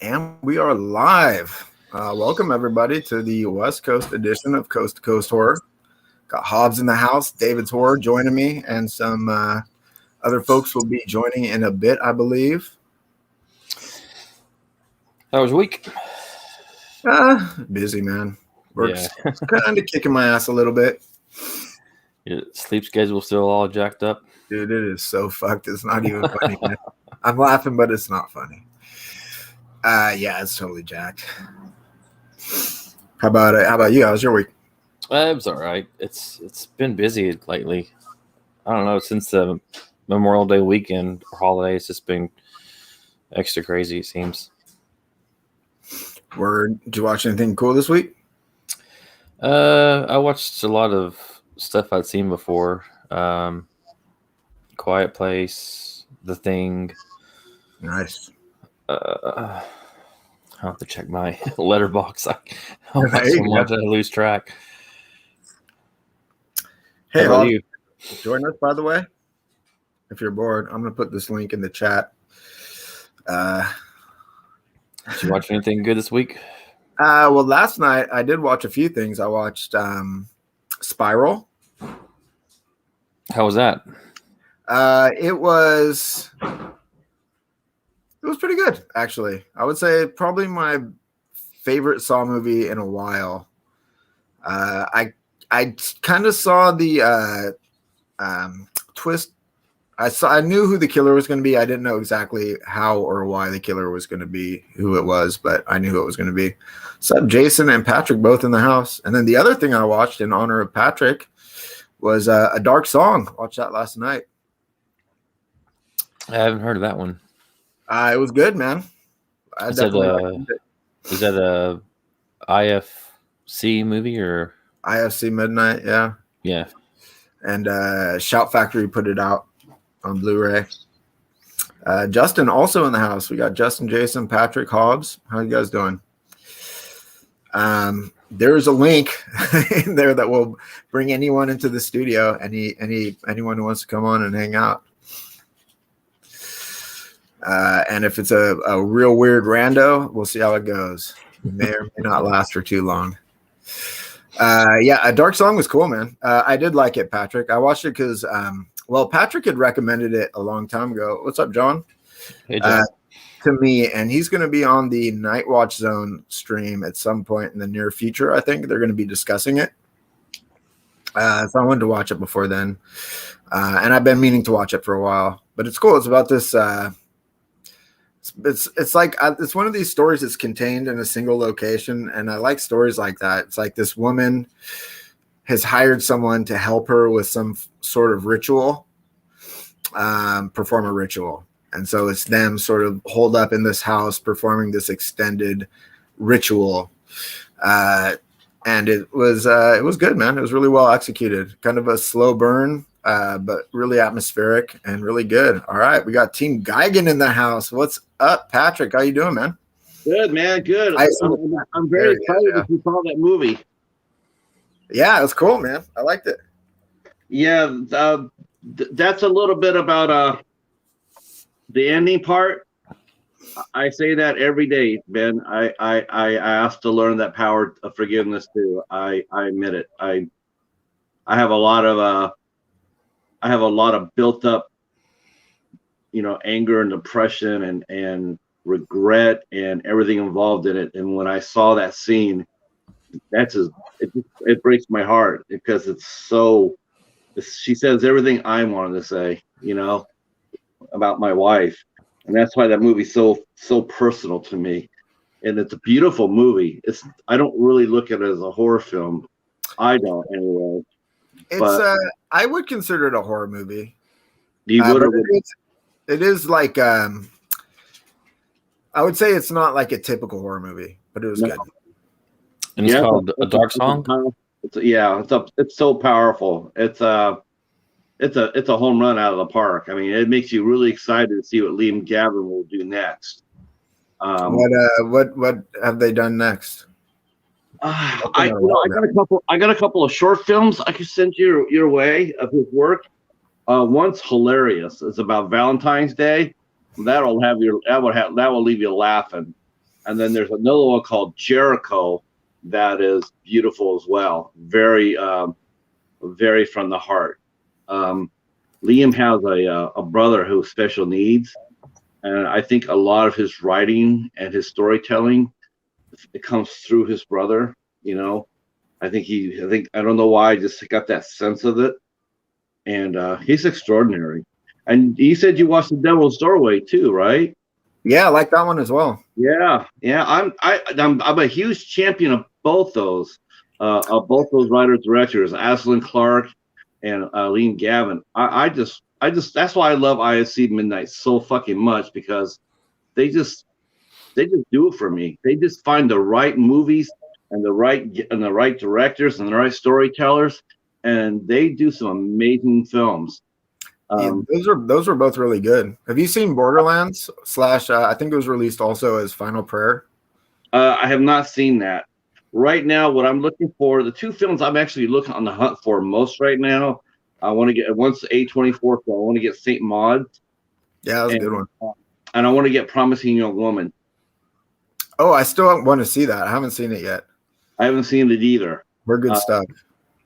And we are live. Welcome, everybody, to the West Coast edition of Coast to Coast Horror. Got Hobbs in the house, David's Horror joining me, and some other folks will be joining in a bit, I believe. How was your week? Busy, man. Work's kind of kicking my ass a little bit. Your sleep schedule still all jacked up? Dude, it is so fucked. It's not even funny. I'm laughing, but it's not funny. Yeah, it's totally jacked. How about you? How's your week? It was all right. It's been busy lately. I don't know, since the Memorial Day weekend or holiday, it's just been extra crazy, it seems. Did you watch anything cool this week? I watched a lot of stuff I'd seen before. Quiet Place, The Thing. Nice. I'll have to check my letterbox. I lose track. Hey, how about you? Join us, by the way. If you're bored, I'm going to put this link in the chat. Did you watch anything good this week? Well, last night I did watch a few things. I watched Spiral. How was that? It was pretty good, actually. I would say probably my favorite Saw movie in a while. I kind of saw the twist. I knew who the killer was going to be. I didn't know exactly how or why the killer was going to be, who it was, but I knew who it was going to be. So Jason and Patrick both in the house. And then the other thing I watched in honor of Patrick was A Dark Song. Watched that last night. I haven't heard of that one. It was good, man. Is that a IFC movie or IFC Midnight? Yeah. Yeah. And Shout Factory put it out on Blu-ray. Justin also in the house. We got Justin, Jason, Patrick, Hobbs. How you guys doing? There's a link in there that will bring anyone into the studio. Anyone who wants to come on and hang out. And if it's a real weird rando, we'll see how it goes. It may or may not last for too long. Yeah, A Dark Song was cool, man. I did like it, Patrick. I watched it because, Patrick had recommended it a long time ago. What's up, John? Hey, John. To me, and he's going to be on the Night Watch Zone stream at some point in the near future. I think they're going to be discussing it. So I wanted to watch it before then. And I've been meaning to watch it for a while. But it's cool. It's about this... It's like it's one of these stories that's contained in a single location, and I like stories like that. It's like this woman has hired someone to help her with some sort of ritual, perform a ritual, and so it's them sort of holed up in this house performing this extended ritual, and it was good, man. It was really well executed, kind of a slow burn. But really atmospheric and really good. All right, we got Team Geigen in the house. What's up, Patrick? How you doing, man? Good, man. Good. I'm very excited that you saw that movie. Yeah, it was cool, man. I liked it. Yeah, that's a little bit about the ending part. I say that every day, Ben. I asked to learn that power of forgiveness too. I admit it. I have a lot of built up, anger and depression and regret and everything involved in it. And when I saw that scene, it breaks my heart because she says everything I wanted to say, about my wife. And that's why that movie's so personal to me. And it's a beautiful movie. I don't really look at it as a horror film. I don't anyway. I would consider it a horror movie. It is like I would say it's not like a typical horror movie, but it was good. And it's called A Dark Song. It's so powerful. It's a home run out of the park. I mean, it makes you really excited to see what Liam Gavin will do next. What have they done next? I got a couple of short films I could send your way of his work. One's hilarious. It's about Valentine's Day. That will leave you laughing. And then there's another one called Jericho that is beautiful as well. Very, very from the heart. Liam has a brother who has special needs, and I think a lot of his writing and his storytelling, it comes through his brother. You know, I don't know why, I just got that sense of it, and he's extraordinary. And you said you watched The Devil's Doorway too, right? Yeah, I like that one as well. Yeah. I'm a huge champion of both those writers directors, Aslan Clark and Liam Gavin. I just that's why I love ISC Midnight so fucking much, because they just do it for me. They just find the right movies and the right directors and the right storytellers, and they do some amazing films. Yeah, those were both really good. Have you seen Borderlands / I think it was released also as Final Prayer? I have not seen that. Right now, what I'm looking for, the two films I'm actually looking on the hunt for most right now, I want to get, once A24, so I want to get Saint Maud. Yeah, that was a good one. And I want to get Promising Young Woman. Oh, I still want to see that. I haven't seen it yet. I haven't seen it either. We're good stuff.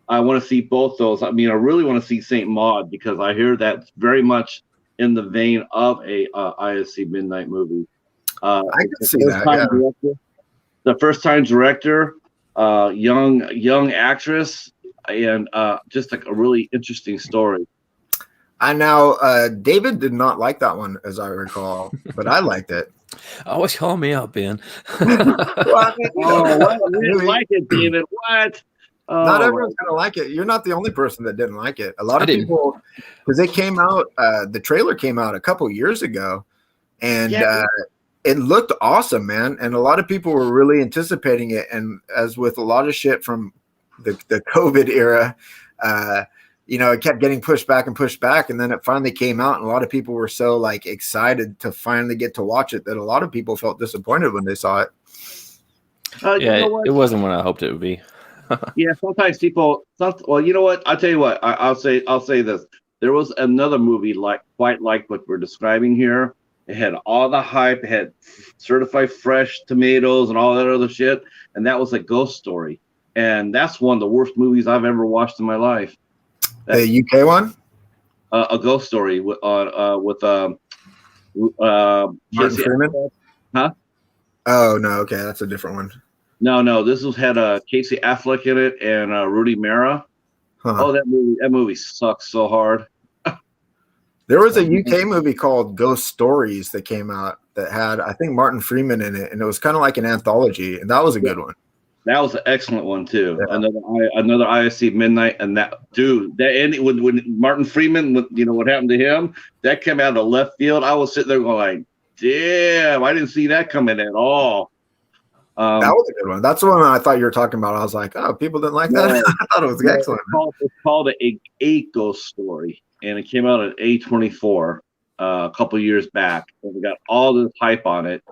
I want to see both those. I mean, I really want to see Saint Maud, because I hear that's very much in the vein of a ISC Midnight movie. I can see that. Yeah. Director, the first time director, young actress, and just like a really interesting story. I know David did not like that one, as I recall, but I liked it. Always call me out, Ben. What? You didn't like it, David? What? Not everyone's gonna like it. You're not the only person that didn't like it. A lot of people, because it came out, the trailer came out a couple years ago, and it looked awesome, man. And a lot of people were really anticipating it. And as with a lot of shit from the COVID era, it kept getting pushed back, and then it finally came out, and a lot of people were so like excited to finally get to watch it that a lot of people felt disappointed when they saw it. It wasn't what I hoped it would be. Yeah, sometimes people. Well, you know what? I'll tell you what. I'll say this. There was another movie quite like what we're describing here. It had all the hype. It had certified fresh tomatoes and all that other shit, and that was A Ghost Story. And that's one of the worst movies I've ever watched in my life. The UK one? A Ghost Story with Martin Freeman? Huh? Oh no, okay, that's a different one. No, this had Casey Affleck in it and Rudy Mara. Huh. Oh, that movie sucks so hard. There was a UK movie called Ghost Stories that came out that had, I think, Martin Freeman in it, and it was kind of like an anthology, and that was a good one. That was an excellent one too. Yeah. Another ISC Midnight, and that dude, that ended when Martin Freeman, what happened to him? That came out of left field. I was sitting there going like, damn, I didn't see that coming at all. That was a good one. That's the one I thought you were talking about. I was like, oh, people didn't like that. I thought it was excellent. It's called a Ghost Story, and it came out at A24 a couple years back, and we got all this hype on it.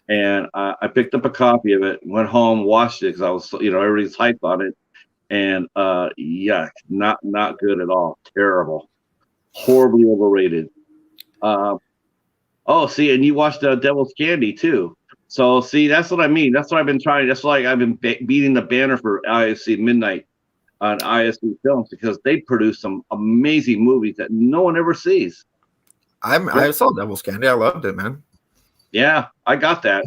And I picked up a copy of it, went home, watched it because I was, everybody's hyped on it, and yuck, not good at all, terrible, horribly overrated. And you watched Devil's Candy too. So see, that's what I mean. That's what I've been trying. That's why I've been beating the banner for ISC Midnight on ISC Films, because they produce some amazing movies that no one ever sees. I saw Devil's Candy. I loved it, man. Yeah, I got that.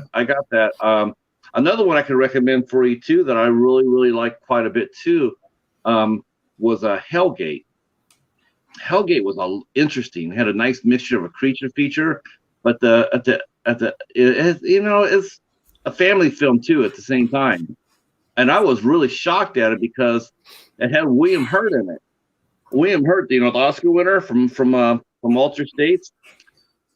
Another one I could recommend for you too that I really, really like quite a bit too was Hellgate. Hellgate was interesting. It had a nice mixture of a creature feature, but it's a family film too at the same time. And I was really shocked at it because it had William Hurt in it. William Hurt, the Oscar winner from Altered States.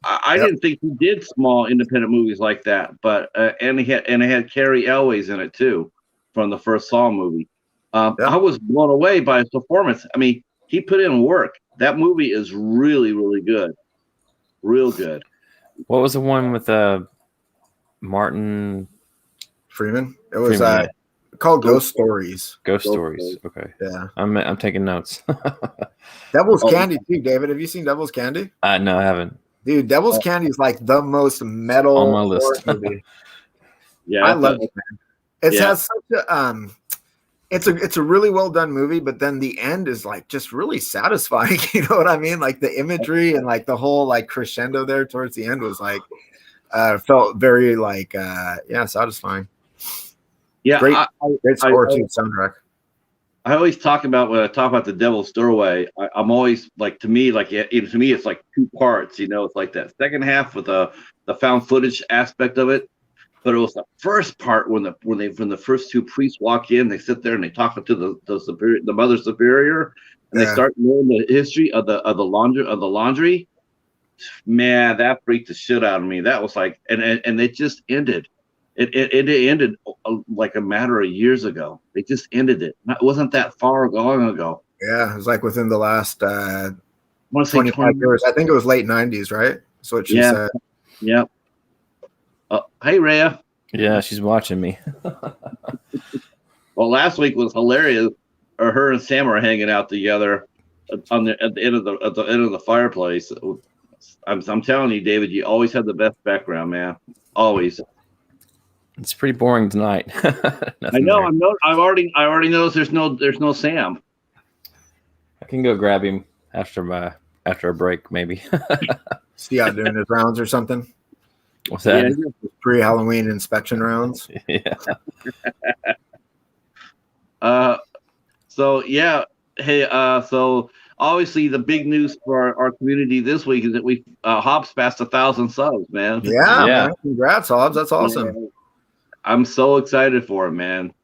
I didn't think he did small independent movies like that, but and it had Carrie Elways in it too, from the first Saw movie. I was blown away by his performance. I mean, he put in work. That movie is really, really good, real good. What was the one with Martin Freeman? It was called Ghost Stories. Ghost Stories. Okay. Yeah, I'm taking notes. Devil's Candy too, David. Have you seen Devil's Candy? No, I haven't. Dude, Devil's Candy is like the most metal on my list. movie. Yeah, I love it, man. It Yeah. has such a it's a really well done movie, but then the end is like just really satisfying. You know what I mean? Like the imagery and like the whole like crescendo there towards the end was like felt very like satisfying. Yeah, Great score I- too, soundtrack. I always talk about when I talk about the Devil's Doorway. I'm always like, to me, it's like two parts. You know, it's like that second half with the found footage aspect of it, but it was the first part when the first two priests walk in, they sit there and they talk to the mother superior, and they start knowing the history of the laundry. Man, that freaked the shit out of me. That was like, and it just ended. It ended like a matter of years ago. They just ended it. It wasn't that long ago. Yeah, it was like within the last I want to say 25 years. I think it was late 90s, right? That's what she said. Yeah. Hey, Rhea. Yeah, she's watching me. Well, last week was hilarious. Or her and Sam are hanging out together at the end of the fireplace. I'm telling you, David, you always have the best background, man. Always. It's pretty boring tonight. I know. I already noticed there's no Sam. I can go grab him after a break, maybe. See out doing his rounds or something. What's that? Yeah. Pre-Halloween inspection rounds. Yeah. So yeah. Hey. So obviously the big news for our community this week is that we Hobbs passed 1,000 subs, man. Yeah. Yeah. Man. Congrats, Hobbs. That's awesome. Yeah. I'm so excited for it, man.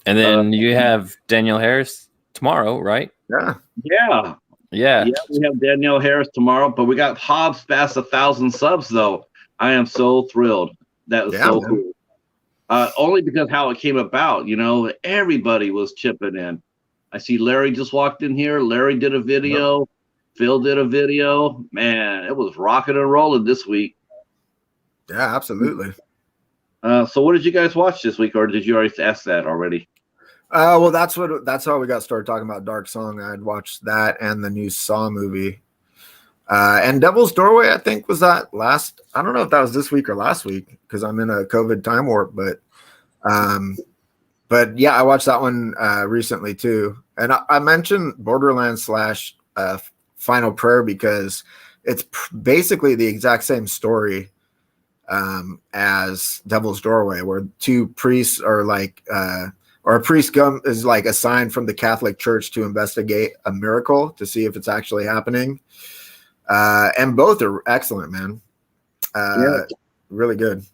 And then you have Danielle Harris tomorrow, right? Yeah. Yeah. Yeah. Yeah, we have Danielle Harris tomorrow, but we got Hobbs past 1,000 subs, though. I am so thrilled. That was so cool. Only because how it came about, you know, everybody was chipping in. I see Larry just walked in here. Larry did a video. Yep. Phil did a video. Man, it was rocking and rolling this week. Yeah, absolutely. So what did you guys watch this week, or did you already ask that already? Well, that's how we got started talking about Dark Song. I'd watched that and the new Saw movie. And Devil's Doorway, I think, was that last. I don't know if that was this week or last week because I'm in a COVID time warp. But yeah, I watched that one recently too. And I mentioned Borderlands / Final Prayer because it's basically the exact same story as Devil's Doorway, where two priests are like, or a priest is like assigned from the Catholic Church to investigate a miracle to see if it's actually happening. And both are excellent, man. Really good.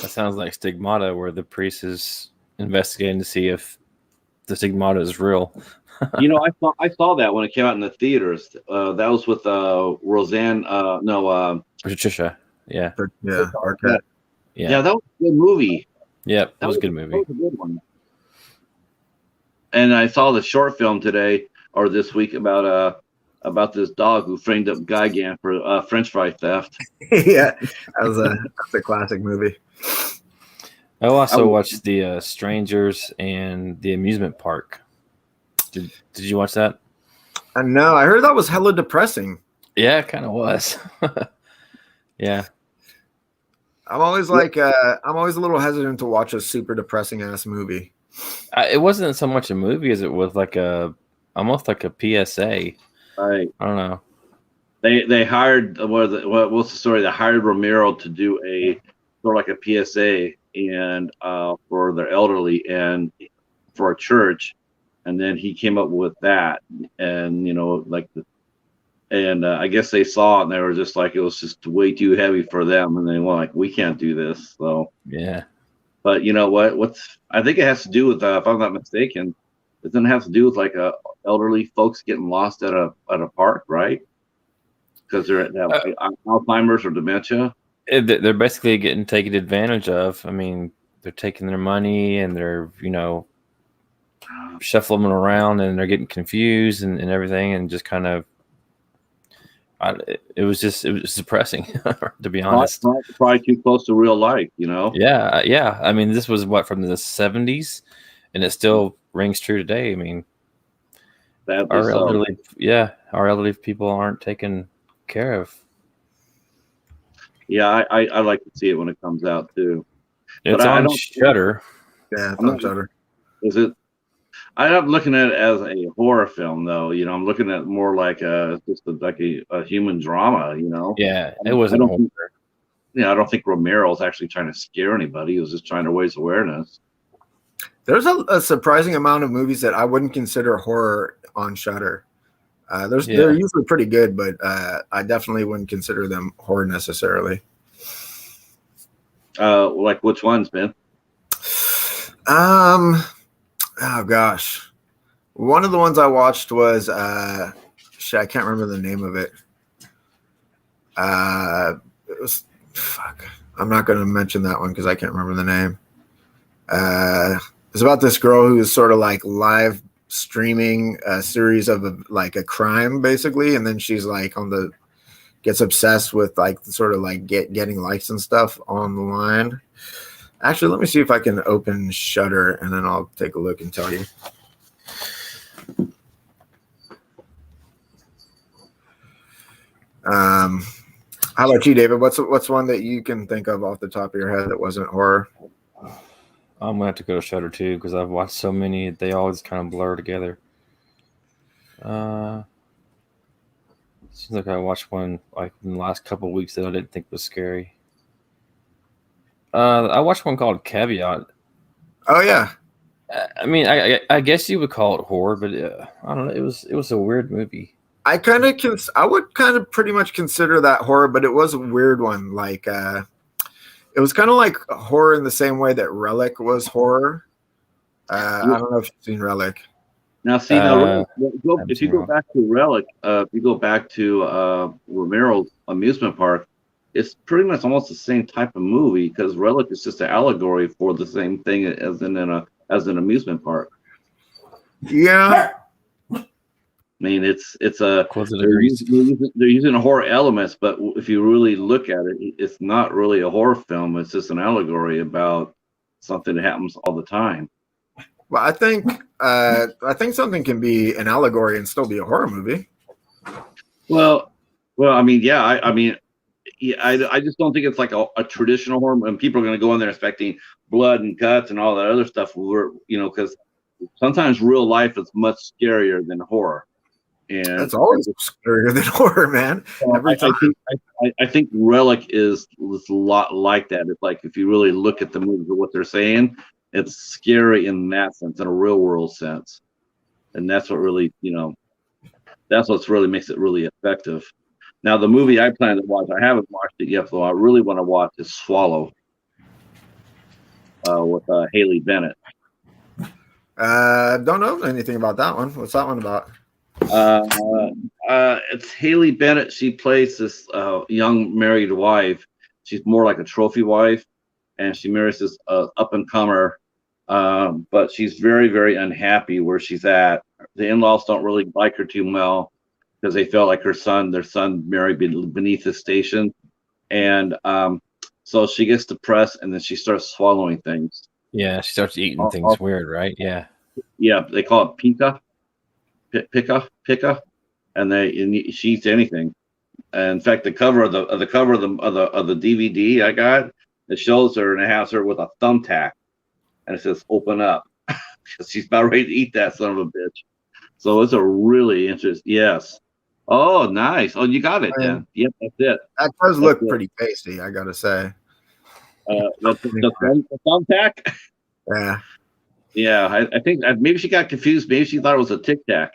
That sounds like Stigmata, where the priest is investigating to see if the Stigmata is real. You know, I saw that when it came out in the theaters. That was with Roseanne. Patricia. Yeah. Arquette. Yeah, that was a good movie. Yeah, that was a good movie. That was a good one. And I saw the short film today or this week about this dog who framed up Gigan for French fry theft. Yeah, that's a classic movie. I also watched the Strangers and the Amusement Park. Did you watch that? No, I heard that was hella depressing. Yeah, it kind of was. Yeah. I'm always a little hesitant to watch a super depressing ass movie. It wasn't so much a movie as it was like almost like a PSA. Right. I don't know. They hired what's the story? They hired Romero to do a sort of like a PSA and for their elderly and for a church, and then he came up with that, and you know, like I guess they saw it and they were just like, it was just way too heavy for them, and they were like, we can't do this. So yeah. But you know what? I think it has to do with, if I'm not mistaken, it doesn't have to do with like elderly folks getting lost at a park, right? Because they're at Alzheimer's or dementia. They're basically getting taken advantage of. I mean, they're taking their money and they're, you know, shuffling them around and they're getting confused and everything, and just kind of. It was depressing, to be honest. Probably too close to real life, you know? Yeah. I mean, this was from the 70s, and it still rings true today. I mean, our elderly people aren't taken care of. Yeah, I like to see it when it comes out too. It's I on don't. Shudder. Yeah, it's I'm on not, Shudder. is it? I'm not looking at it as a horror film, though. I'm looking at it more like a human drama. Yeah, I it don't, I wasn't don't horror. think, I don't think Romero's actually trying to scare anybody. He was just trying to raise awareness. There's a surprising amount of movies that I wouldn't consider horror on Shudder. They're usually pretty good, but I definitely wouldn't consider them horror necessarily. Like which ones, Ben? Oh gosh, one of the ones I watched was I can't remember the name of it. It was fuck. I'm not going to mention that one because I can't remember the name. It's about this girl who is sort of like live streaming a series of a crime basically, and then she's like gets obsessed with like sort of like getting likes and stuff on the line. Actually, let me see if I can open Shudder and then I'll take a look and tell you. How about you, David? What's one that you can think of off the top of your head that wasn't horror? I'm gonna have to go to Shudder too because I've watched so many. They always kind of blur together. Seems like I watched one like in the last couple of weeks that I didn't think was scary. I watched one called Caveat. Oh yeah. I mean, I guess you would call it horror, but I don't know. It was a weird movie. I would kind of pretty much consider that horror, but it was a weird one. Like it was kind of like horror in the same way that Relic was horror. I don't know if you've seen Relic. Now, see, if you go back to Relic, if you go back to Romero's amusement park, it's pretty much almost the same type of movie because Relic is just an allegory for the same thing as in an amusement park. Yeah. I mean, they're using horror elements, but if you really look at it, it's not really a horror film. It's just an allegory about something that happens all the time. Well, I think something can be an allegory and still be a horror movie. Well, I mean, yeah, I just don't think it's like a traditional horror. And people are going to go in there expecting blood and guts and all that other stuff. Because sometimes real life is much scarier than horror. And that's always scarier than horror, man. Every time. I think Relic is a lot like that. It's like if you really look at the movie or what they're saying, it's scary in that sense, in a real world sense. And that's what really, that's what's really makes it really effective. Now, the movie I plan to watch, I haven't watched it yet, though I really want to watch is Swallow with Haley Bennett. Don't know anything about that one. What's that one about? It's Haley Bennett. She plays this young married wife. She's more like a trophy wife, and she marries this up-and-comer, but she's very, very unhappy where she's at. The in-laws don't really like her too well because they felt like their son married beneath his station. And so she gets depressed, and then she starts swallowing things. Yeah, she starts eating things weird, right? Yeah. Yeah, they call it pica, and she eats anything. And in fact, the cover of the DVD I got, it shows her and it has her with a thumbtack, and it says "Open up," because she's about ready to eat that son of a bitch. So it's a really interesting. Yes. Oh, nice. Oh, you got it then. Yep, that's it. That does look pretty tasty, I gotta say. The thumbtack. Yeah. Yeah, I think maybe she got confused. Maybe she thought it was a Tic Tac.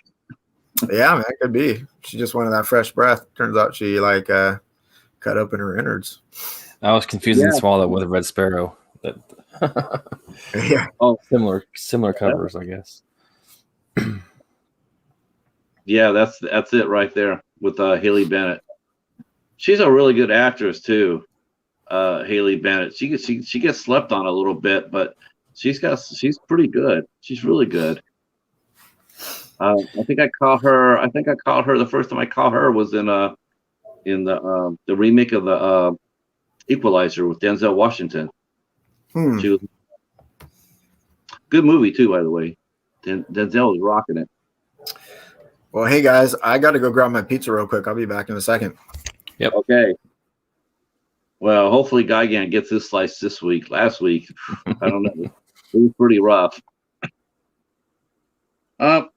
Yeah, man, it could be. She just wanted that fresh breath. Turns out she cut open her innards. I was confusing Swallow with a Red Sparrow. Yeah. Oh, similar covers, I guess. Yeah, that's it right there with Haley Bennett. She's a really good actress too. Haley Bennett. She gets slept on a little bit, but she's pretty good. She's really good. I think I caught her. The first time I caught her was in the remake of the Equalizer with Denzel Washington. She was good movie too, by the way. Denzel was rocking it. Well, hey guys, I got to go grab my pizza real quick. I'll be back in a second. Yep. Okay. Well, hopefully Gigan gets his slice this week. Last week, I don't know. It was pretty rough. So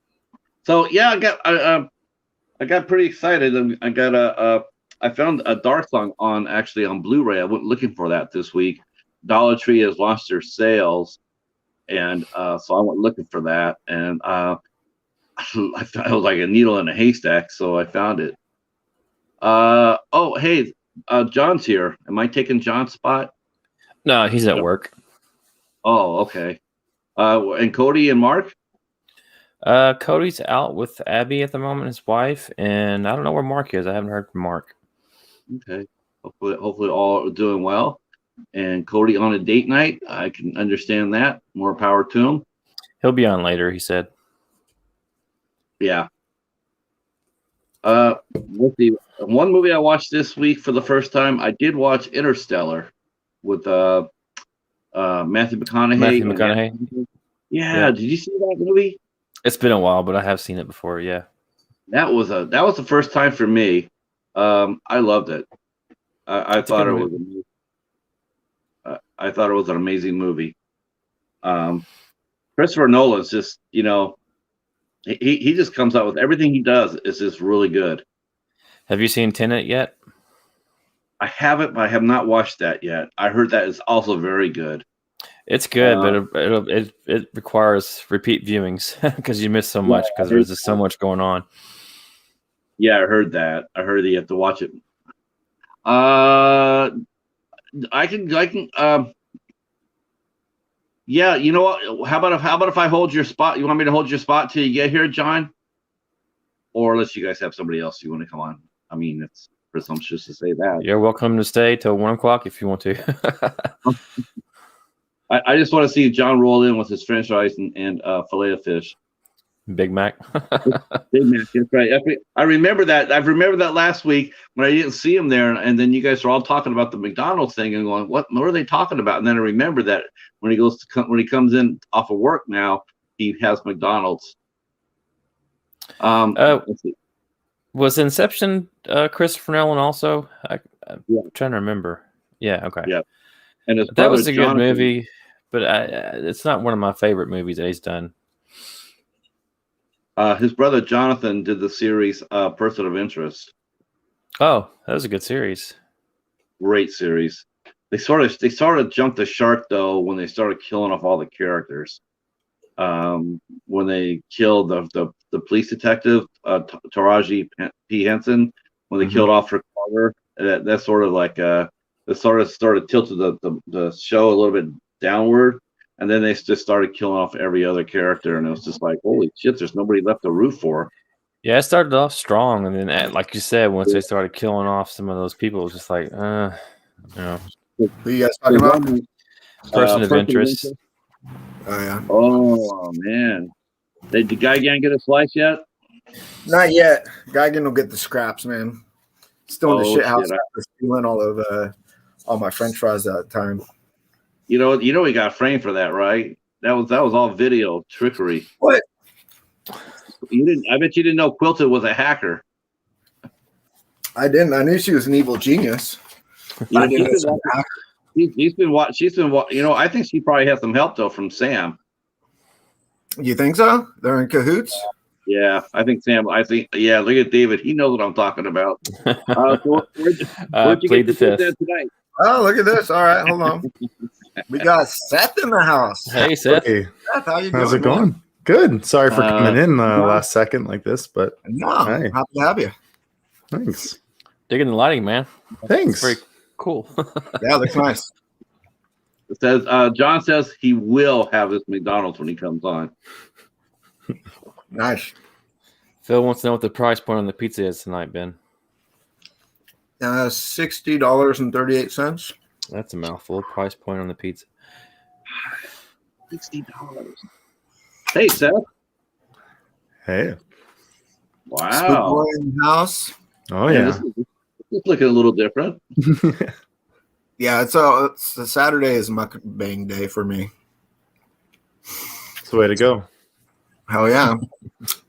yeah, I got pretty excited, and I found a Dark Song on Blu-ray. I went looking for that this week. Dollar Tree has launched their sales, and so I went looking for that, and I found it was like a needle in a haystack, so I found it. Oh, hey, John's here. Am I taking John's spot? No, he's at work. Oh, okay. And Cody and Mark? Cody's out with Abby at the moment, his wife, and I don't know where Mark is. I haven't heard from Mark. Okay. Hopefully all are doing well. And Cody on a date night. I can understand that. More power to him. He'll be on later, he said. Yeah. Let's see. One movie I watched this week for the first time, I did watch Interstellar with Matthew McConaughey. Matthew McConaughey. Yeah, did you see that movie? It's been a while, but I have seen it before, yeah. That was the first time for me. I loved it. I thought it was I thought it was an amazing movie. Christopher Nolan's just, he just comes out with everything he does is just really good. Have you seen Tenet yet? I haven't, but I have not watched that yet. I heard that is also very good. It's good, but it requires repeat viewings because you miss so much because there's just so much going on. Yeah, I heard that. I heard that you have to watch it. I can. Yeah, you know what? How about if I hold your spot? You want me to hold your spot till you get here, John? Or unless you guys have somebody else you want to come on. I mean, it's presumptuous to say that. You're welcome to stay till 1 o'clock if you want to. I just want to see John roll in with his French fries and fillet of fish. Big Mac. Big Mac, that's right. I remember that. I remember that last week when I didn't see him there, and then you guys were all talking about the McDonald's thing and going, "What are they talking about?" And then I remember that when he comes in off of work now, he has McDonald's. Let's see. Was Inception Christopher Nolan also? I'm Yeah. trying to remember. Yeah. Okay. Yeah. And That was a good movie, but it's not one of my favorite movies that he's done. His brother Jonathan did the series Person of Interest. Oh, that was a good series. Great series. They sort of jumped the shark though when they started killing off all the characters. When they killed the police detective Taraji P. Henson, when they killed Officer Carter, that's sort of like it sort of started tilted the show a little bit downward. And then they just started killing off every other character, and it was just like, holy shit, there's nobody left to root for. Yeah, it started off strong, and then, like you said, once they started killing off some of those people, it was just like, Who you guys talking about? Person of interest. Oh yeah. Oh man, did the guy get a slice yet? Not yet. Geigen will get the scraps, man. Still in the shit house shit. after stealing all my French fries that time. You know, he got framed for that, right? That was all video trickery. What? You didn't? I bet you didn't know Quilted was a hacker. I didn't. I knew she was an evil genius. Yeah, I didn't know she was a hacker. she's been watching. I think she probably has some help though from Sam. You think so? They're in cahoots? Yeah, I think Sam. Yeah. Look at David. He knows what I'm talking about. So where'd you Plead get the fifth. tonight? Oh, look at this. All right, hold on. We got Seth in the house. Hey, Seth. Hey, Seth, how you doing? how's it man? going? Good. Sorry for coming in no. last second like this, but No, Hey. happy to have you. thanks. Digging the lighting, man. Thanks. Very cool. Yeah, looks nice. It says John says he will have his McDonald's when he comes on. Nice. Phil wants to know what the price point on the pizza is tonight, Ben. $60.38. That's a mouthful. Price point on the pizza. $60. Hey, Seth. Hey. Wow. Spook boy in the house. Oh Man, yeah. This is looking a little different. Yeah, it's the Saturday is mukbang day for me. It's the way to go. Hell yeah.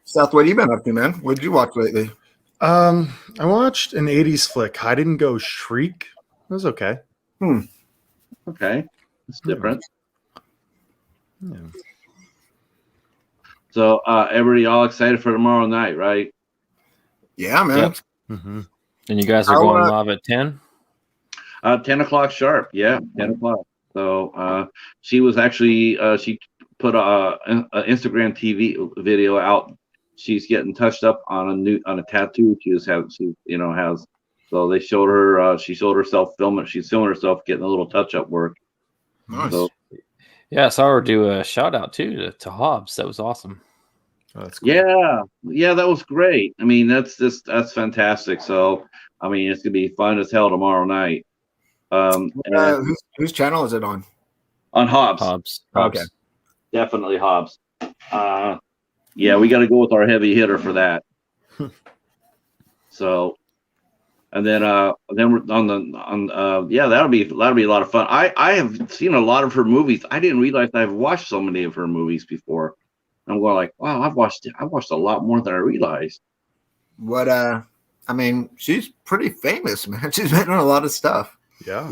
Seth, what have you been up to, man? What did you watch lately? I watched an 80s flick. I didn't go Shriek. It was okay. Okay, it's different. Yeah. So, everybody all excited for tomorrow night, right? Yeah, man. Yep. Mm-hmm. And you guys are I going wanna- live at 10? 10 o'clock sharp. Yeah, 10 o'clock. So, she was actually she put an Instagram TV video out. She's getting touched up on a tattoo she has. So they showed her. She showed herself filming. She's filming herself getting a little touch up work. Nice. So Yeah, I saw her do a shout out too to Hobbs. That was awesome. Oh, that's cool. yeah, that was great. I mean, that's fantastic. So I mean, it's gonna be fun as hell tomorrow night. And Whose channel is it on? on Hobbs. Hobbs. Okay. Definitely Hobbs. Yeah, we got to go with our heavy hitter for that. So, and then we're that'll be a lot of fun. I have seen a lot of her movies. I didn't realize I've watched so many of her movies before. I'm going like, wow, I've watched a lot more than I realized. What? I mean, she's pretty famous, man. She's been in a lot of stuff. Yeah.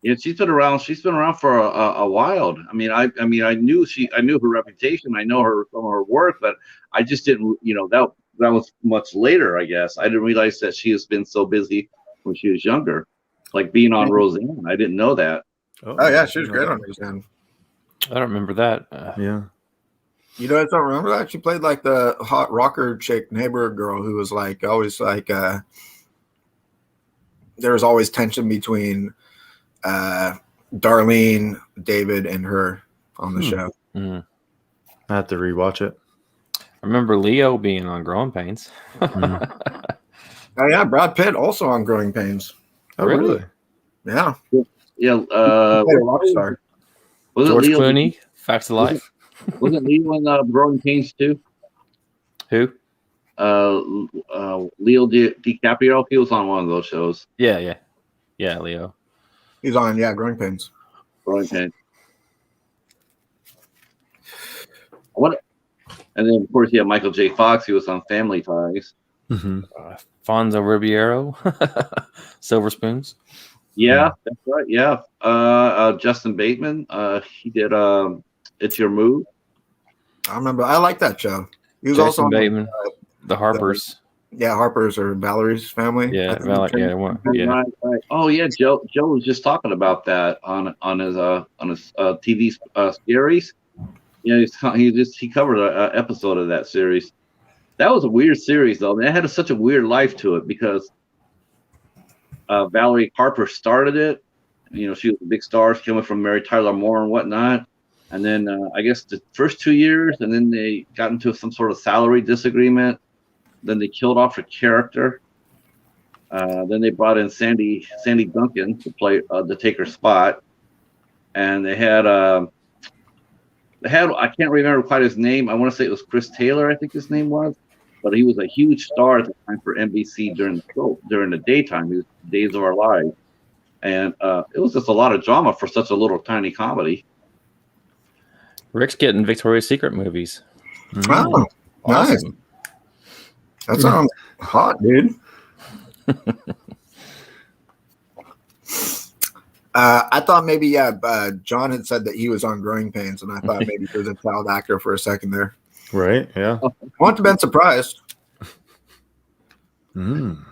Yeah, she's been around. She's been around for a while. I mean, I knew her reputation. I know her from her work, but I just didn't. That was much later. I guess I didn't realize that she has been so busy when she was younger, like being on Roseanne. I didn't know that. Oh yeah, she was great on Roseanne. I don't remember that. Yeah. You guys don't remember that? She played like the hot rocker chick neighbor girl who was like always like there was always tension between Darlene, David, and her on the show. Mm. I have to rewatch it. I remember Leo being on Growing Pains. Oh yeah, Brad Pitt also on Growing Pains. Oh, Really? really? Yeah, Yeah, played a rock star. was George it Leo? Clooney, Facts of Life. Wasn't Leo in Growing Pains too? Who? Leo DiCaprio. He was on one of those shows. Yeah, Leo. He's on Growing Pains. Growing Pains. What? And then of course you have Michael J. Fox. He was on Family Ties. Mm-hmm. Fonzo Ribeiro, Silver Spoons. Yeah, that's right. Yeah, Justin Bateman. He did It's Your Move. I remember. I like that show. He was also Jason on Bateman, the Harpers. Harper's or Valerie's Family. Yeah, I think. yeah. Right. Oh yeah, Joe was just talking about that on his TV series. Yeah, he covered an episode of that series. That was a weird series though. It had such a weird life to it because Valerie Harper started it. She was a big star. She came from Mary Tyler Moore and whatnot. And then I guess the first 2 years, and then they got into some sort of salary disagreement. Then they killed off her character. Then they brought in Sandy Duncan to take her spot, and they had I can't remember quite his name. I want to say it was Chris Taylor, I think his name was, but he was a huge star at the time for NBC during the daytime. He was Days of Our Lives, and it was just a lot of drama for such a little tiny comedy. Rick's getting Victoria's Secret movies. Oh, nice. Awesome. That sounds hot, dude. I thought maybe John had said that he was on Growing Pains, and I thought maybe he was a child actor for a second there. Right. Yeah. I wouldn't have been surprised. Mm.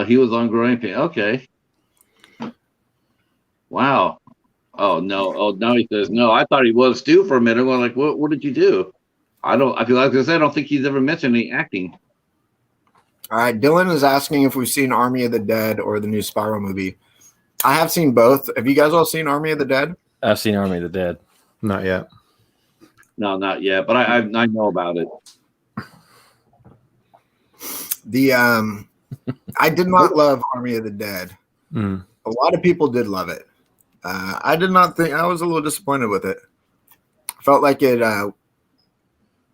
He was on Growing Pains. Okay. Wow. Oh no. Oh no. He says no. I thought he was too for a minute. I'm like, what did you do? I feel like I said, I don't think he's ever mentioned any acting. All right, Dylan is asking if we've seen Army of the Dead or the new Spiral movie. I have seen both. Have you guys all seen Army of the Dead? I've seen Army of the Dead. Not yet. No, not yet, but I know about it. I did not love Army of the Dead. Mm. A lot of people did love it. I did not think. I was a little disappointed with it. Felt like it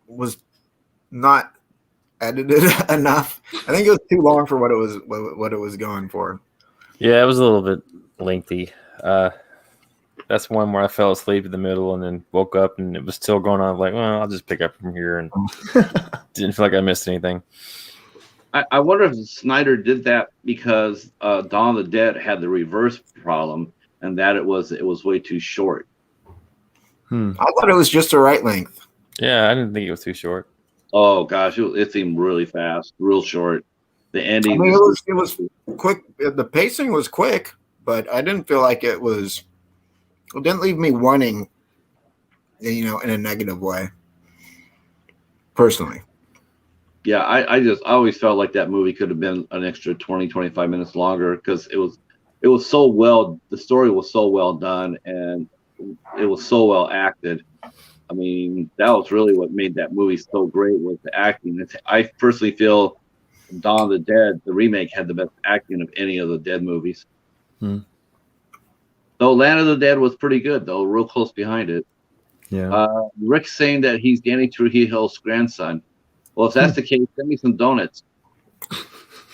was not edited enough. I think it was too long for what it was going for. Yeah, it was a little bit lengthy. That's one where I fell asleep in the middle and then woke up and it was still going on. I was like, well, I'll just pick up from here, and didn't feel like I missed anything. I wonder if Snyder did that because Dawn of the Dead had the reverse problem, and that it was way too short. Hmm. I thought it was just the right length. Yeah, I didn't think it was too short. Oh gosh, it seemed really fast, real short. The I ending, mean, it was quick. The pacing was quick, but I didn't feel like it was. It didn't leave me wanting, in a negative way. Personally, yeah, I always felt like that movie could have been an extra 20, 25 minutes longer because it was so well. The story was so well done, and it was so well acted. I mean, that was really what made that movie so great was the acting. I personally feel Dawn of the Dead, the remake, had the best acting of any of the Dead movies. Hmm. Though Land of the Dead was pretty good, though, real close behind it. Yeah. Rick's saying that he's Danny Trujillo's grandson. Well, if that's the case, send me some donuts.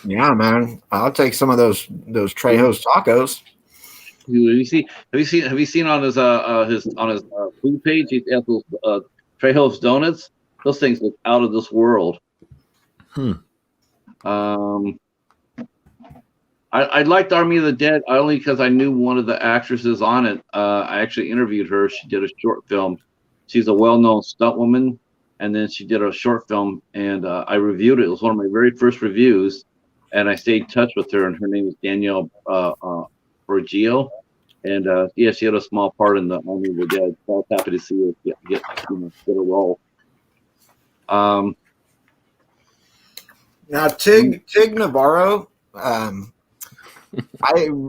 yeah, man, I'll take some of those Trejo's tacos. Have you seen on his food page? He has those Trejo's donuts. Those things look out of this world. Hmm. I liked Army of the Dead only because I knew one of the actresses on it. I actually interviewed her. She did a short film. She's a well-known stunt woman, and then she did a short film, and I reviewed it. It was one of my very first reviews, and I stayed in touch with her, and her name is Danielle Bergio. And yeah, she had a small part in the Army of the Dead. So I was happy to see her get a role. Now, Tig Navarro, I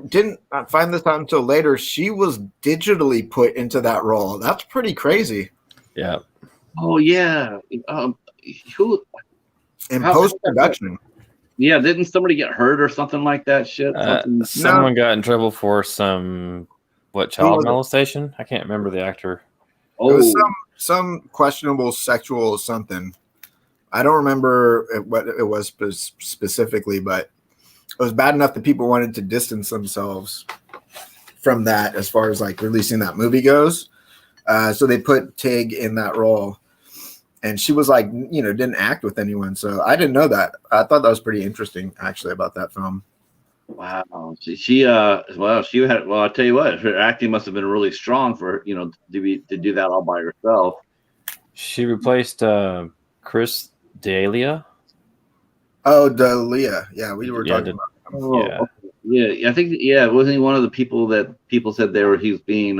didn't find this out until later. She was digitally put into that role. That's pretty crazy. Yeah. Oh yeah. Who In How- post-production. Yeah, didn't somebody get hurt or something like that? Shit. Something- Someone got in trouble for some child was it? molestation. I can't remember the actor. It was Oh, some questionable sexual something. I don't remember what it was specifically, but it was bad enough that people wanted to distance themselves from that as far as like releasing that movie goes. So they put Tig in that role, and she was like, didn't act with anyone. So I didn't know that. I thought that was pretty interesting actually about that film. wow. She I'll tell you what, her acting must have been really strong for to do that all by herself. She replaced Chris D'Elia. Oh, Dalia. Yeah, we were Yeah, talking about. Oh, Yeah. okay. Yeah, I think wasn't he one of the people that people said he was being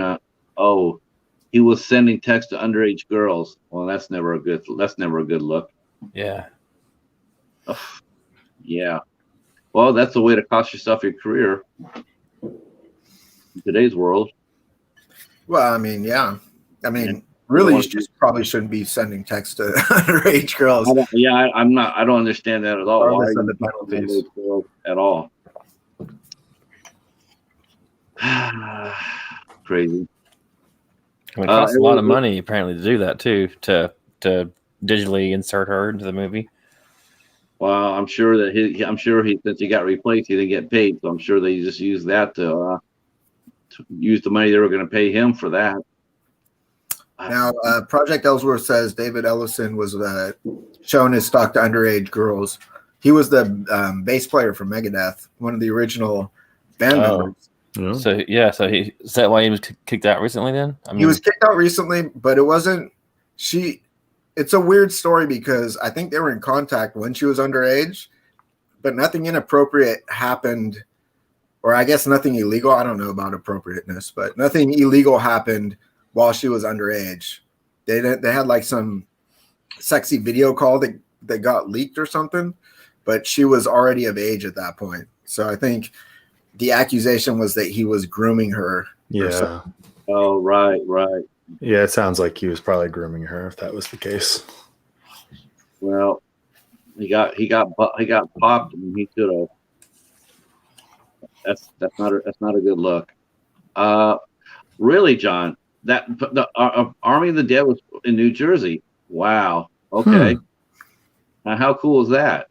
he was sending texts to underage girls. Well, that's never a good look. Yeah. Ugh. Yeah. Well, that's a way to cost yourself your career in today's world. Well, I mean, yeah. I mean, really, you just probably shouldn't be sending texts to underage girls. I don't understand that at all. Regardless Why of are the you penalties. sending girls at all? Crazy. I mean, it costs a lot of was- money apparently to do that too, to digitally insert her into the movie. Well, I'm sure that since he got replaced, he didn't get paid. So I'm sure they just used that to use the money they were going to pay him for that. Now, Project Ellsworth says David Ellison was shown his stock to underage girls. He was the bass player for Megadeth, one of the original band members. Yeah. So is that why he was kicked out recently? Then He was kicked out recently, but it wasn't. It's a weird story because I think they were in contact when she was underage, but nothing inappropriate happened, or I guess nothing illegal. I don't know about appropriateness, but nothing illegal happened while she was underage. They had like some sexy video call that got leaked or something, but she was already of age at that point. So I think the accusation was that he was grooming her. Yeah. Oh, right. Yeah, it sounds like he was probably grooming her if that was the case. Well, he got popped, and he could have. That's not a good look. Really, John, the Army of the Dead was in New Jersey. Wow. Okay. Now, how cool is that?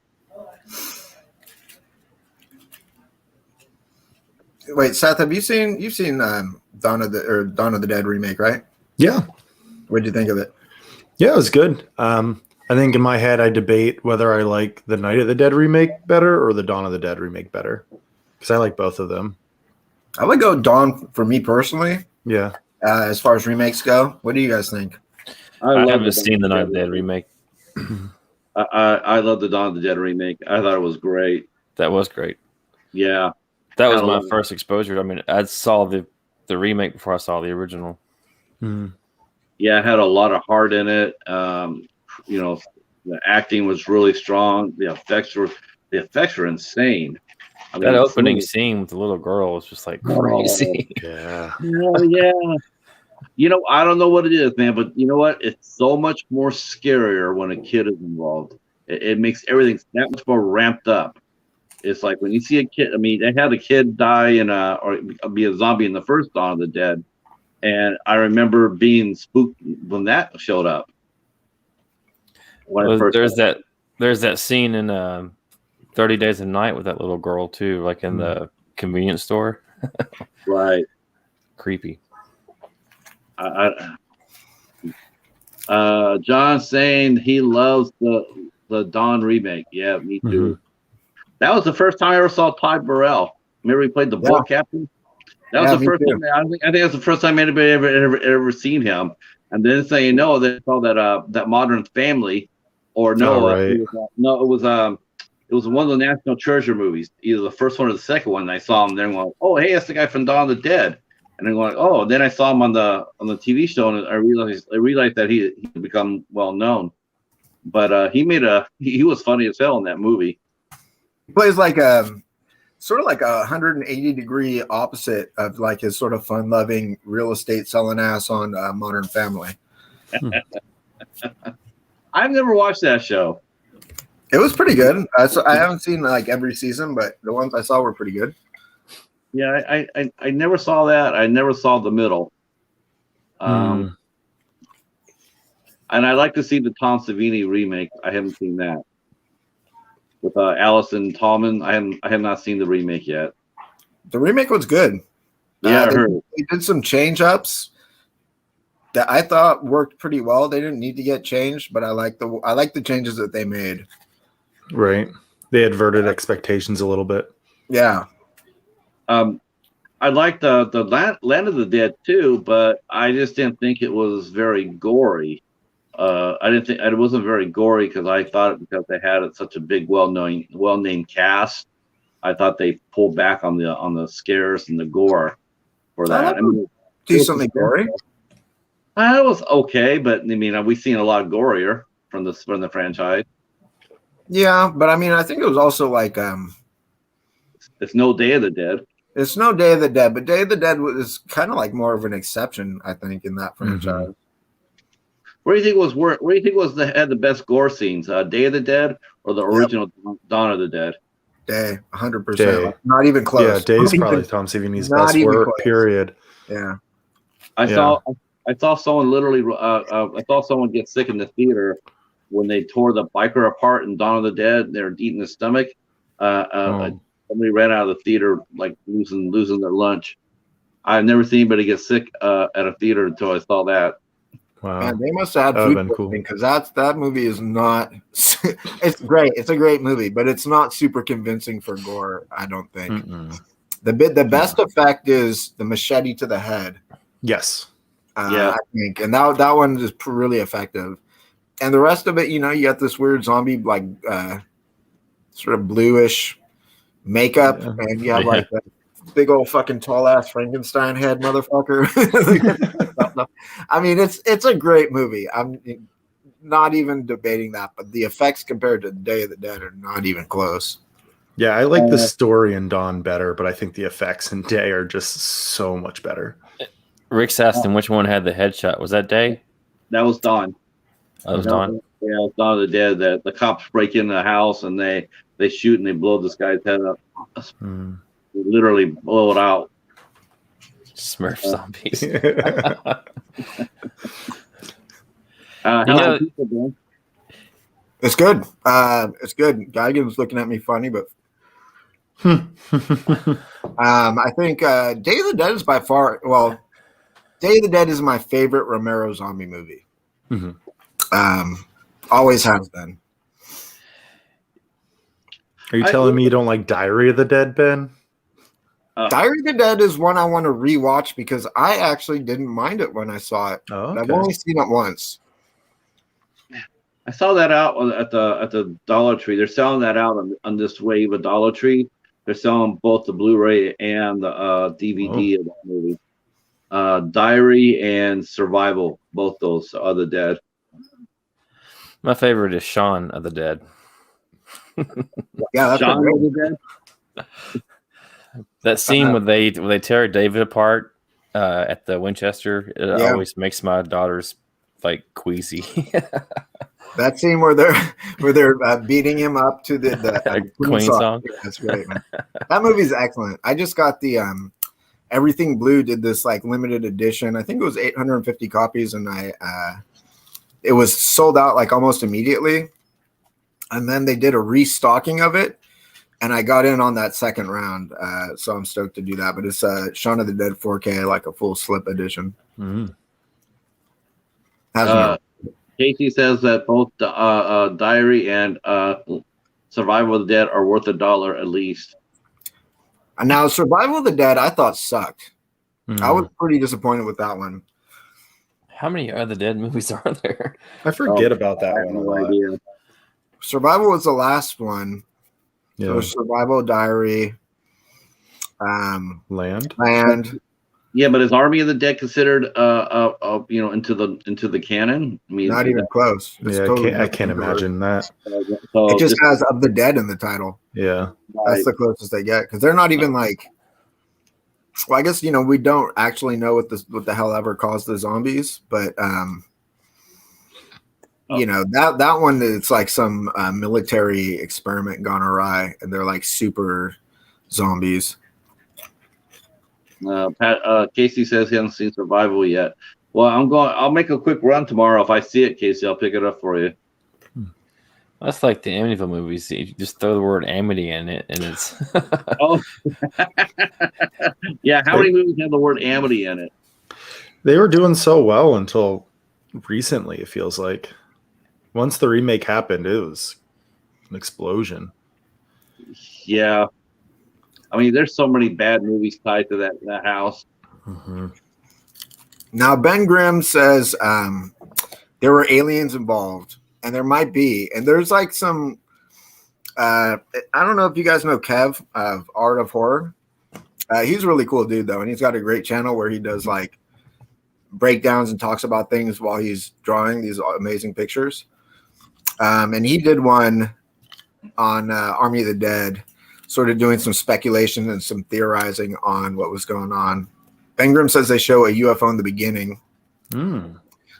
Wait, Seth, you've seen Dawn of the Dead remake, right? Yeah. What'd you think of it? Yeah, it was good. I I think in my head, I debate whether I like the Night of the Dead remake better or the Dawn of the Dead remake better, because I like both of them. I would go Dawn for me personally. Yeah. As far as remakes go, what do you guys think? I love haven't the seen the Dawn Night of of the Dead remake. I love the Dawn of the Dead remake. I thought it was great. That was great. Yeah. That was Kinda my love it. first exposure. I mean, I saw the remake before I saw the original. Mm. Yeah, it had a lot of heart in it. You know, the acting was really strong. The effects were insane. I That mean, opening scene with the little girl was just like crazy. Yeah. yeah. You know, I don't know what it is, man, but you know what? It's so much more scarier when a kid is involved. It makes everything that much more ramped up. It's like when you see a kid. I mean, they had a kid die or be a zombie in the first Dawn of the Dead, and I remember being spooked when that showed up. When I first There's that scene in 30 Days a Night with that little girl too, like in the convenience store. right. Creepy. John saying he loves the Dawn remake. Yeah, me too. That was the first time I ever saw Todd Burrell. Remember he played the boat captain? That was the first time. I think that's the first time anybody ever seen him. And then saying no, they saw that Modern Family, or no, right. it was one of the National Treasure movies, either the first one or the second one. And I saw him there and going, oh, hey, that's the guy from Dawn of the Dead. And I'm going, oh. And then I saw him on the TV show, and I realized that he had become well known. But he was funny as hell in that movie. He plays like sort of like a 180-degree opposite of like his sort of fun-loving real estate selling ass on Modern Family. I've never watched that show. It was pretty good. I haven't seen like every season, but the ones I saw were pretty good. Yeah, I never saw that. I never saw the middle. And I'd like to see the Tom Savini remake. I haven't seen that. With Allison Tallman, I have not seen the remake yet. The remake was good. Yeah, I heard. They did some change ups that I thought worked pretty well. They didn't need to get changed, but I like the changes that they made. Right. They adverted expectations a little bit. Yeah. I liked the Land of the Dead too, but I just didn't think it was very gory. I didn't think it wasn't very gory because I thought because they had such a big, well-named cast, I thought they pulled back on the scares and the gore for that. I mean, decently gory. It was okay, but I mean, we've seen a lot gorier from the franchise. Yeah, but I mean, I think it was also like It's no Day of the Dead. It's no Day of the Dead, but Day of the Dead was kind of like more of an exception, I think, in that franchise. Mm-hmm. Where do you think had the best gore scenes? Day of the Dead or the original Dawn of the Dead? Day, 100%. Not even close. Yeah, Day's probably Tom Savini's best work. Close. Period. Yeah. I saw someone literally. I saw someone get sick in the theater when they tore the biker apart in Dawn of the Dead. They were eating his stomach. Somebody ran out of the theater like losing their lunch. I've never seen anybody get sick at a theater until I saw that. Wow. Man, they must have had food poisoning because that movie is not. It's great. It's a great movie, but it's not super convincing for gore. I don't think. The best effect is the machete to the head. Yes. I think, and that one is really effective. And the rest of it, you got this weird zombie like sort of bluish makeup, and you have like that big old fucking tall ass Frankenstein head motherfucker. I mean, it's a great movie. I'm not even debating that, but the effects compared to Day of the Dead are not even close. Yeah, I like the story in Dawn better, but I think the effects in Day are just so much better. Rick's asked him which one had the headshot. Was that Day? That was Dawn. That was Dawn. Yeah, it was Dawn of the Dead. That the cops break into the house and they shoot and they blow this guy's head up. They literally blow it out. Smurf zombies. It's good. It's good. Geigen's looking at me funny, but I think Day of the Dead is by far. Well, Day of the Dead is my favorite Romero zombie movie. Always has been. Are you telling me you don't like Diary of the Dead, Ben? Diary of the Dead is one I want to rewatch because I actually didn't mind it when I saw it. Oh, I've okay. only seen it once. I saw that out at the Dollar Tree. They're selling that out on this wave of Dollar Tree. They're selling both the Blu-ray and the DVD of that movie. Diary and Survival, both those are the Dead. My favorite is Shaun of the Dead. Yeah, that's Shaun a of great. the Dead. That scene when they tear David apart at the Winchester, it always makes my daughters like queasy. That scene where they're beating him up to the Queen song. Yeah, that's great, man. That movie's excellent. I just got the Everything Blue did this like limited edition. I think it was 850 copies, and it was sold out like almost immediately. And then they did a restocking of it, and I got in on that second round. So I'm stoked to do that. But it's Shaun of the Dead 4K, like a full slip edition. Mm. Casey says that both Diary and Survival of the Dead are worth $1 at least. Now, Survival of the Dead, I thought sucked. Mm. I was pretty disappointed with that one. How many other Dead movies are there? I forget about that I have one a no lot. idea. Survival was the last one. Yeah. So Survival, Diary, Land. Yeah, but is Army of the Dead considered into the canon? I mean, Not even close. It's Yeah, totally I can't imagine that. So It just has Of the Dead in the title. Yeah. That's the closest they get because they're not even like. Well, I guess we don't actually know what the hell ever caused the zombies, but that one, it's like some military experiment gone awry, and they're like super zombies. Casey says he hasn't seen Survival yet. Well, I'll make a quick run tomorrow. If I see it, Casey, I'll pick it up for you. That's like the Amityville movies. You just throw the word Amity in it, and it's. Oh, yeah. How many movies have the word Amity in it? They were doing so well until recently, it feels like. Once the remake happened, it was an explosion. Yeah. I mean, there's so many bad movies tied to that house. Mm-hmm. Now, Ben Grimm says there were aliens involved, and there might be. And there's like some, I don't know if you guys know Kev of Art of Horror. He's a really cool dude, though, and he's got a great channel where he does like breakdowns and talks about things while he's drawing these amazing pictures. And he did one on Army of the Dead, sort of doing some speculation and some theorizing on what was going on. Ben Grimm says they show a UFO in the beginning,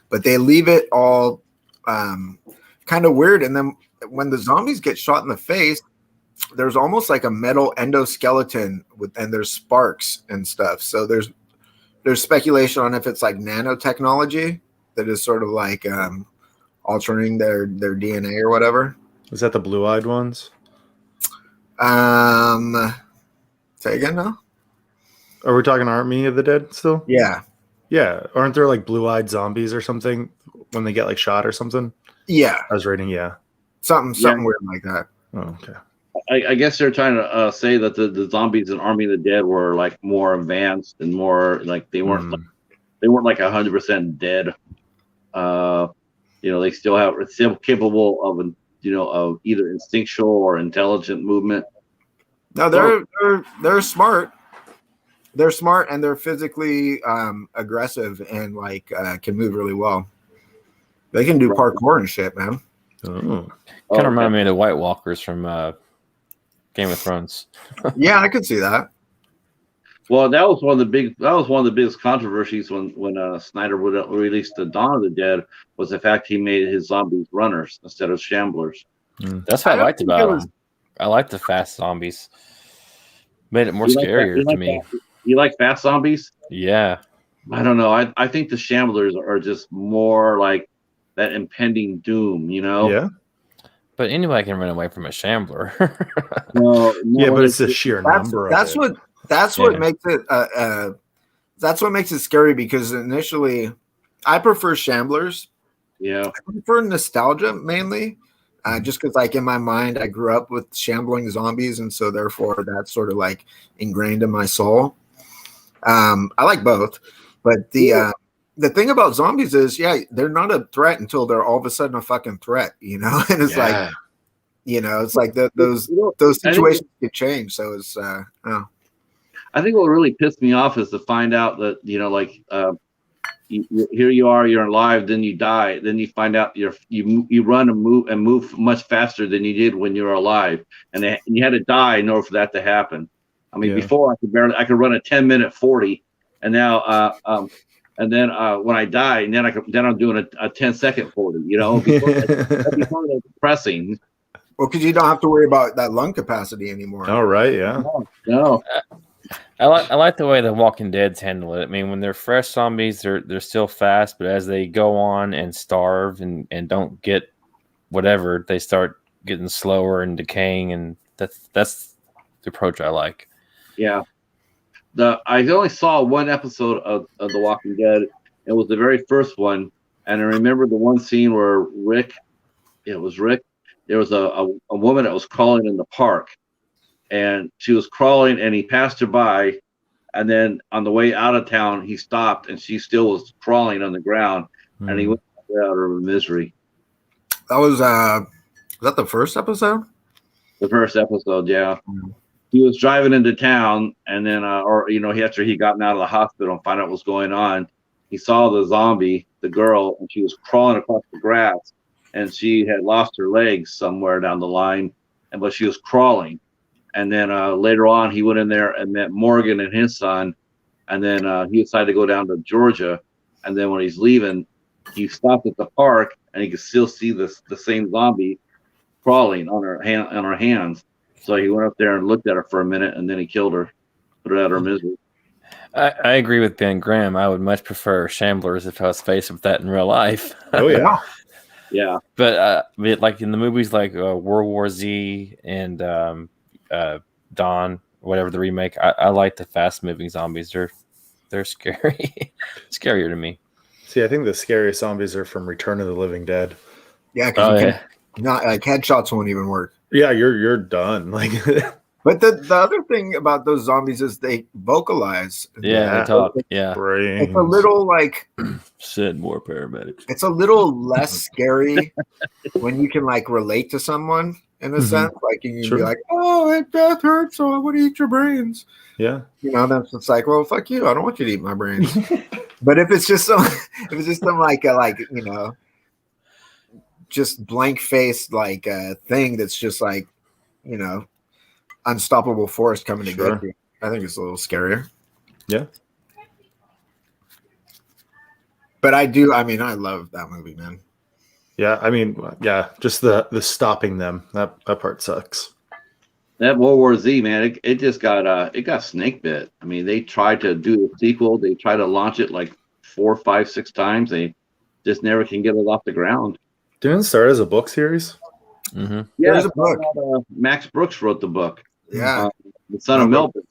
but they leave it all kind of weird. And then when the zombies get shot in the face, there's almost like a metal endoskeleton and there's sparks and stuff. So there's speculation on if it's like nanotechnology that is sort of like altering their DNA or whatever. Is that the blue-eyed ones? Say again now? Are we talking Army of the Dead still? Yeah. Yeah. Aren't there like blue-eyed zombies or something when they get like shot or something? Yeah. I was reading, yeah. Something weird like that. Oh, okay. I guess they're trying to say that the zombies in Army of the Dead were like more advanced and more like they weren't like 100% dead. They still capable of of either instinctual or intelligent movement. No, they're smart. They're smart and they're physically aggressive and like can move really well. They can do parkour and shit, man. Oh. Kind of remind me of the White Walkers from Game of Thrones. Yeah, I could see that. Well, that was one of the biggest controversies when Snyder would release the Dawn of the Dead was the fact he made his zombies runners instead of shamblers. That's what I liked about them. I liked the fast zombies. Made it more scarier to me. You like fast zombies? Yeah. I don't know. I think the shamblers are just more like that impending doom, Yeah. But anybody can run away from a shambler. No, Yeah, but it's the sheer number of it. That's what makes it that's what makes it scary because initially I prefer shamblers Yeah. For nostalgia mainly, just because like in my mind I grew up with shambling zombies, and so therefore that's sort of like ingrained in my soul. I like both, but the thing about zombies is, yeah, they're not a threat until they're all of a sudden a fucking threat, you know. And it's like, you know, it's like those situations could change. So it's oh. I think what really pissed me off is to find out that, you know, like here you are, you're alive, then you die, then you find out you run and move much faster than you did when you were alive, and you had to die in order for that to happen. I mean, before I could run a 10-minute 40, and now and then when I die, and then I'm doing a 10-second 40. You know, that'd be kind of depressing. Well, because you don't have to worry about that lung capacity anymore. Oh, right, yeah. No. I like the way the Walking Dead's handle it. I mean, when they're fresh zombies, they're still fast, but as they go on and starve and don't get whatever, they start getting slower and decaying, and that's the approach I like. Yeah. I only saw one episode of The Walking Dead. It was the very first one, and I remember the one scene where Rick. There was a woman that was crawling in the park. And she was crawling, and he passed her by, and then on the way out of town, he stopped, and she still was crawling on the ground, and he went out of her misery. That was that the first episode? The first episode, yeah. He was driving into town, and then, after he gotten out of the hospital and found out what was going on, he saw the zombie, the girl, and she was crawling across the grass, and she had lost her legs somewhere down the line, but she was crawling. And then later on, he went in there and met Morgan and his son. And then he decided to go down to Georgia. And then when he's leaving, he stopped at the park, and he could still see the same zombie crawling on her hands. So he went up there and looked at her for a minute, and then he killed her, put her out of her misery. I agree with Ben Graham. I would much prefer Shamblers if I was faced with that in real life. Oh, yeah. Yeah. But like in the movies like World War Z and Dawn, whatever the remake, I like the fast moving zombies. They're scary. Scarier to me. See, I think the scariest zombies are from Return of the Living Dead. Yeah, because not like headshots won't even work. Yeah, you're done. Like, but the other thing about those zombies is they vocalize. Yeah, they talk. Yeah, it's a little like send more paramedics. It's a little less scary when you can like relate to someone in a sense. Like you can be like, "Oh, that hurts, so I want to eat your brains." Yeah, you know, that's it's like, well, fuck you. I don't want you to eat my brains. But if it's just some like you know, just blank faced like thing that's just like, you know, unstoppable force coming to get you, I think it's a little scarier. Yeah. But I love that movie, man. Yeah, I mean, yeah, just the stopping them, that part sucks. That World War Z, man, it just got snake bit. I mean, they tried to do a sequel. They tried to launch it like 4, 5, 6 times. They just never can get it off the ground. Didn't it start as a book series? Mm-hmm. Yeah, there's a book. Max Brooks wrote the book. Yeah, the son of Melvin.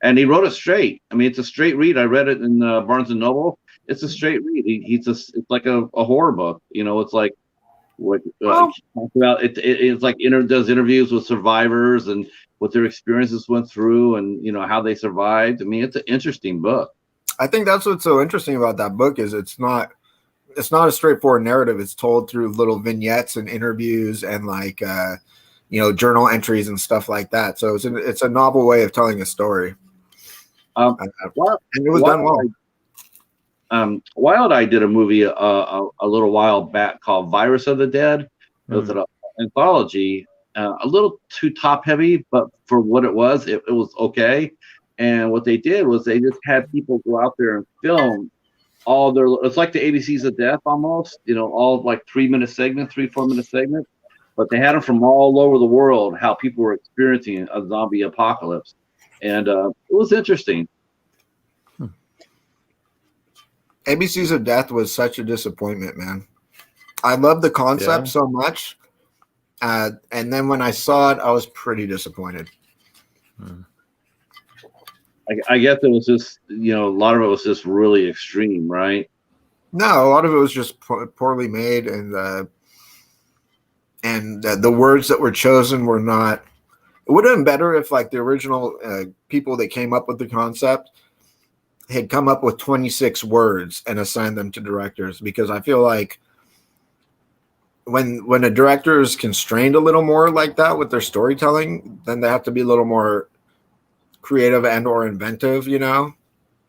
And he wrote it straight. I mean, it's a straight read. I read it in Barnes and Noble. It's a straight read. It's like a horror book. You know, it's like what talks about. It's like does interviews with survivors and what their experiences went through, and you know how they survived. I mean, it's an interesting book. I think that's what's so interesting about that book is it's not a straightforward narrative. It's told through little vignettes and interviews and like you know, journal entries and stuff like that. So it's a novel way of telling a story. And it was done well. Wild Eye did a movie a little while back called Virus of the Dead. It was an anthology, a little too top heavy, but for what it was okay. And what they did was they just had people go out there and film all their. It's like the ABCs of Death almost, you know, all like 3-minute segments, 3-4 minute segments. But they had them from all over the world, how people were experiencing a zombie apocalypse. And it was interesting. ABCs of Death was such a disappointment, man. I love the concept so much. And then when I saw it, I was pretty disappointed. I guess it was just, you know, a lot of it was just really extreme, right? No, a lot of it was just poorly made, and the words that were chosen were not. It would have been better if, like, the original people that came up with the concept had come up with 26 words and assigned them to directors, because I feel like when a director is constrained a little more like that with their storytelling, then they have to be a little more creative and or inventive, you know?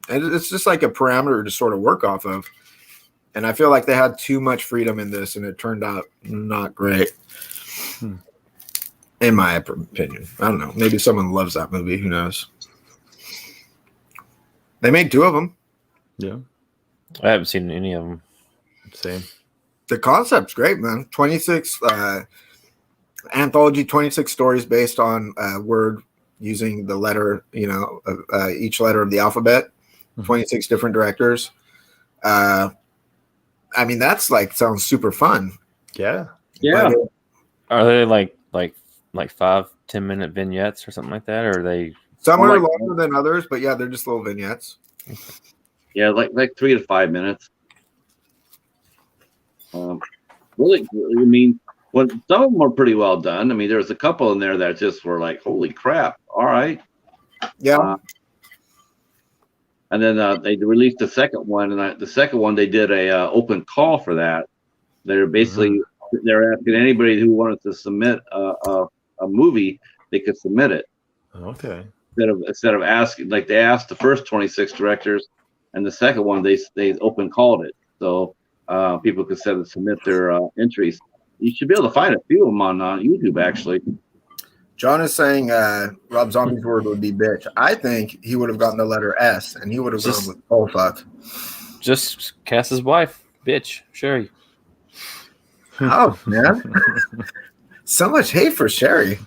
And it's just like a parameter to sort of work off of. And I feel like they had too much freedom in this, and it turned out not great. In my opinion. I don't know. Maybe someone loves that movie. Who knows? They made 2 of them. Yeah. I haven't seen any of them. Same. The concept's great, man. 26 anthology, 26 stories based on a word using the letter, you know, each letter of the alphabet. 26 different directors. I mean, that's like sounds super fun. Yeah. Yeah. But Are they like 5-10 minute vignettes or something like that? Or are they? some Oh are my longer than others, but yeah, they're just little vignettes. Yeah, like 3 to 5 minutes. Really, I mean, some of them were pretty well done. I mean, there's a couple in there that just were like, holy crap! All right. Yeah. And then they released the second one, and the second one they did a open call for that. They're basically they're asking anybody who wanted to submit a movie, they could submit it. Okay. Instead of asking, like they asked the first 26 directors, and the second one they open called it, so people could submit their entries. You should be able to find a few of them on YouTube, actually. John is saying Rob Zombie's word would be bitch. I think he would have gotten the letter S, and he would have gone with oh fuck. Just cast his wife, bitch, Sherry. Oh man, so much hate for Sherry.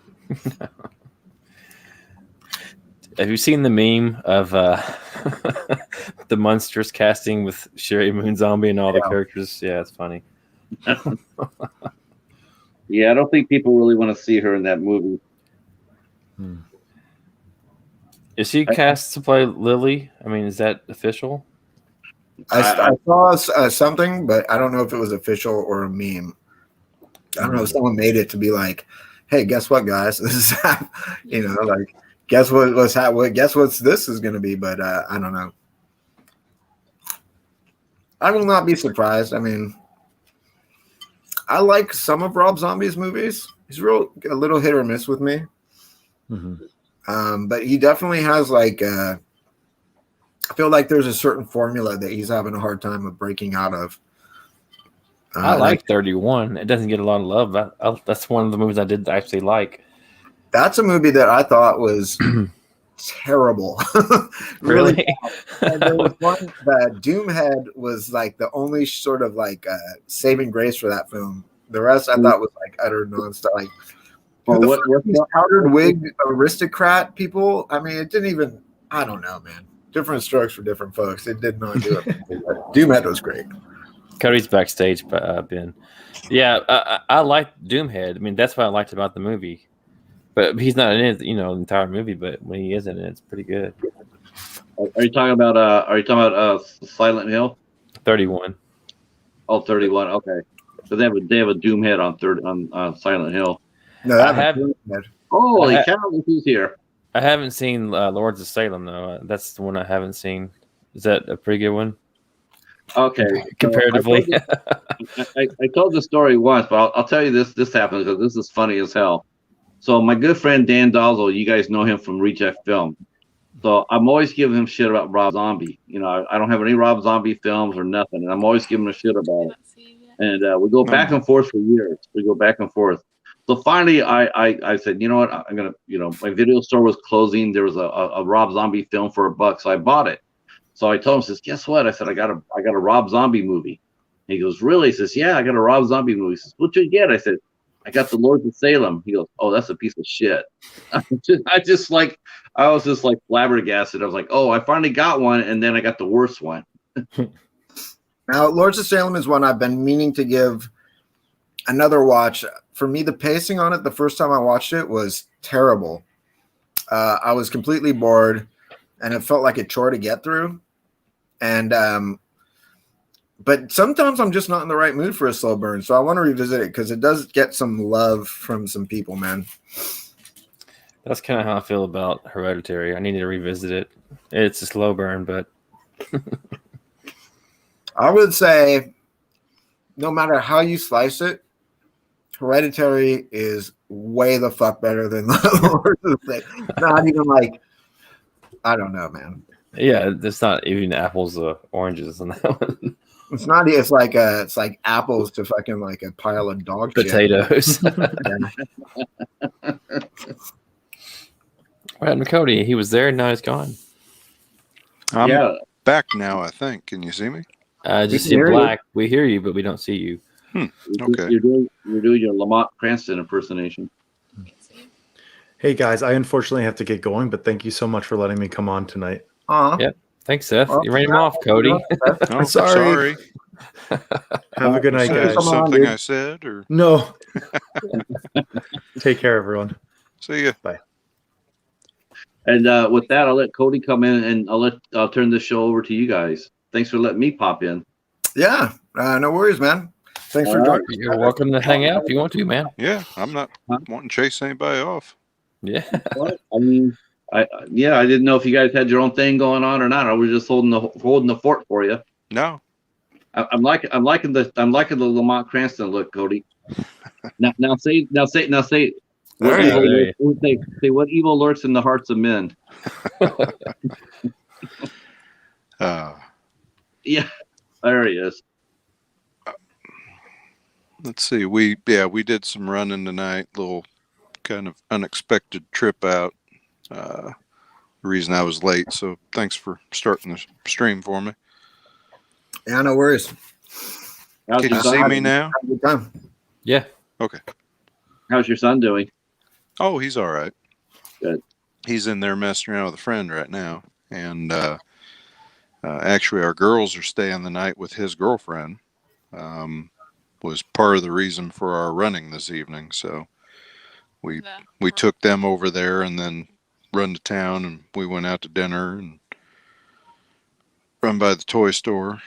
Have you seen the meme of the Munsters casting with Sherry Moon Zombie and all the characters? Yeah, it's funny. Yeah, I don't think people really want to see her in that movie. Is she cast to play Lily? I mean, is that official? I saw something, but I don't know if it was official or a meme. I don't know if someone made it to be like, "Hey, guess what, guys? This is you know, like, guess what's happening? Guess what's this is going to be?" But I don't know. I will not be surprised. I mean, I like some of Rob Zombie's movies. He's a little hit or miss with me. But he definitely has like. I feel like there's a certain formula that he's having a hard time of breaking out of. I like 31. It doesn't get a lot of love. That's one of the movies I did actually like. That's a movie that I thought was terrible. Really? And there was one that Doomhead was like the only sort of like saving grace for that film. The rest I thought was like utter nonstop. Like, these powdered wig aristocrat people. I mean, it didn't even. I don't know, man. Different strokes for different folks. It did not do it. Doomhead was great. Cody's backstage, Ben. Yeah, I liked Doomhead. I mean, that's what I liked about the movie. But he's not in it, the entire movie. But when he is in it, it's pretty good. Are you talking about Silent Hill? 31. Oh, 31. Okay, so they have a Doomhead on Silent Hill. No, I have. Holy cow! Who's here? I haven't seen Lords of Salem though. That's the one I haven't seen. Is that a pretty good one? Okay, comparatively. So I told the story once, but I'll tell you this happened because this is funny as hell. So my good friend Dan Dalzell, you guys know him from Reject Film. So I'm always giving him shit about Rob Zombie. I don't have any Rob Zombie films or nothing, and I'm always giving him shit about it. And we go back and forth for years. We go back and forth. So finally, I said, you know what? I'm gonna, my video store was closing. There was a Rob Zombie film for $1, so I bought it. So I told him, says, guess what? I said, I got a Rob Zombie movie. And he goes, really? He says, yeah, I got a Rob Zombie movie. He says, what'd you get? I said, I got the Lords of Salem. He goes, oh, that's a piece of shit. I was just like flabbergasted. I was like, oh, I finally got one, and then I got the worst one. Now, Lords of Salem is one I've been meaning to give another watch. For me, the pacing on it, the first time I watched it was terrible. I was completely bored, and it felt like a chore to get through. And but sometimes I'm just not in the right mood for a slow burn. So I want to revisit it because it does get some love from some people, man. That's kind of how I feel about Hereditary. I need to revisit it. It's a slow burn, but I would say, no matter how you slice it, Hereditary is way the fuck better than the Lord of the Things. Not even like, I don't know, man. yeah, it's not even apples or oranges on that one. It's not. It's like apples to fucking like a pile of dog shit. Potatoes. What happened to Cody? He was there, now he's gone. I'm Yeah. back now, I think. Can you see me? Just can see hear you. black. We hear you, but we don't see you. Okay. You're doing your Lamont Cranston impersonation. Hey guys, I unfortunately have to get going, but thank you so much for letting me come on tonight. Yeah. Thanks, Seth. Well, You ran him off, Cody. Oh, Sorry. Have a good night, Say guys. Come on, something dude. I said, or No. Take care, everyone. see ya. And with that, I'll let Cody come in, and I'll turn the show over to you guys. Thanks for letting me pop in. Yeah, no worries, man. Thanks for All right. joining. You're welcome to hang out if you want to, man. Yeah, I'm not wanting to chase anybody off. Yeah. I mean, I didn't know if you guys had your own thing going on or not. I was just holding the fort for you. No. I'm liking the Lamont Cranston look, Cody. Now say. All right. Say what evil lurks in the hearts of men. Yeah, there he is. Let's see. We did some running tonight. Little kind of unexpected trip out. The reason I was late. So thanks for starting the stream for me. Yeah, no worries. How's Can your you son- see me now? Have a good time. Yeah. Okay. How's your son doing? Oh, he's all right. Good. He's in there messing around with a friend right now, and actually, our girls are staying the night with his girlfriend. Was part of the reason for our running this evening. So we took them over there and then run to town, and we went out to dinner and run by the toy store.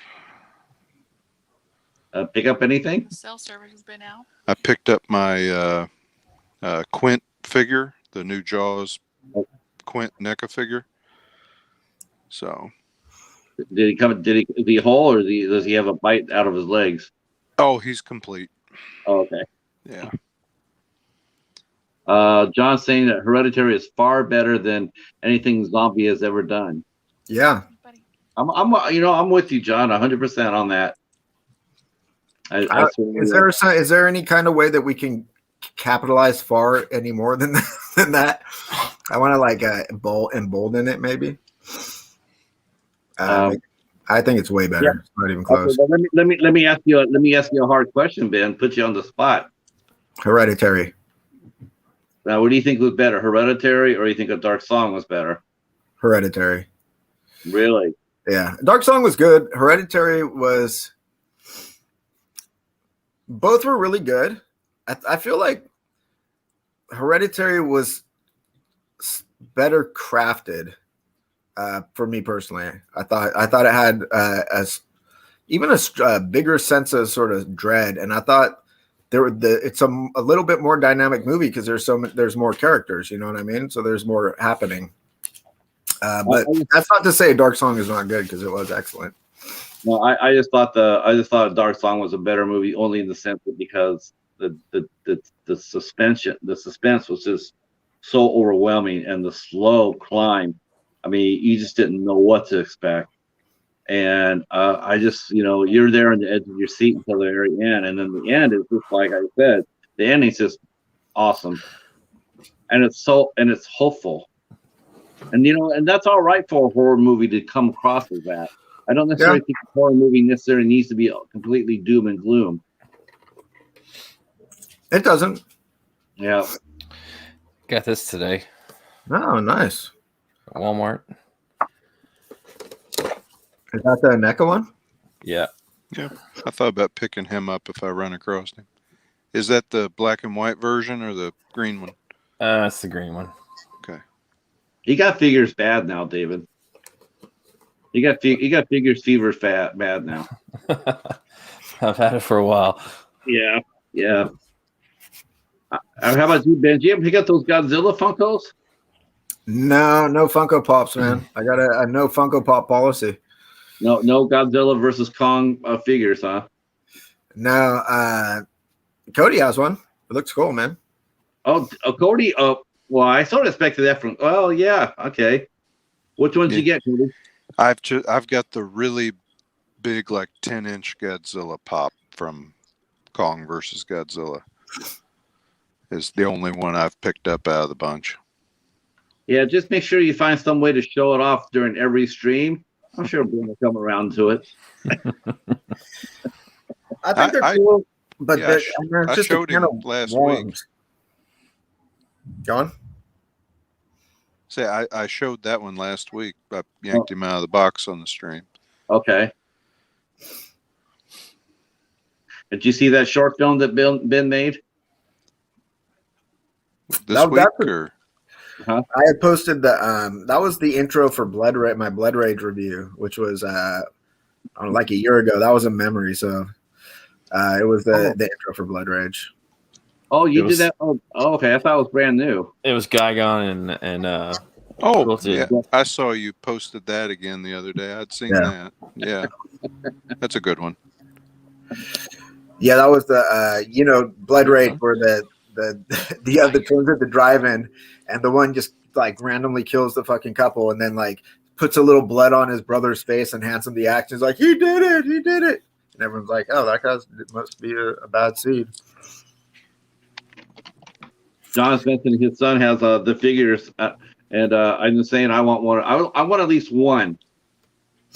Pick up anything? Cell service has been out. I picked up my Quint figure, the new Jaws Quint NECA figure. So, Did he come? Is he whole, or does he have a bite out of his legs? oh, he's complete. Oh, okay. Yeah. John's saying that Hereditary is far better than anything Zombie has ever done. Yeah, Buddy. I'm with you, John, 100% on that. is there any kind of way that we can capitalize far any more than that? I want to like embolden it, maybe. I think it's way better. Yeah. It's not even close. Okay, let me ask you a hard question, Ben. Put you on the spot. Hereditary. Now, what do you think was better, Hereditary, or you think A Dark Song was better? Hereditary. Really? Yeah, Dark Song was good. Hereditary was. Both were really good. I feel like Hereditary was better crafted for me personally. I thought it had even a bigger sense of sort of dread, and I thought it's a little bit more dynamic movie because there's more characters. You know what I mean? So there's more happening. But that's not to say Dark Song is not good because it was excellent. No, I just thought A Dark Song was a better movie only in the sense that because the suspense was just so overwhelming, and the slow climb. I mean, you just didn't know what to expect. And I just, you're there on the edge of your seat until the very end. And then the end is just like I said, the ending's just awesome. And it's hopeful. And, and that's all right for a horror movie to come across as that. I don't necessarily think a horror movie necessarily needs to be completely doom and gloom. It doesn't. Yeah. Got this today. Oh, nice. Walmart. Is that the NECA one? Yeah. Yeah. I thought about picking him up if I run across him. Is that the black and white version or the green one? It's the green one. Okay. He got figures bad now, David. You got figures fever bad now. I've had it for a while. Yeah. How about you, Ben? Do you ever pick up those Godzilla Funkos? No Funko Pops, man. I got a no Funko Pop policy. No Godzilla versus Kong figures, huh? No, Cody has one. It looks cool, man. Oh, Cody. Oh, well, I sort of expected that from. Oh, yeah. Okay. Which ones you get, Cody? I've got the really big, like 10-inch Godzilla pop from Kong versus Godzilla. Is the only one I've picked up out of the bunch. Yeah, just make sure you find some way to show it off during every stream. I'm sure Ben will come around to it. I think they're cool, but yeah, it's I just showed him last week. Go on. Say, I showed that one last week. I yanked him out of the box on the stream. Okay. Did you see that short film that Ben made? This week, or? I had posted the that was the intro for my Blood Rage review, which was like a year ago. That was a memory, so it was the intro for Blood Rage. Oh, you did that? Oh, okay. I thought it was brand new. It was Guy-Gon and yeah. I saw you posted that again the other day. I'd seen that. Yeah, that's a good one. Yeah, that was the Blood Rage where the other twins at the drive-in, and the one just like randomly kills the fucking couple, and then like puts a little blood on his brother's face and hands him the axe. He's like, he did it, and everyone's like, oh, that guy must be a bad seed. John mentioned his son has the figures, and I'm just saying I want one. I want at least one.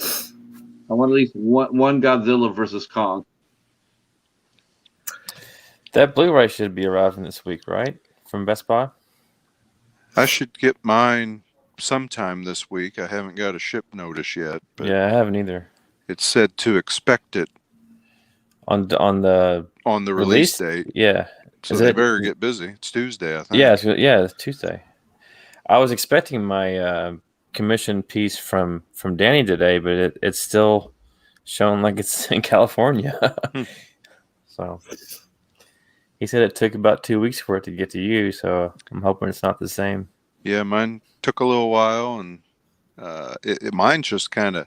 I want at least one Godzilla versus Kong. That Blu-ray should be arriving this week, right? From Best Buy? I should get mine sometime this week. I haven't got a ship notice yet. But yeah, I haven't either. It said to expect it on the release date. Yeah. So they better get busy. It's Tuesday, I think. Yeah, it's Tuesday. I was expecting my commission piece from Danny today, but it's still showing like it's in California. So he said it took about 2 weeks for it to get to you, so I'm hoping it's not the same. Yeah, mine took a little while, and mine just kind of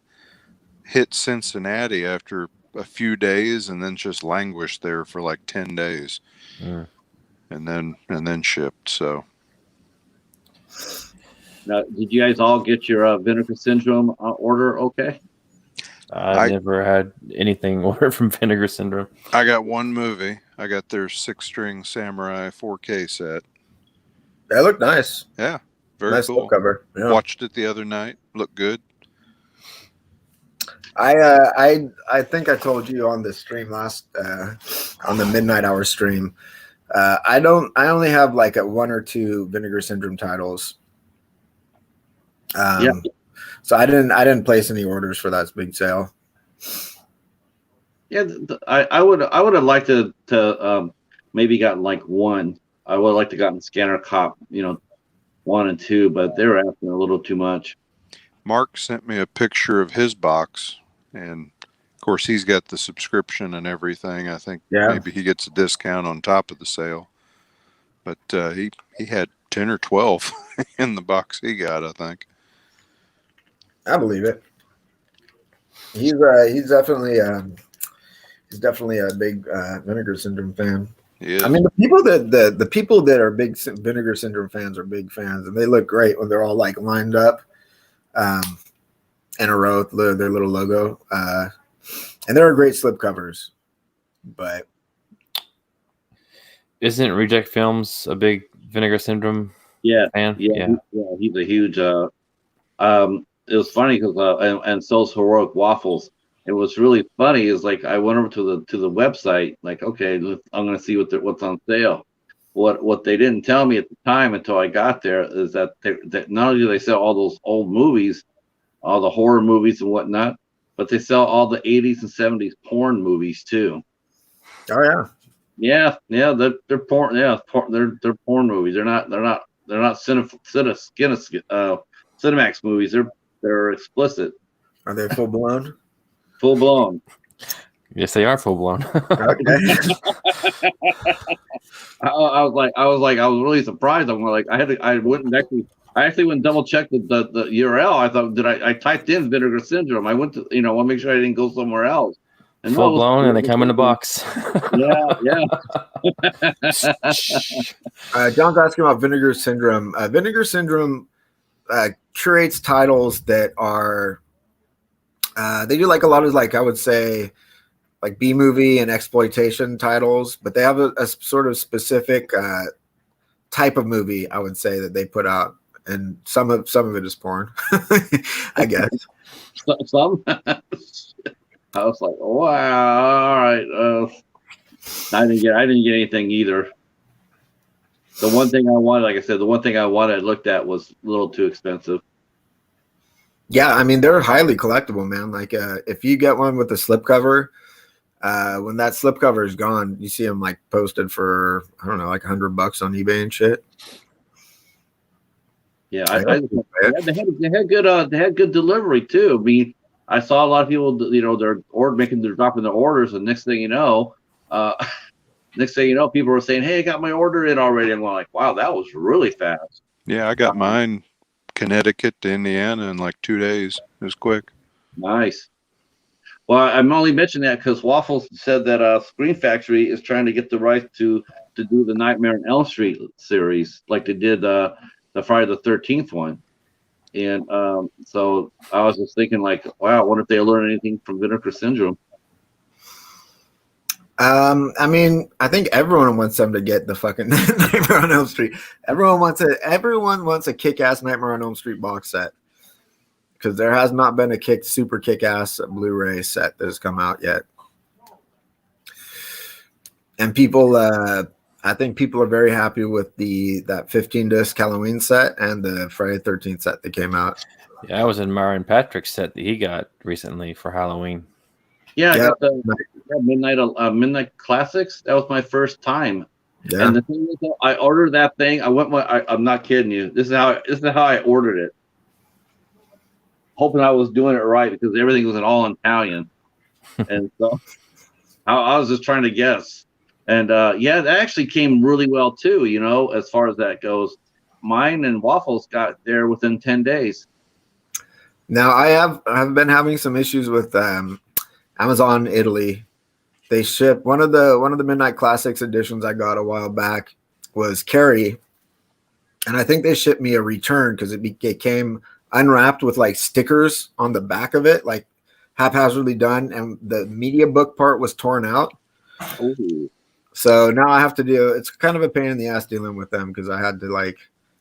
hit Cincinnati after a few days, and then just languished there for like 10 days, and then shipped. So now, did you guys all get your Vinegar Syndrome order? Okay. I never had anything ordered from Vinegar Syndrome. I got one movie. I got their 6-string Samurai 4K set. That looked nice. Yeah, very nice cool. Cover. Yeah. Watched it the other night. Looked good. I think I told you on the stream last on the midnight hour stream. I only have like a 1 or 2 Vinegar Syndrome titles. So I didn't place any orders for that big sale. Yeah, I would have liked to maybe gotten like 1. I would have liked to gotten Scanner Cop, 1 and 2, but they were asking a little too much. Mark sent me a picture of his box, and of course he's got the subscription and everything. I think maybe he gets a discount on top of the sale, but he had 10 or 12 in the box he got, I think. I believe it. He's definitely a big Vinegar Syndrome fan. Yeah. I mean, the people that are big Vinegar Syndrome fans are big fans, and they look great when they're all like lined up in a row with their little logo. And there are great slipcovers, but isn't Reject Films a big Vinegar Syndrome fan? Yeah, he's a huge. It was funny because and so's Heroic Waffles. And what's really funny is like I went over to the website, like, okay, I'm going to see what's on sale. What they didn't tell me at the time until I got there is that not only do they sell all those old movies, all the horror movies and whatnot, but they sell all the 80s and 70s porn movies too. Oh yeah, they're porn. Yeah, they're porn movies. They're not Cinemax movies. They're explicit. Are they full blown? Full blown. Yes, they are full blown. Okay. I was really surprised. I actually went and double checked the URL. I thought, I typed in vinegar syndrome. I went to, want to make sure I didn't go somewhere else. And Full blown, and they come in a box. Yeah. John's asking about Vinegar Syndrome. Vinegar Syndrome curates titles that are they do like a lot of, like, I would say, like B movie and exploitation titles, but they have a sort of specific type of movie, I would say, that they put out, and some of it is porn, I guess. Some. I was like, wow, all right. I didn't get anything either. The one thing I wanted, like I said, I looked at was a little too expensive. Yeah, I mean, they're highly collectible, man. Like, if you get one with a slipcover, when that slipcover is gone, you see them like posted for, I don't know, like $100 on eBay and shit. Yeah, they had good delivery too. I mean, I saw a lot of people, they're dropping their orders, and next thing you know, people were saying, "Hey, I got my order in already." I'm like, "Wow, that was really fast." Yeah, I got mine Connecticut to Indiana in like 2 days. It was quick. Nice. Well, I'm only mentioning that because Waffles said that Screen Factory is trying to get the right to do the Nightmare on Elm Street series, like they did the Friday the 13th one. And so I was just thinking, like, wow, I wonder if they learned anything from Vinegar Syndrome. I mean, I think everyone wants them to get the fucking Nightmare on Elm Street. Everyone wants a kick-ass Nightmare on Elm Street box set, because there has not been a super kick-ass Blu-ray set that has come out yet. And people, I think people are very happy with that 15-disc Halloween set and the Friday the 13th set that came out. Yeah, I was admiring Patrick's set that he got recently for Halloween. Yeah, I got the Midnight Classics. That was my first time. Yeah. And the thing is, I ordered that thing. I'm not kidding you. This is how I ordered it, hoping I was doing it right, because everything was in all Italian, and so I was just trying to guess. And yeah, that actually came really well too. As far as that goes, mine and Waffles got there within 10 days. Now I've been having some issues with Amazon Italy. They ship one of the Midnight Classics editions I got a while back was Carrie, and I think they shipped me a return because it came unwrapped with like stickers on the back of it, like haphazardly done, and the media book part was torn out. Ooh. So now I have to it's kind of a pain in the ass dealing with them, because I had to like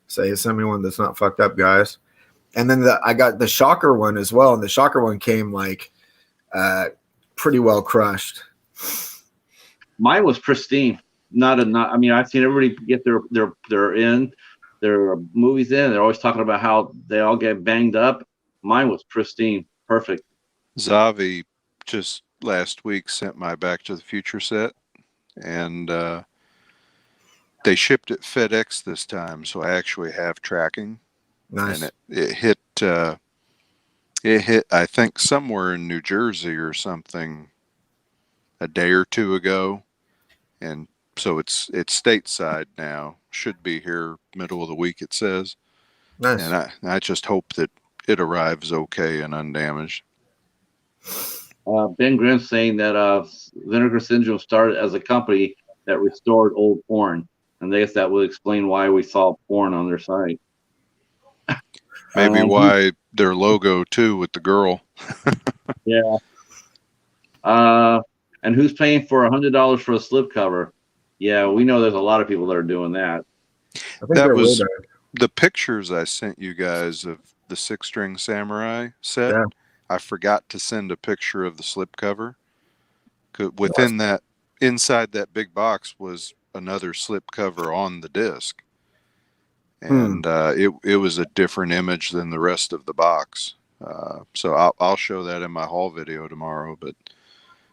say, send me one that's not fucked up, guys. And then I got the Shocker one as well, and the Shocker one came like pretty well crushed. Mine was pristine. I mean, I've seen everybody get their movies in. They're always talking about how they all get banged up. Mine was pristine, perfect. Zavi just last week sent my Back to the Future set, and they shipped it FedEx this time, so I actually have tracking. Nice. And it hit I think somewhere in New Jersey or something a day or two ago, and so it's stateside now. Should be here middle of the week, it says. Nice. And I just hope that it arrives okay and undamaged. Ben Grimm's saying that Vinegar Syndrome started as a company that restored old porn, and I guess that would explain why we saw porn on their site. Maybe why their logo too with the girl. Yeah. And who's paying for $100 for a slipcover? Yeah, we know there's a lot of people that are doing that. I think That was way the pictures I sent you guys of the 6-string samurai set. Yeah. I forgot to send a picture of the slipcover. Within that, inside that big box was another slipcover on the disc. And it was a different image than the rest of the box. So I'll show that in my haul video tomorrow. But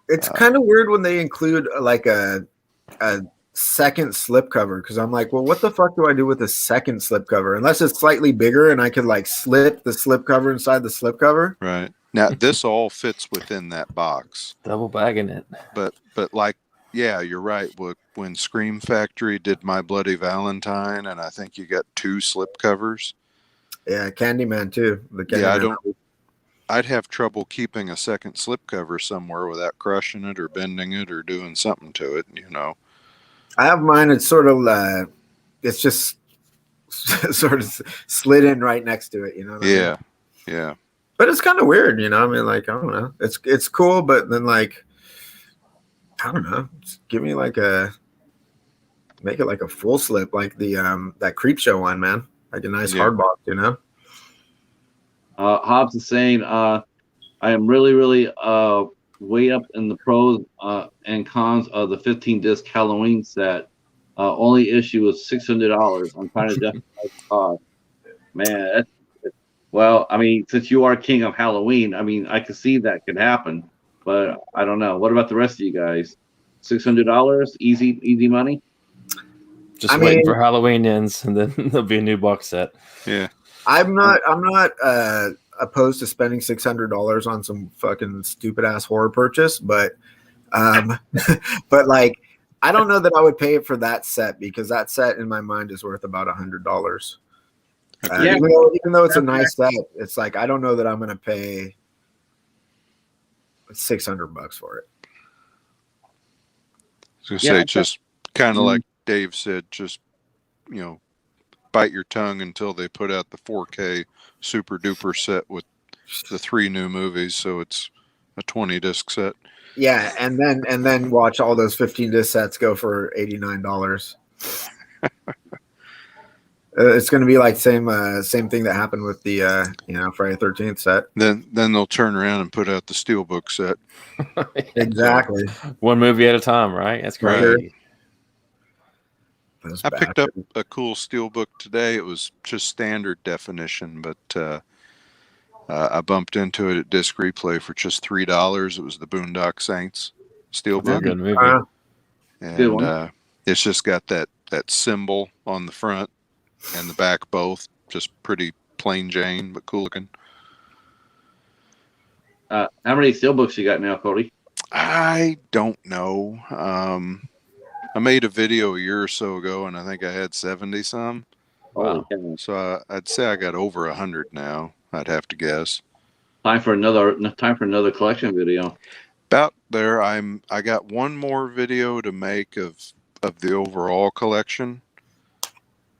it's kind of weird when they include like a second slipcover, because I'm like, well, what the fuck do I do with a second slipcover? Unless it's slightly bigger and I could like slip the slipcover inside the slipcover. right. Now this all fits within that box, Double bagging it. but like, yeah, you're right. When Scream Factory did My Bloody Valentine, and I think you got 2 slip covers. Yeah, Candyman too. The Candyman. Yeah, I'd have trouble keeping a second slip cover somewhere without crushing it or bending it or doing something to it. I have mine. It's sort of it's just sort of slid in right next to it. You know what I mean? Yeah, yeah. But it's kind of weird, you know. I mean, like, I don't know. It's cool, but then like, I don't know. Just give me make it like a full slip, like the that Creep Show one, man. Like a nice hard box, you know. Hobbs is saying, I am really, really way up in the pros and cons of the 15 disc Halloween set. Only issue is $600. I'm trying to justify the cost. Man, well, I mean, since you are king of Halloween, I mean, I could see that could happen, but I don't know. What about the rest of you guys? $600, easy money. Just waiting for Halloween ends, and then there'll be a new box set. Yeah. I'm not opposed to spending $600 on some fucking stupid ass horror purchase, but but like, I don't know that I would pay it for that set, because that set in my mind is worth about $100. Yeah. Even though it's a nice set, it's like, I don't know that I'm going to pay $600 for it. I was gonna say, just kind of like Dave said, just bite your tongue until they put out the 4K super duper set with the 3 new movies. So it's a 20 disc set. Yeah, and then watch all those 15 disc sets go for $89. It's going to be like same thing that happened with the Friday 13th set. Then they'll turn around and put out the Steelbook set. Exactly. One movie at a time, right? That's great. Right. I picked up a cool Steelbook today. It was just standard definition, but I bumped into it at Disc Replay for just $3. It was the Boondock Saints Steelbook. Good movie. And it's just got that symbol on the front and the back both. Just pretty plain Jane, but cool looking. How many Steelbooks you got now, Cody? I don't know. I made a video a year or so ago, and I think I had 70 some. Wow. So I'd say I got over 100 now. I'd have to guess. Time for another collection video. About there. I got one more video to make of the overall collection.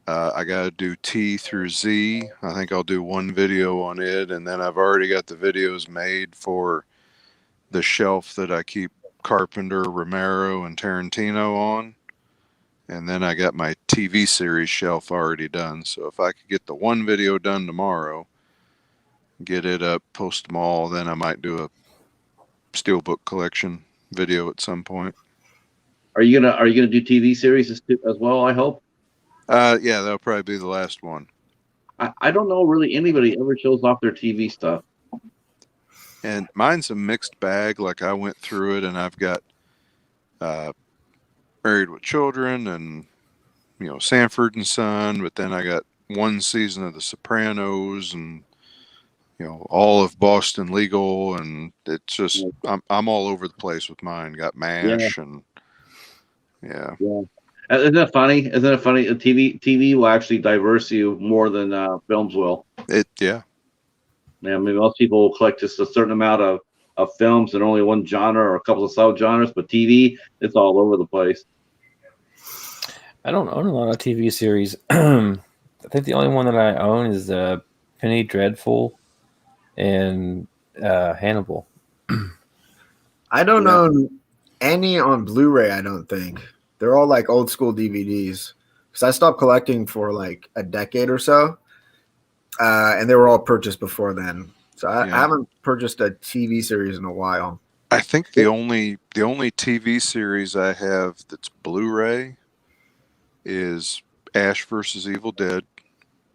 I got to do T through Z. I think I'll do one video on it, and then I've already got the videos made for the shelf that I keep Carpenter, Romero, and Tarantino on. And then I got my TV series shelf already done. So if I could get the one video done tomorrow, get it up, post them all, then I might do a Steelbook collection video at some point. Are you gonna do TV series as well? I hope. Yeah, that'll probably be the last one. I don't know really anybody ever shows off their TV stuff. And mine's a mixed bag. Like, I went through it, and I've got Married with Children and Sanford and Son, but then I got one season of The Sopranos and all of Boston Legal, and it's just I'm all over the place with mine. Got MASH and yeah. Isn't that funny? TV will actually diverse you more than films will. Yeah. I mean, most people will collect just a certain amount of films and only one genre or a couple of sub-genres, but TV, it's all over the place. I don't own a lot of TV series. I think the only one that I own is Penny Dreadful and Hannibal. I don't own any on Blu-ray, I don't think. They're all like old school DVDs. Because I stopped collecting for like a decade or so. And they were all purchased before then. So I haven't purchased a TV series in a while. I think the only TV series I have that's Blu-ray is Ash vs. Evil Dead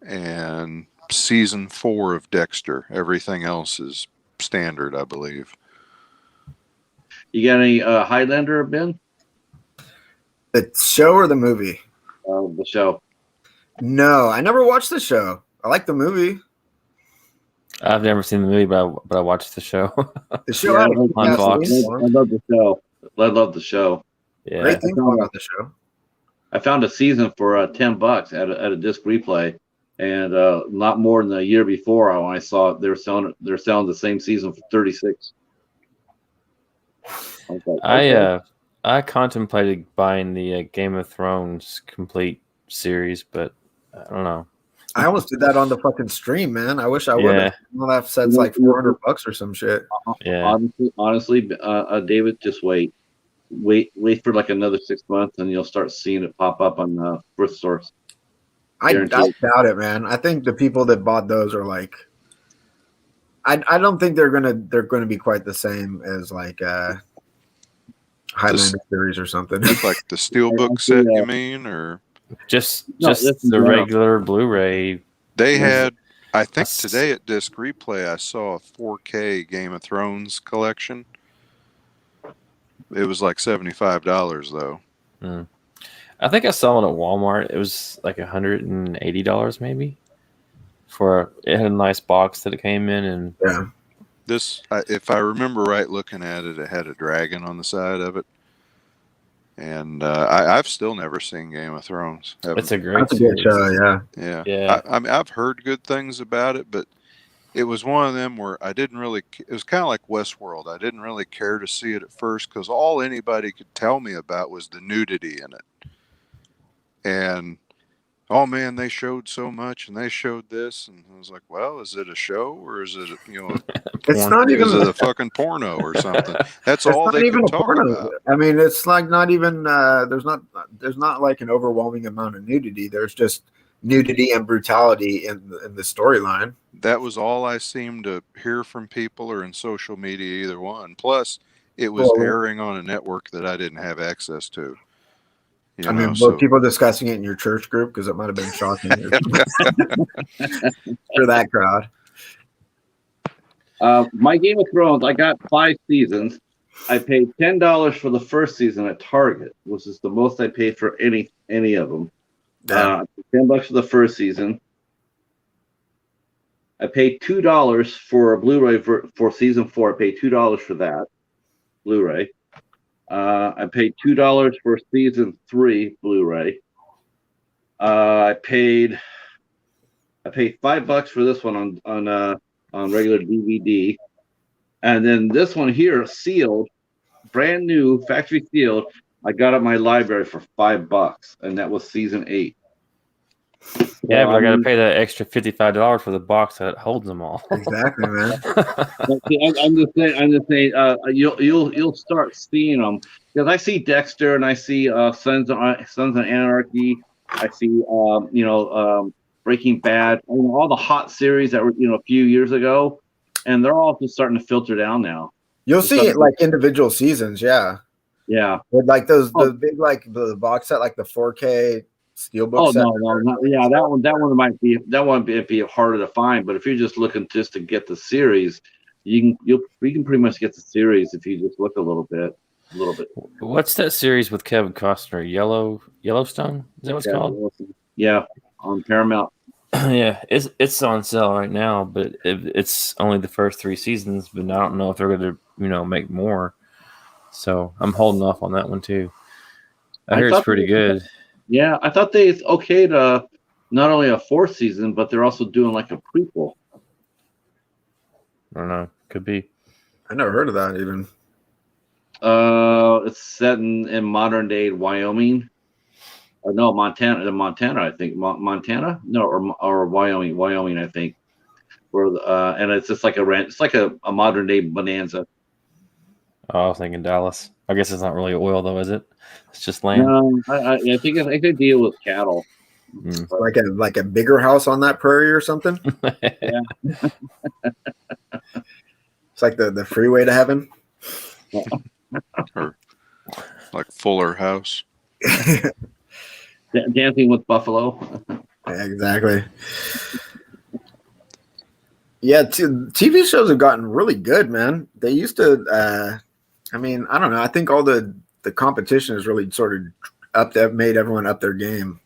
and season 4 of Dexter. Everything else is standard, I believe. You got any Highlander, Ben? The show or the movie? The show. No, I never watched the show. I like the movie. I've never seen the movie, but I watched the show. The show Yeah, had a on kick-ass Fox. theme I song. love the show. I love the show. Yeah, Great theme song on the show. I found a season for $10 at a disc replay, and not more than a year before when I saw it, they're selling the same season for 36. I was like, okay. I contemplated buying the Game of Thrones complete series, but I don't know. I almost did that on the fucking stream, man. I wish I would Yeah. have. Well, that set's like $400 or some shit. Yeah, Honestly, David, just wait for like another 6 months, and you'll start seeing it pop up on First Source. I Guaranteed. doubt it, man. I think the people that bought those are like, I don't think they're gonna be quite the same as like Highlander series or something. Like the Steelbook set, you mean, or just this is the general. regular Blu-ray. they had? I think That's- today at Disc Replay, I saw a 4K Game of Thrones collection. It was like $75 though. I think I saw it at Walmart. It was like $180 maybe. It had a nice box that it came in, and Yeah, This, if I remember right, looking at it, it had a dragon on the side of it. And I've still never seen Game of Thrones. it's a great that's a good series. show. Yeah, Yeah. Yeah. I mean, I've heard good things about it, but it was one of them where I didn't really, it was kind of like Westworld. I didn't really care to see it at first because all anybody could tell me about was the nudity in it. And, oh man, they showed so much and they showed this. And I was like, well, is it a show or is it, it's not even. is it a fucking porno or something? That's It's all not they even could a talk porno. about. I mean, it's like not even. There's not like an overwhelming amount of nudity. There's just nudity and brutality in the storyline. That was all I seemed to hear from people or in social media, either one. Plus, it was Well, airing on a network that I didn't have access to. I mean, were people discussing it in your church group because it might have been shocking for that crowd. My Game of Thrones, I got 5 seasons. I paid $10 for the first season at Target, which is the most I paid for any of them. $10 for the first season. I paid $2 for a Blu-ray for season 4. I paid $2 for that Blu-ray. I paid $2 for season 3 Blu-ray. I paid $5 for this one on regular DVD, and then this one here sealed, brand new, factory sealed. I got at my library for $5, and that was season 8. Yeah, but I got to pay that extra $55 for the box that holds them all. Exactly, man. I'm just saying. You'll start seeing them because I see Dexter and I see Sons of Anarchy. I see Breaking Bad. All the hot series that were a few years ago, and they're all just starting to filter down now. You'll see it like individual seasons. Yeah, Yeah. with like the big like the box set, like the 4K Steelbook set. Yeah, that one might be harder to find. But if you're just looking just to get the series, you can pretty much get the series if you just look a little bit. What's that series with Kevin Costner? Yellowstone? Is that what it's called? Yeah, on Paramount. Yeah, it's on sale right now, but it's only the first 3 seasons. But I don't know if they're going to make more. So I'm holding off on that one too. I hear it's pretty good. Yeah, I thought it's okay to not only a 4th season, but they're also doing like a prequel. I don't know. Could be. I never heard of that even. It's set in modern day Wyoming. No, Montana, I think. Montana? No, or Wyoming. Wyoming, I think. And it's just like a ranch. It's like a modern day Bonanza. Oh, I was thinking Dallas. I guess it's not really oil though, is it? It's just land. No, I think they deal with cattle. Like a bigger house on that prairie or something. Yeah. It's like the freeway to heaven. Or like Fuller House. Dancing with Buffalo. Yeah, exactly. Yeah, TV shows have gotten really good, man. They used to. I mean, I don't know. I think all the competition has really sort of made everyone up their game.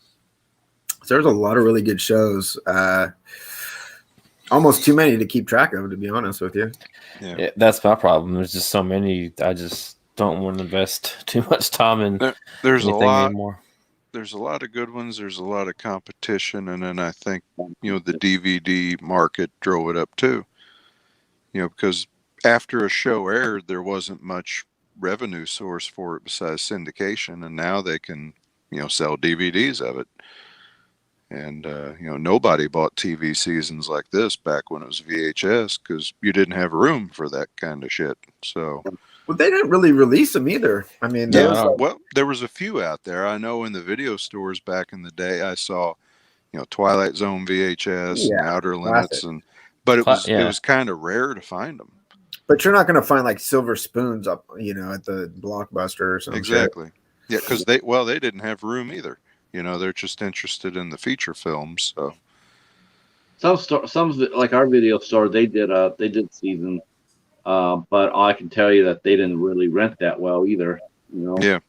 So there's a lot of really good shows. almost too many to keep track of, to be honest with you. Yeah, that's my problem. There's just so many. I just don't want to invest too much time in There's a anything lot. anymore. There's a lot of good ones. There's a lot of competition, and then I think the DVD market drove it up too. Because after a show aired, there wasn't much revenue source for it besides syndication, and now they can sell DVDs of it. And nobody bought TV seasons like this back when it was VHS because you didn't have room for that kind of shit. So. Well, they didn't really release them either. I mean, well, there was a few out there. I know in the video stores back in the day, I saw, Twilight Zone VHS and Outer Limits, but it was kind of rare to find them. But you're not going to find like silver spoons up, at the Blockbuster or something. Exactly. Yeah, because they didn't have room either. They're just interested in the feature films. So some like our video store, they did season. But I can tell you that they didn't really rent that well either, Yeah.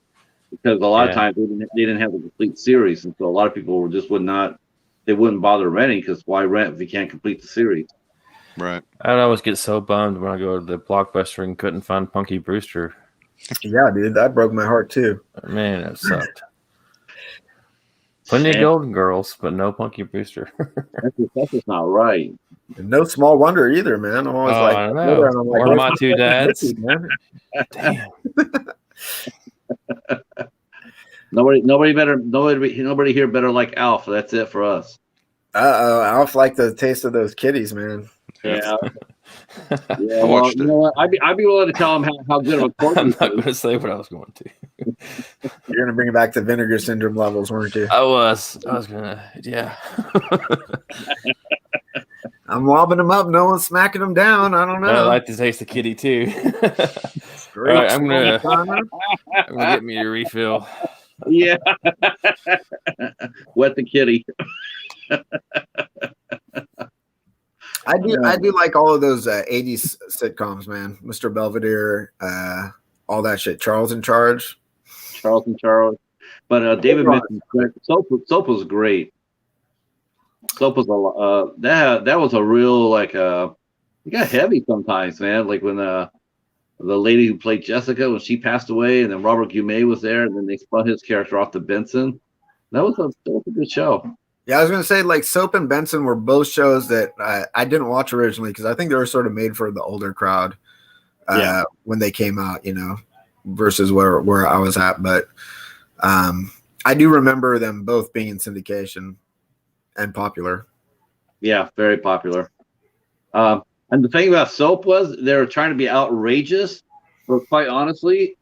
Because a lot of times they didn't have the complete series, and so a lot of people wouldn't bother renting because why rent if you can't complete the series? Right. I'd always get so bummed when I go to the Blockbuster and couldn't find Punky Brewster. Yeah, dude, that broke my heart too. Man, it sucked. Plenty of Golden Girls, but no Punky Brewster. That's just not right. And no Small Wonder either, man. I'm always I know. Or My Two Dads. Damn. Nobody here better like Alf. That's it for us. Alf liked the taste of those kitties, man. Yeah. Yeah. Well, you know what? I'd be willing to tell him how good of a cork. I'm not going to say what I was going to. You're going to bring it back to Vinegar Syndrome levels, weren't you? I was going to, yeah. I'm wobbing them up. No one's smacking them down. I don't know. I like to taste the kitty too. All right, I'm gonna get me a refill. Yeah. Wet the kitty. I do like all of those 80s sitcoms, man. Mr. Belvedere, all that shit. Charles in Charge. Charles. But David mentioned Soap was great. Soap was that was a real it got heavy sometimes, man. Like when the lady who played Jessica, when she passed away, and then Robert Guimay was there, and then they spun his character off to Benson. That was a good show. Yeah, I was gonna say like Soap and Benson were both shows that I didn't watch originally because I think they were sort of made for the older crowd when they came out, versus where I was at. But I do remember them both being in syndication and popular. Yeah, very popular. And the thing about Soap was they were trying to be outrageous, but quite honestly,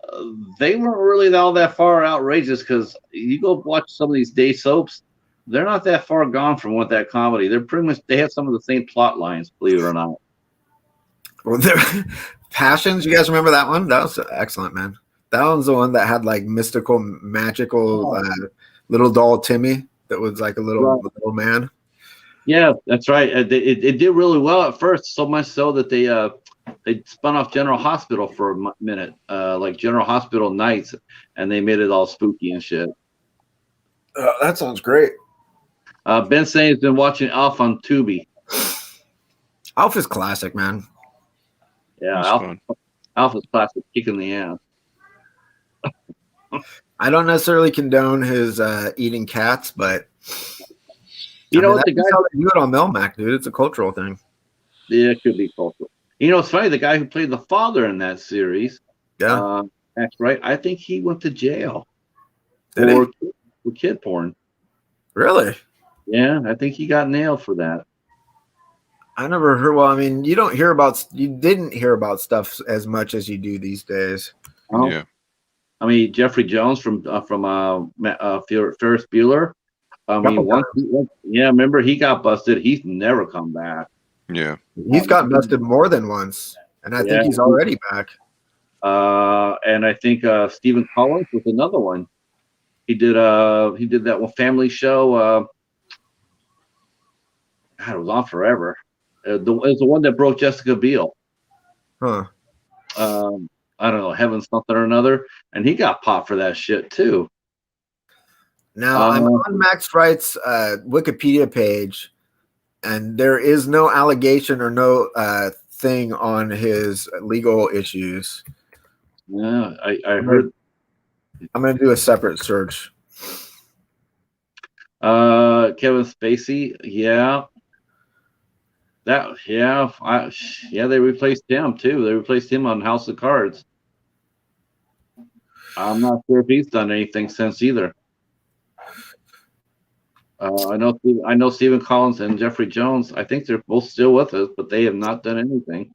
they weren't really all that far outrageous because you go watch some of these day soaps, they're not that far gone from what that comedy. They're pretty much, they have some of the same plot lines, believe it or not. Well, Passions, you guys remember that one? That was excellent, man. That one's the one that had like mystical, magical little doll Timmy that was like a little man. Yeah, that's right. It did really well at first, so much so that they spun off General Hospital for a minute, like General Hospital Nights, and they made it all spooky and shit. That sounds great. Ben saying he's been watching Alf on Tubi. Alf is classic, man. Yeah, Alf is classic, kicking the ass. I don't necessarily condone his eating cats, but you know what, the guy how they do it on Melmac, dude. It's a cultural thing. Yeah, it could be cultural. It's funny. The guy who played the father in that series, that's right. I think he went to jail for kid porn. Really? Yeah, I think he got nailed for that. I never heard. Well, I mean, you didn't hear about stuff as much as you do these days. Oh. Yeah. I mean, Jeffrey Jones from Ferris Bueller. I mean, remember he got busted. He's never come back. Yeah, he's gotten busted more than once, and I think he's already back. And I think Stephen Collins was another one. He did that one family show. God, it was on forever. It was the one that broke Jessica Biel. Huh. I don't know, Heaven something or another, and he got popped for that shit too. Now I'm on Max Wright's Wikipedia page, and there is no allegation or no thing on his legal issues. Yeah, I heard. I'm gonna do a separate search. Kevin Spacey, yeah. They replaced him too. They replaced him on House of Cards. I'm not sure if he's done anything since either. I know Stephen Collins and Jeffrey Jones. I think they're both still with us, but they have not done anything.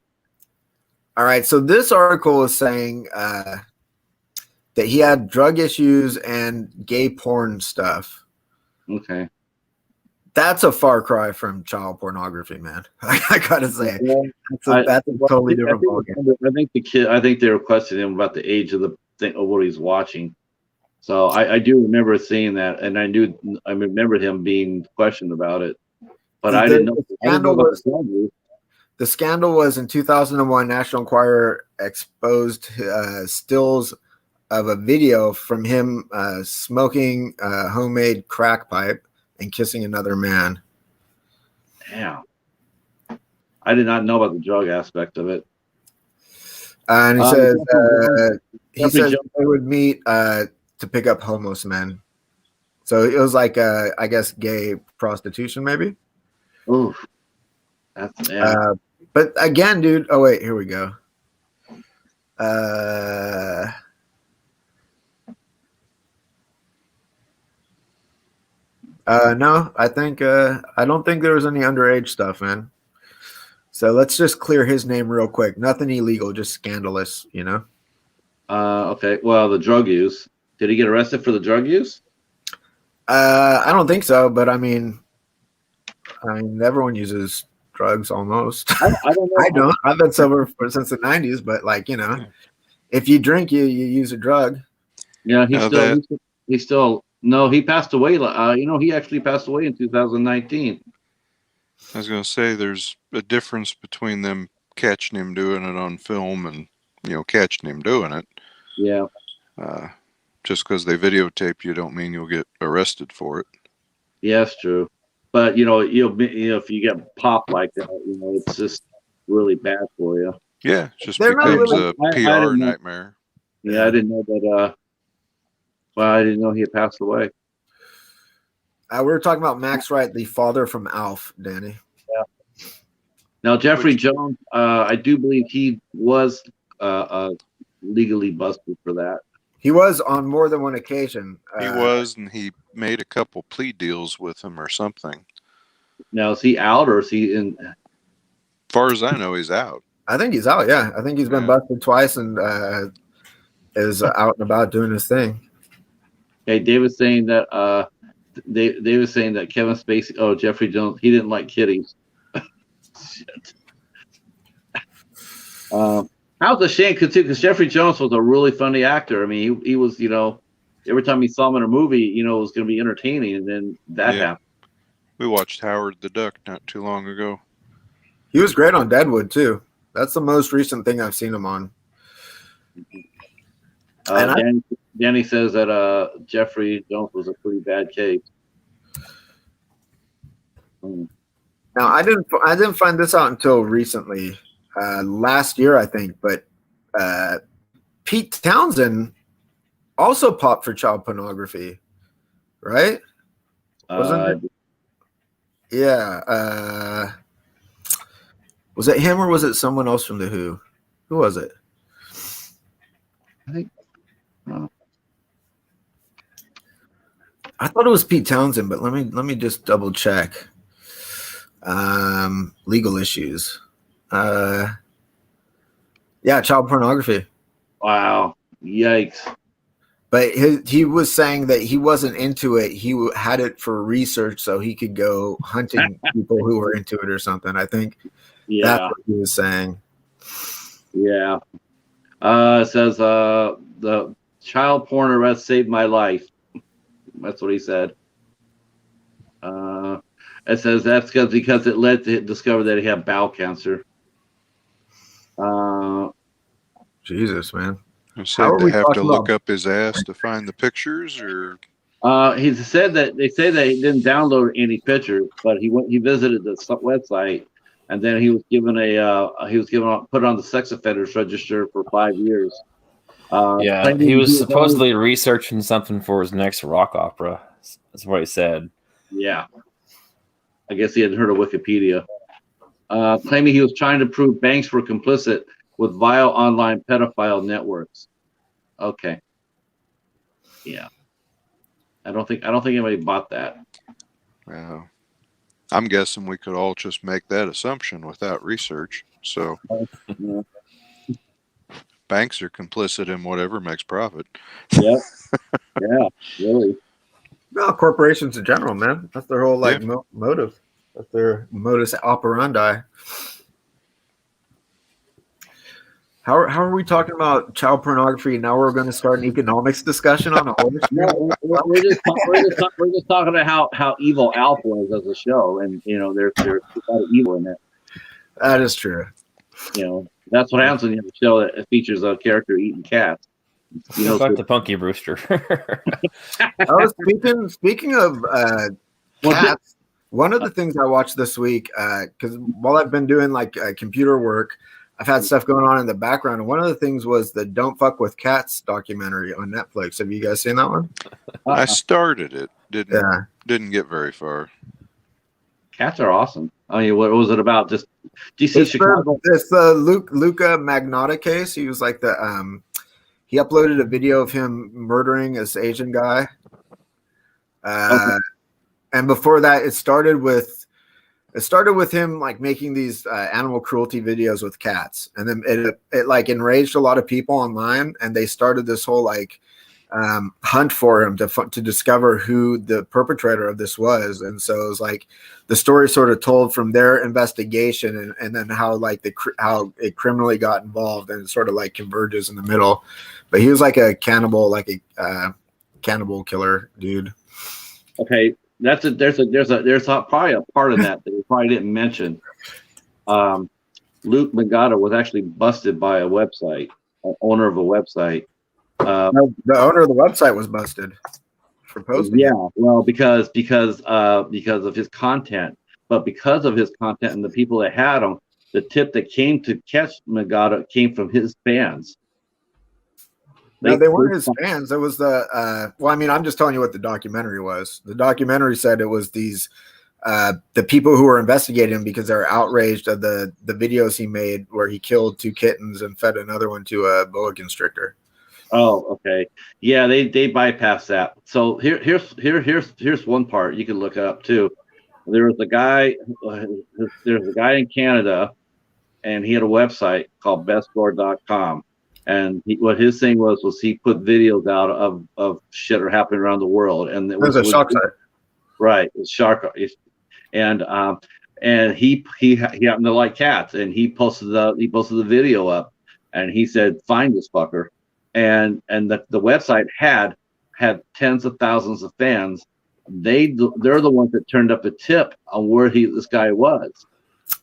All right, so this article is saying that he had drug issues and gay porn stuff. Okay. That's a far cry from child pornography, man. I gotta say, Yeah. that's a totally different ballgame. I think they were questioning him about the age of the thing of what he's watching. So I do remember seeing that, and I remember him being questioned about it, but I didn't know. The scandal was in 2001. National Enquirer exposed stills of a video from him smoking a homemade crack pipe and kissing another man. Damn. I did not know about the drug aspect of it. And he says they would meet to pick up homeless men. So it was like, I guess, gay prostitution, maybe. Ooh, that's yeah. But again, dude. Oh wait, here we go. No, I don't think there was any underage stuff, man. So let's just clear his name real quick. Nothing illegal, just scandalous, you know. Okay. Well, the drug use. Did he get arrested for the drug use? I don't think so, but I mean, everyone uses drugs almost. I don't know. I don't. I've been sober since the '90s, but like, you know, if you drink, you use a drug. Yeah, he still. No, he passed away. He actually passed away in 2019. I was going to say there's a difference between them catching him doing it on film and, catching him doing it. Yeah. Just because they videotape you don't mean you'll get arrested for it. Yeah, that's true. But, if you get popped like that, it's just really bad for you. Yeah, it just becomes a PR nightmare. Yeah, I didn't know that. I didn't know he had passed away. We were talking about Max Wright, the father from Alf, Danny. Yeah. Now, Jeffrey Jones, I do believe he was legally busted for that. He was on more than one occasion. He was, and he made a couple plea deals with him or something. Now, is he out or is he in? As far as I know, he's out. I think he's out, yeah. I think he's been busted twice and is out and about doing his thing. Okay, David's saying that Kevin Spacey, Jeffrey Jones, he didn't like kitties. Shit. How's a shame because Jeffrey Jones was a really funny actor. I mean, he was, every time you saw him in a movie, it was going to be entertaining, and then that happened. We watched Howard the Duck not too long ago. He was great on Deadwood too. That's the most recent thing I've seen him on. Danny says that Jeffrey Jones was a pretty bad case. Now I didn't find this out until recently, last year I think. But Pete Townsend also popped for child pornography, right? Wasn't it? Yeah. Was it him or was it someone else from the Who? Who was it? I think. I thought it was Pete Townsend, but let me just double check. Legal issues. Yeah, child pornography. Wow. Yikes. But he was saying that he wasn't into it. He had it for research so he could go hunting people who were into it or something. I think that's what he was saying. Yeah. It says the child porn arrest saved my life. That's what he said. It says that's because it led to discover that he had bowel cancer. Jesus, man. So they have to look up his ass to find the pictures, or He said that they say that he didn't download any pictures, but he visited the website, and then he was given put on the sex offenders register for 5 years. Yeah, he was supposedly researching something for his next rock opera. That's what he said. Yeah, I guess he hadn't heard of Wikipedia. Claiming he was trying to prove banks were complicit with vile online pedophile networks. Okay. Yeah. I don't think anybody bought that. Well, I'm guessing we could all just make that assumption without research. So Yeah. banks are complicit in whatever makes profit. Yeah. Yeah. Really. No, corporations in general, man. That's their whole motive. That's their modus operandi. How are we talking about child pornography? Now we're going to start an economics discussion on a horror No, we're just talking about how evil Alf was as a show, and there's a lot of evil in it. That is true. That's what happens when you have a show that features a character eating cats. Back to Punky Brewster. I was speaking of cats. One of the things I watched this week, because while I've been doing like computer work, I've had stuff going on in the background, and one of the things was the "Don't Fuck with Cats" documentary on Netflix. Have you guys seen that one? I started it. Didn't get very far. Cats are awesome. I mean, what was it about? Just DC Chicago. It's the Luca Magnotta case. He was like he uploaded a video of him murdering this Asian guy. Okay. And before that, it started with him like making these animal cruelty videos with cats, and then it like enraged a lot of people online, and they started this whole like hunt for him to discover who the perpetrator of this was. And so it was like the story sort of told from their investigation, and then how like how it criminally got involved, and it sort of like converges in the middle. But he was like a cannibal, like a cannibal killer dude. Okay. There's probably a part of that we probably didn't mention. Luke Magnotta was actually busted by a website, an owner of a website. No, the owner of the website was busted for posting. Yeah, well, because of his content, but because of his content and the people that had him, the tip that came to catch Magnotta came from his fans. No, they weren't his fans. It was well, I mean, I'm just telling you what the documentary was. The documentary said it was these the people who were investigating him because they're outraged of the videos he made where he killed 2 kittens and fed another one to a boa constrictor. Oh, okay. Yeah, they bypassed that. So here's one part you can look up too. There's a guy in Canada, and he had a website called bestgore.com. And what his thing was he put videos out of shit that are happening around the world, and it was a shark site, right? It's shark, and he happened to like cats, and he posted the video up, and he said, "Find this fucker," and the website had tens of thousands of fans. They're the ones that turned up a tip on where this guy was.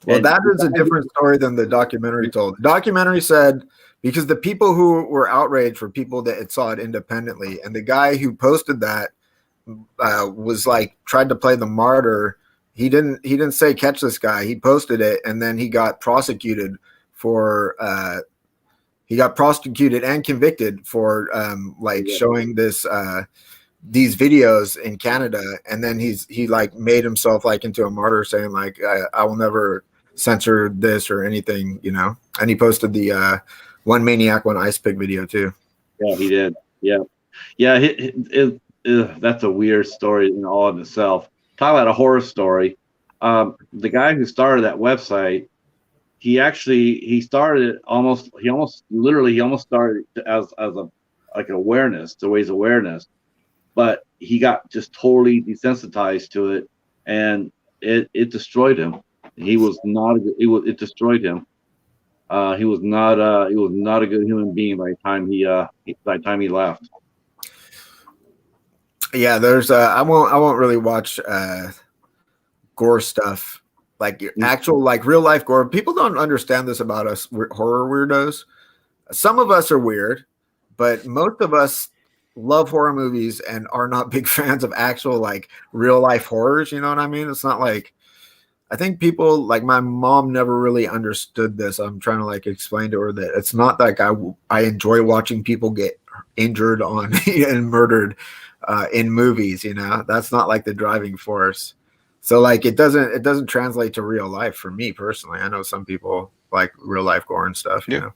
Well, that is a different story than the documentary told. The documentary said, because the people who were outraged were people that saw it independently, and the guy who posted that was like tried to play the martyr. He didn't say catch this guy. He posted it, and then he got prosecuted for and convicted for showing this these videos in Canada, and then he like made himself like into a martyr, saying like I will never censor this or anything, and he posted the One Maniac, One Ice Pick video too. Yeah, he did. Yeah. That's a weird story in all of itself. Talk about a horror story. The guy who started that website, he started almost started as a like an awareness to raise awareness, but he got just totally desensitized to it, and it destroyed him. It destroyed him. He was not a good human being by the time he left. Yeah, there's I won't really watch gore stuff, like actual like real life gore. People don't understand this about us horror weirdos. Some of us are weird, but most of us love horror movies and are not big fans of actual like real life horrors. You know what I mean? It's not like, I think people like my mom never really understood this. I'm trying to like explain to her that it's not like I enjoy watching people get injured on and murdered in movies. You know, that's not like the driving force. So like it doesn't translate to real life for me personally. I know some people like real life gore and stuff. You Yeah. know.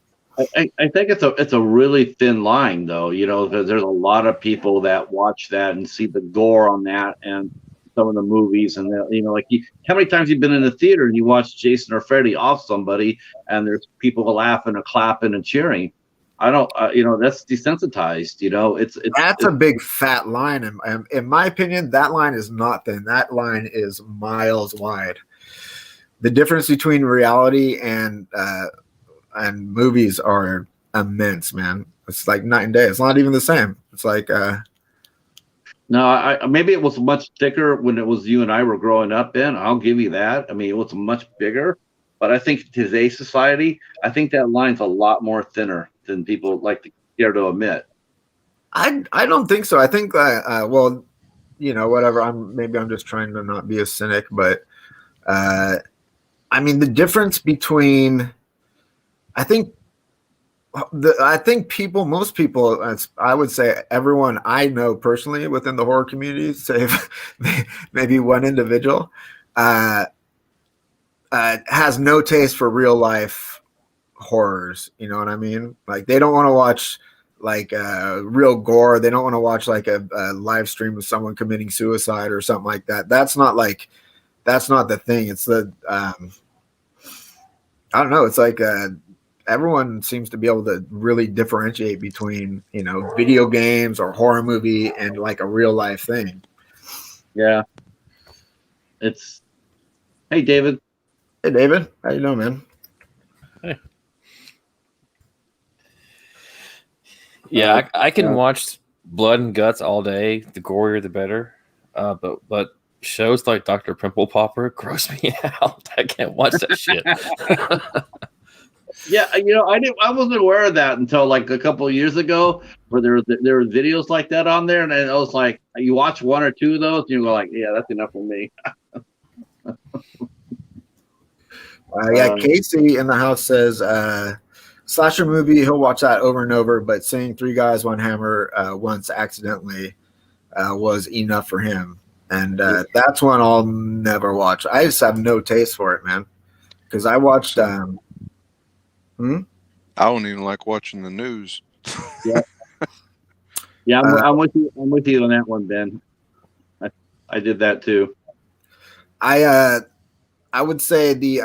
I think it's a really thin line though, you know, because there's a lot of people that watch that and see the gore on that and some of the movies and you know, like how many times you've been in the theater and you watch Jason or Freddy off somebody and there's people laughing and clapping and cheering. I don't, you know, that's desensitized. You know, That's a big fat line, and in my opinion, that line is not thin. That line is miles wide. The difference between reality and movies are immense, man. It's like night and day. It's not even the same. It's like no, I maybe it was much thicker when it was you and I were growing up. In I'll give you that. I mean, it was much bigger, but I think today's society, I think that line's a lot more thinner than people like to care to admit. I don't think so. I think well, you know, whatever. I'm just trying to not be a cynic, but I mean the difference between I think most people, I would say everyone I know personally within the horror community, save maybe one individual, has no taste for real life horrors. You know what I mean? Like they don't want to watch like real gore. They don't want to watch like a live stream of someone committing suicide or something like that. That's not the thing. It's the I don't know. It's like everyone seems to be able to really differentiate between, you know, video games or horror movie and like a real life thing. Yeah. It's hey David. Hey David, how you doing, man? Hey. Yeah, I can watch blood and guts all day. The gorier, the better. But shows like Dr. Pimple Popper gross me out. I can't watch that shit. Yeah, you know, I wasn't aware of that until like a couple of years ago, where there were videos like that on there, and I was like, you watch one or two of those, and you go like, yeah, that's enough for me. Yeah, Casey in the house says slasher movie, he'll watch that over and over, but seeing Three Guys, One Hammer once accidentally was enough for him. And that's one I'll never watch. I just have no taste for it, man. Because I watched I don't even like watching the news. Yeah, I'm with you. I'm with you on that one, Ben. I did that too. I would say the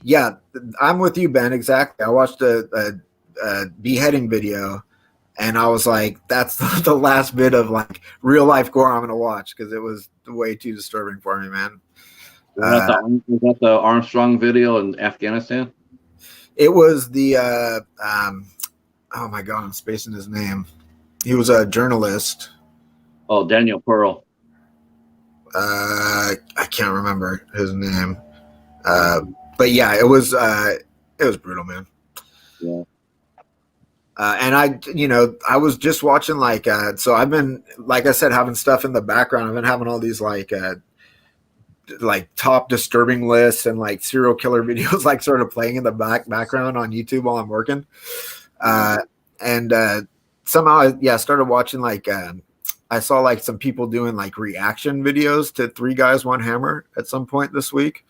yeah, I'm with you, Ben. Exactly. I watched a beheading video, and I was like, that's the last bit of like real life gore I'm gonna watch because it was way too disturbing for me, man. Was that the Armstrong video in Afghanistan? It was the oh my god, I'm spacing his name. He was a journalist. Oh, Daniel Pearl. I can't remember his name. But yeah, it was brutal, man. Yeah. And I was just watching like so I've been, like I said, having stuff in the background. I've been having all these like top disturbing lists and like serial killer videos like sort of playing in the background on YouTube while I'm working. And somehow I started watching like I saw like some people doing like reaction videos to Three Guys, One Hammer at some point this week.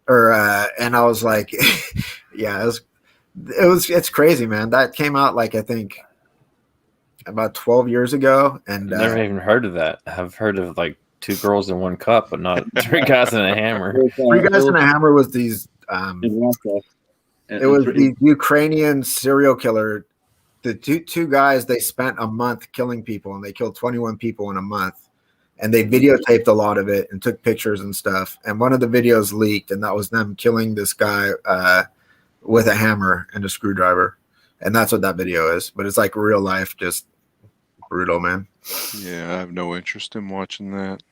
And I was like, yeah, it's crazy, man. That came out like I think about 12 years ago, and I've never even heard of that. I've heard of like Two Girls in One Cup, but not Three Guys and a Hammer. Three Guys and a Hammer was these. In Russia. It was the Ukrainian serial killer. The two guys, they spent a month killing people, and they killed 21 people in a month. And they videotaped a lot of it and took pictures and stuff. And one of the videos leaked, and that was them killing this guy with a hammer and a screwdriver. And that's what that video is. But it's like real life, just brutal, man. Yeah, I have no interest in watching that.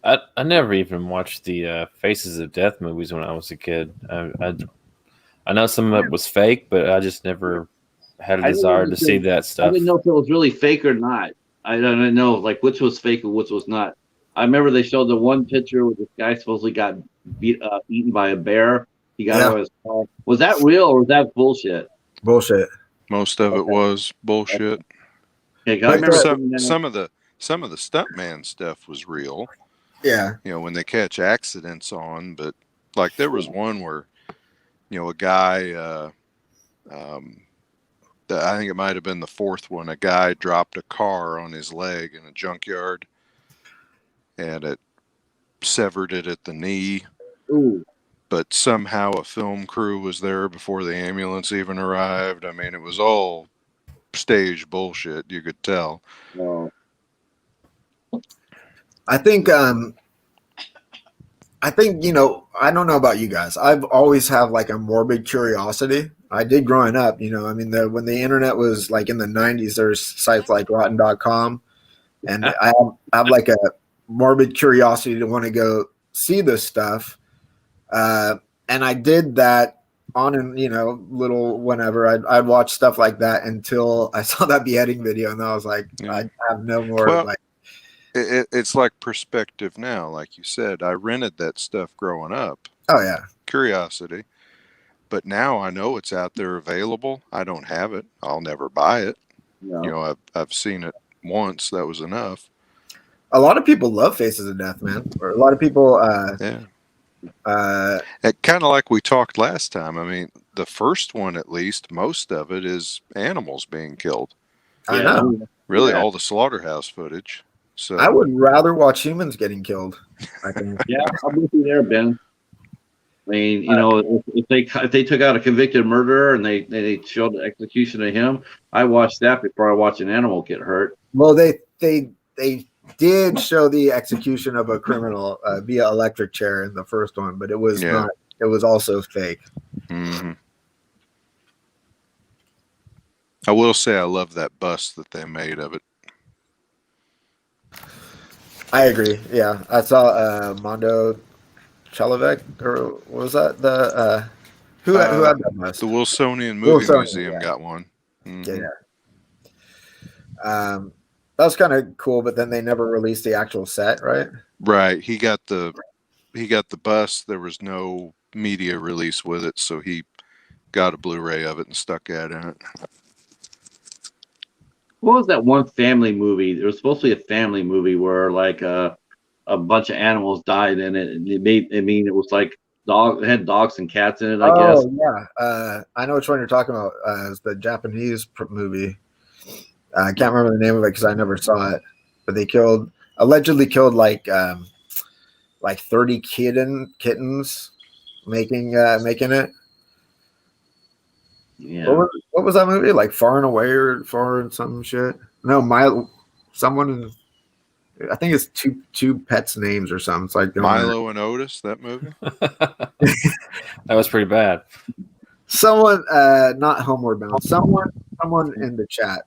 I never even watched the Faces of Death movies when I was a kid. I know some of it was fake, but I just never had a I didn't desire know to if see it- that I stuff. didn't know if it was really fake or not. I don't know, like which was fake and which was not. I remember they showed the one picture where this guy supposedly got eaten by a bear. He got Yeah. out of his car. Was that real or was that bullshit? Bullshit. Most of it was bullshit. Okay, I remember the- some of the stuntman stuff was real. Yeah. You know, when they catch accidents on, but like there was one where, you know, a guy, I think it might have been the fourth one. A guy dropped a car on his leg in a junkyard, and it severed it at the knee. Ooh, But somehow a film crew was there before the ambulance even arrived. I mean, it was all stage bullshit. You could tell. no. I think you know, I don't know about you guys. I've always have like a morbid curiosity. I did growing up, you know. I mean, when the internet was like in the 90s, there's sites like rotten.com, and I have like a morbid curiosity to want to go see this stuff. And I did that on and, you know, little whenever I'd watch stuff like that until I saw that beheading video, and I was like, Yeah. I have no more Well, like. It's like perspective now. Like you said, I rented that stuff growing up. Oh yeah. Curiosity. But now I know it's out there available. I don't have it. I'll never buy it. No. You know, I've seen it once. That was enough. A lot of people love Faces of Death, man. Or a lot of people Yeah. uh Kind of like we talked last time. I mean, the first one, at least, most of it is animals being killed. I know. Really, Yeah. all the slaughterhouse footage. So I would rather watch humans getting killed. I think. Yeah, I'm with you there, Ben. I mean, you know, if they took out a convicted murderer and they showed the execution of him, I watched that before I watch an animal get hurt. Well, they did show the execution of a criminal via electric chair in the first one, but it was Yeah. not. It was also fake. hmm I will say I love that bust that they made of it. I agree. Yeah, I saw Mondo Chalovec, or what was that the who had that bust? The Wilsonian Movie Wilsonian, Museum yeah. got one. Mhm. Yeah. That was kind of cool, but then they never released the actual set, right? Right. He got the bust. There was no media release with it, so he got a Blu-ray of it and stuck that in it. What was that one family movie? There was supposed to be a family movie where like a bunch of animals died in it, and it was like it had dogs and cats in it, I guess. Oh yeah, I know which one you're talking about. It's the Japanese movie. I can't remember the name of it because I never saw it. But they allegedly killed like 30 kittens making it. Yeah. What was that movie? Like Far and Away or Far and some shit? No, I think it's two pets' names or something. It's like Milo and Otis, that movie. That was pretty bad. someone, not Homeward Bound. Someone in the chat,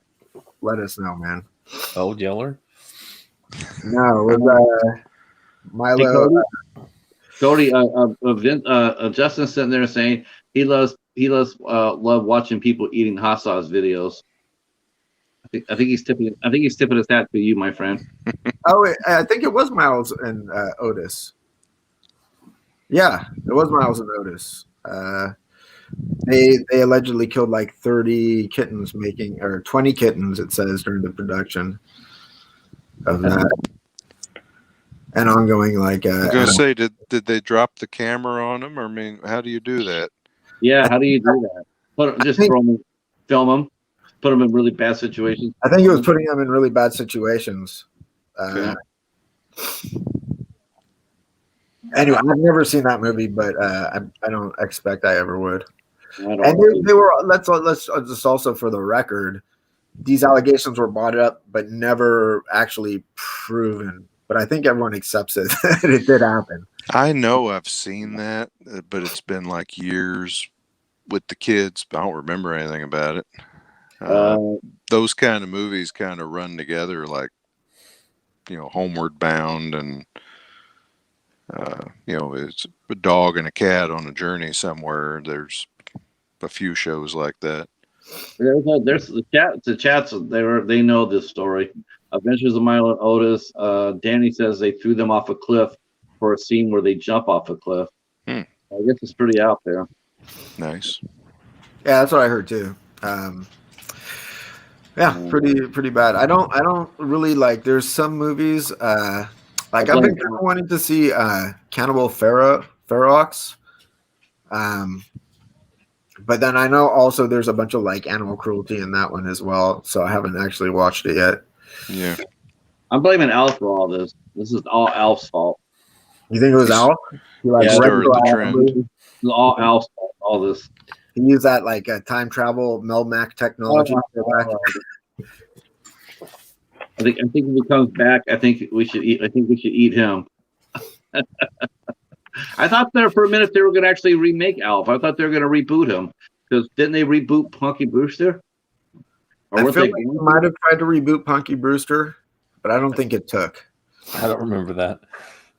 let us know, man. Old Yeller. No, it was Milo. Cody, Justin sitting there saying he loves love watching people eating hot sauce videos. I think he's tipping his hat to you, my friend. Oh, I think it was Miles and Otis. Yeah, it was Miles and Otis. They allegedly killed like 30 kittens or 20 kittens, it says, during the production of that. And ongoing, like I was gonna say, did they drop the camera on them? Or, I mean, how do you do that? Yeah, how do you do that? Film them, put them in really bad situations. I think it was putting them in really bad situations. Yeah. Anyway, I've never seen that movie, but I don't expect I ever would. And They were. Let's just also, for the record, these allegations were brought up but never actually proven. But I think everyone accepts it. It did happen. I know I've seen that, but it's been like years with the kids. I don't remember anything about it. Those kind of movies kind of run together, like, you know, Homeward Bound, and you know, it's a dog and a cat on a journey somewhere. There's a few shows like that. There's the chat. The chats. They know this story. Adventures of Milo and Otis. Danny says they threw them off a cliff for a scene where they jump off a cliff. Hmm. I guess it's pretty out there. Nice. Yeah, that's what I heard too. Yeah, pretty bad. I don't really like. There's some movies. Like I've been kind of wanting to see Cannibal Ferox. But then I know also there's a bunch of like animal cruelty in that one as well. So I haven't actually watched it yet. Yeah. I'm blaming Alf for all this. This is all Alf's fault. You think it was Al? He like Yeah, started the retroactively- trend. This is all Alf's fault. All this. He used that like time travel Melmac technology. I think if he comes back, I think we should eat him. I thought there for a minute they were going to actually remake Alf. I thought they were going to reboot him because didn't they reboot Punky Brewster? Or I were feel they like they might have tried to reboot Punky Brewster, but I don't think it took. I don't remember that.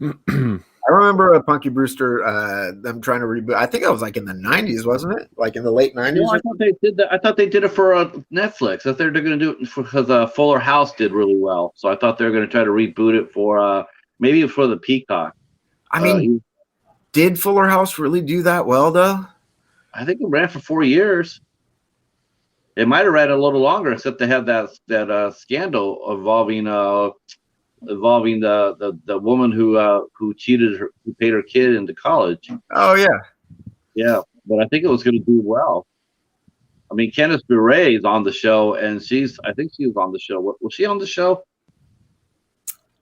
I remember a Punky Brewster, them trying to reboot. I think it was like in the 90s, wasn't it? Like in the late 90s? No, I thought they did that. I thought they did it for Netflix. I thought they were going to do it because Fuller House did really well. So I thought they were going to try to reboot it for maybe for the Peacock. I mean, did Fuller House really do that well, though? I think it ran for 4 years. It might have ran a little longer, except they had that scandal involving the woman who cheated her, who paid her kid into college. Oh, yeah. Yeah, but I think it was going to do well. I mean, Candice Bure is on the show, and I think she was on the show. Was she on the show?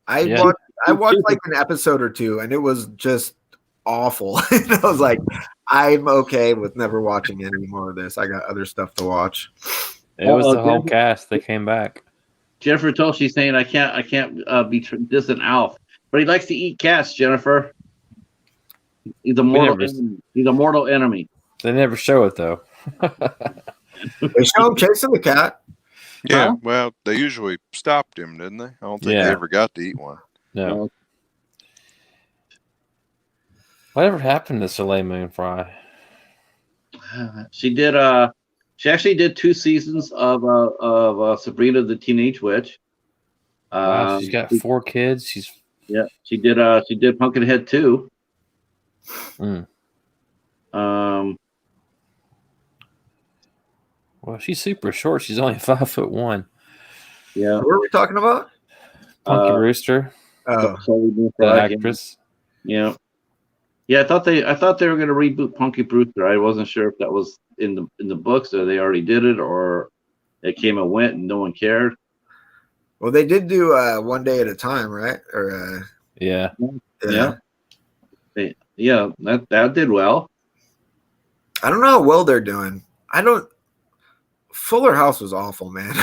Yeah. I watched like an episode or two, and it was just awful. And I was like, I'm okay with never watching any more of this. I got other stuff to watch. It was the whole cast. They came back. Jennifer Toshi saying, "I can't be distant Alf, but he likes to eat cats." Jennifer, he's a mortal enemy. He's a mortal enemy. They never show it though. They show him chasing the cat. Yeah. Huh? Well, they usually stopped him, didn't they? I don't think Yeah. they ever got to eat one. No. Whatever happened to Soleil Moon Frye? She did. She actually did 2 seasons of Sabrina the Teenage Witch. Wow, she's got 4 kids. She's She did Pumpkinhead 2. well, she's super short. She's only 5'1". Yeah. What are we talking about? Punky Rooster, Oh, the actress. Yeah. Yeah, I thought they were going to reboot Punky Brewster. I wasn't sure if that was in the books or they already did it or it came and went and no one cared. well, they did do One Day at a Time, right? Or Yeah. Yeah. Yeah, that did well. I don't know how well they're doing. Fuller House was awful, man.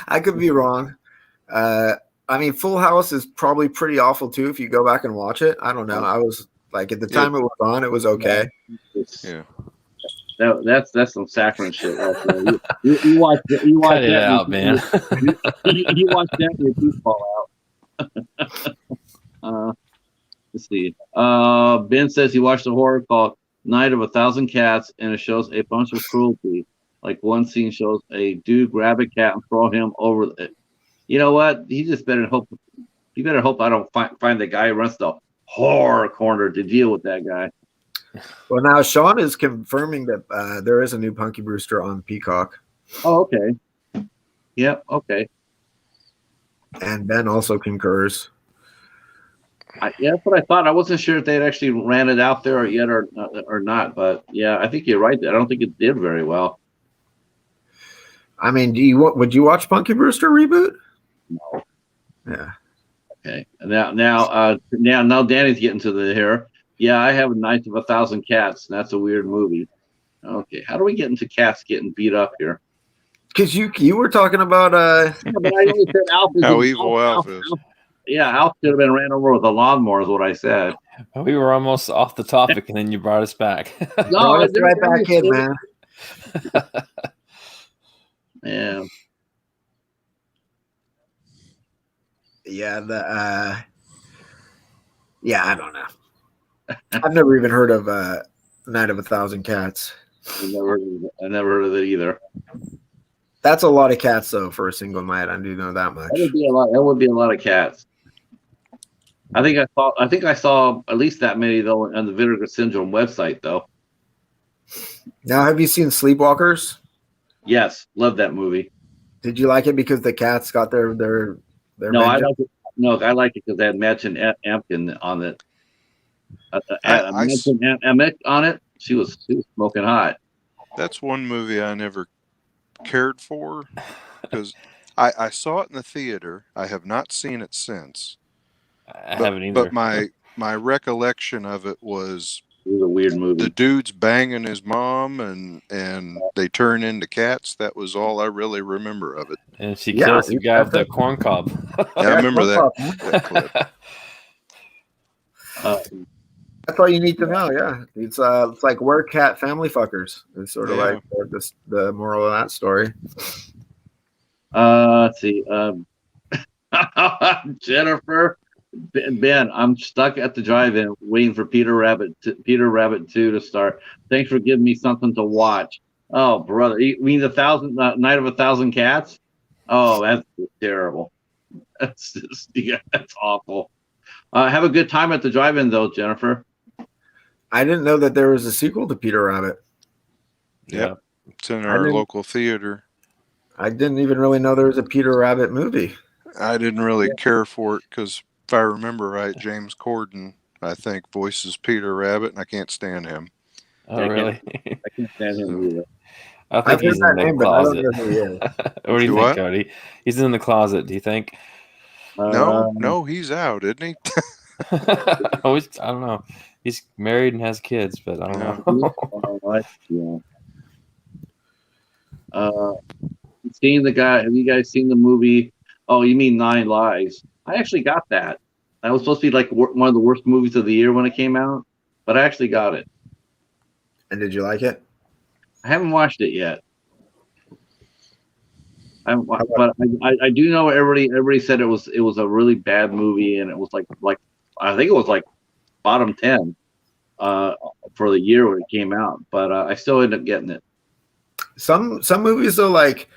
I could be wrong. I mean, Full House is probably pretty awful too if you go back and watch it. I don't know. I was like, at the time it was on, it was okay. Yeah. That's some saccharine shit. Right there. You watch Cut it that out, man. you watch that and your teeth fall out. Let's see. Ben says he watched a horror called Night of 1,000 Cats, and it shows a bunch of cruelty. Like one scene shows a dude grab a cat and throw him over. You know what? He just better hope. He better hope I don't find the guy who runs the horror corner to deal with that guy. Well, now Sean is confirming that there is a new Punky Brewster on Peacock, Oh, okay. Yep. Okay. and Ben also concurs. Yeah, that's what I thought. I wasn't sure if they had actually ran it out there yet or not. But yeah, I think you're right. I don't think it did very well. I mean, would you watch Punky Brewster reboot? No. Yeah. Okay. Now Danny's getting to the hair. Yeah, I have Night of 1,000 Cats, and that's a weird movie. Okay, how do we get into cats getting beat up here? Because you were talking about Yeah, but I only said Alf. How evil Alf is. Yeah, Alf should have been ran over with a lawnmower, is what I said. We were almost off the topic, and then you brought us back. no, it's right back in, man. Yeah. Yeah, I don't know. I've never even heard of Night of 1,000 Cats. I never heard of it either. That's a lot of cats, though, for a single night. I do know that much. That would be a lot. That would be a lot of cats. I think I saw at least that many though on the Vinegar Syndrome website though. Now, have you seen Sleepwalkers? Yes, love that movie. Did you like it because the cats got their No, I vengeance? like it. No, I like it because they had Madsen Ampkin on it. Madsen Amick on it. She was smoking hot. That's one movie I never cared for because I saw it in the theater. I have not seen it since. I haven't either. But my recollection of it was It was a weird movie. the dude's banging his mom and they turn into cats. That was all I really remember of it. And she Yeah, kills the guy with the corn cob. Yeah, I remember Corn that clip. That's all you need to know. Yeah, it's like we're cat family fuckers. It's sort of Yeah. like the moral of that story. Let's see. Jennifer, Ben, I'm stuck at the drive-in waiting for Peter Rabbit 2 to start. Thanks for giving me something to watch. Oh, brother, you mean the Night of 1,000 Cats? Oh, that's terrible. That's just, yeah, that's awful. Have a good time at the drive-in, though, Jennifer. I didn't know that there was a sequel to Peter Rabbit. Yeah, it's in I our didn't- local theater. I didn't even really know there was a Peter Rabbit movie. I didn't really care for it because if I remember right, James Corden, I think, voices Peter Rabbit, and I can't stand him. Oh, I really? I can't stand him either. I I've think heard he's in that the name, but I don't closet. know who he is. What do you Do think, what? Cody? He's in the closet. Do you think? No, he's out, isn't he? I don't know. He's married and has kids, but I don't know. Seeing the guy. Have you guys seen the movie? Oh, you mean Nine Lives? I actually got that. That was supposed to be like one of the worst movies of the year when it came out, but I actually got it. And did you like it? I haven't watched it yet. But I do know everybody said it was a really bad movie, and it was like I think it was like bottom 10 for the year when it came out. But I still ended up getting it. Some movies though, like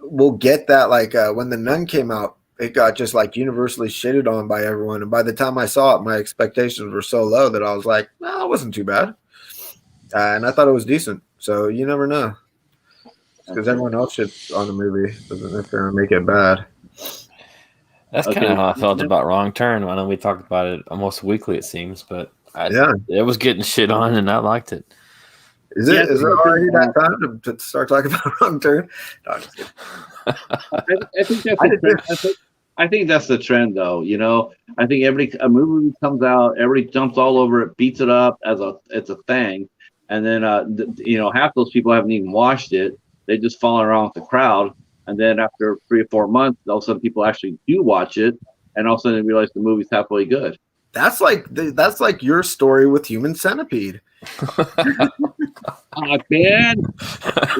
will get that. Like when The Nun came out, it got just like universally shitted on by everyone. And by the time I saw it, my expectations were so low that I was like, "No, it wasn't too bad," and I thought it was decent. So you never know, because everyone else shits on the movie doesn't necessarily make it bad. That's kind of how I felt about Wrong Turn. I know we talked about it almost weekly, it seems, but it was getting shit on, and I liked it. Is it already that time to start talking about Wrong Turn? No, I'm just kidding. I think that's the trend, though. You know, I think a movie comes out, everybody jumps all over it, beats it up it's a thing, and then half those people haven't even watched it. They just follow around with the crowd, and then after 3 or 4 months, all of a sudden people actually do watch it, and all of a sudden they realize the movie's halfway good. That's like your story with Human Centipede. Ben,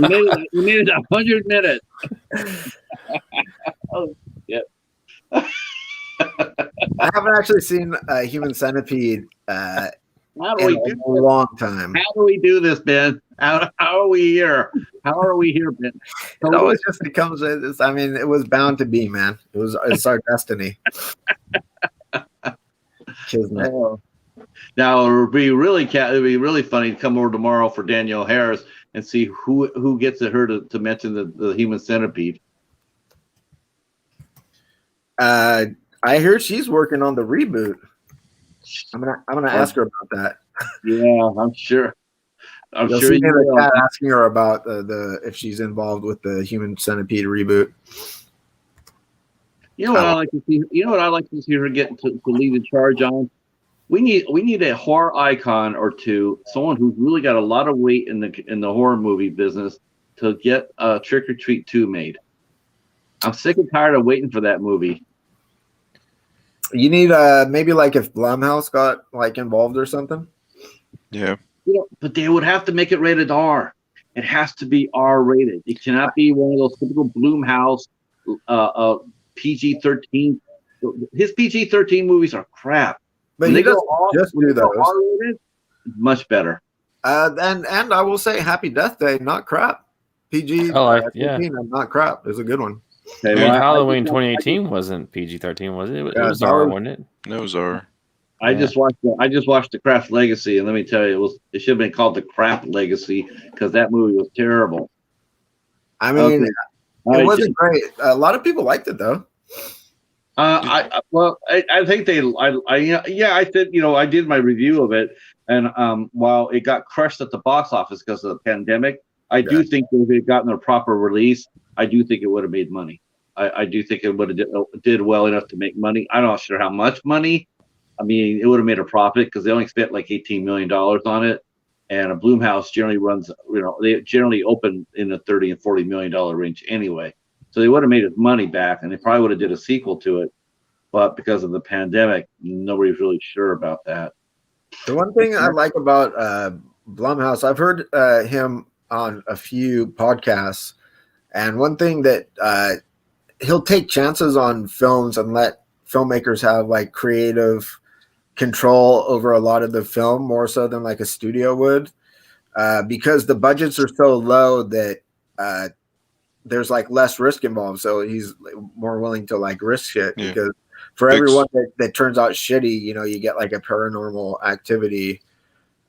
you made it 100 minutes. Oh, yeah. I haven't actually seen Human Centipede How in do a long time. How do we do this, Ben? How are we here? How are we here, Ben? It always just becomes. It was bound to be, man. It's our destiny. Kismet. Now it'd be really funny to come over tomorrow for Danielle Harris and see who gets her to mention the Human Centipede. I hear she's working on the reboot. I'm gonna ask her about that. Yeah, I'm sure. You'll see me in the chat asking her about the if she's involved with the Human Centipede reboot. You know what I like to see. You know what I like to see her get to lead the charge on. We need a horror icon or two, someone who's really got a lot of weight in the horror movie business to get Trick or Treat 2 made. I'm sick and tired of waiting for that movie. You need maybe like if Blumhouse got like involved or something. Yeah. But they would have to make it rated R. It has to be R rated. It cannot be one of those typical Blumhouse PG-13. His PG-13 movies are crap. But When he they go doesn't off- just when do they go those. R-rated, much better. And I will say, Happy Death Day, not crap. PG, I like, yeah. 13, not crap. It's a good one. Okay, I mean, well, Halloween 2018 wasn't PG-13, was it? It Yeah, was that R, was- wasn't it? Those are. I just watched the Craft Legacy, and let me tell you, it should have been called the Craft Legacy because that movie was terrible. I mean, Okay. All it right, wasn't great. A lot of people liked it though. I think I said, I did my review of it, and while it got crushed at the box office because of the pandemic, I do think that if it had gotten a proper release, I do think it would have made money. I do think it would have did well enough to make money. I'm not sure how much money. I mean, it would have made a profit because they only spent like $18 million on it, and a Blumhouse generally runs, they generally open in the $30 and $40 million range anyway. So they would have made his money back, and they probably would have did a sequel to it. But because of the pandemic, nobody's really sure about that. The one thing I like about Blumhouse, I've heard him on a few podcasts, and one thing that he'll take chances on films and let filmmakers have like creative control over a lot of the film, more so than like a studio would, because the budgets are so low that there's like less risk involved. So he's more willing to like risk it because for everyone that turns out shitty, you get like a Paranormal Activity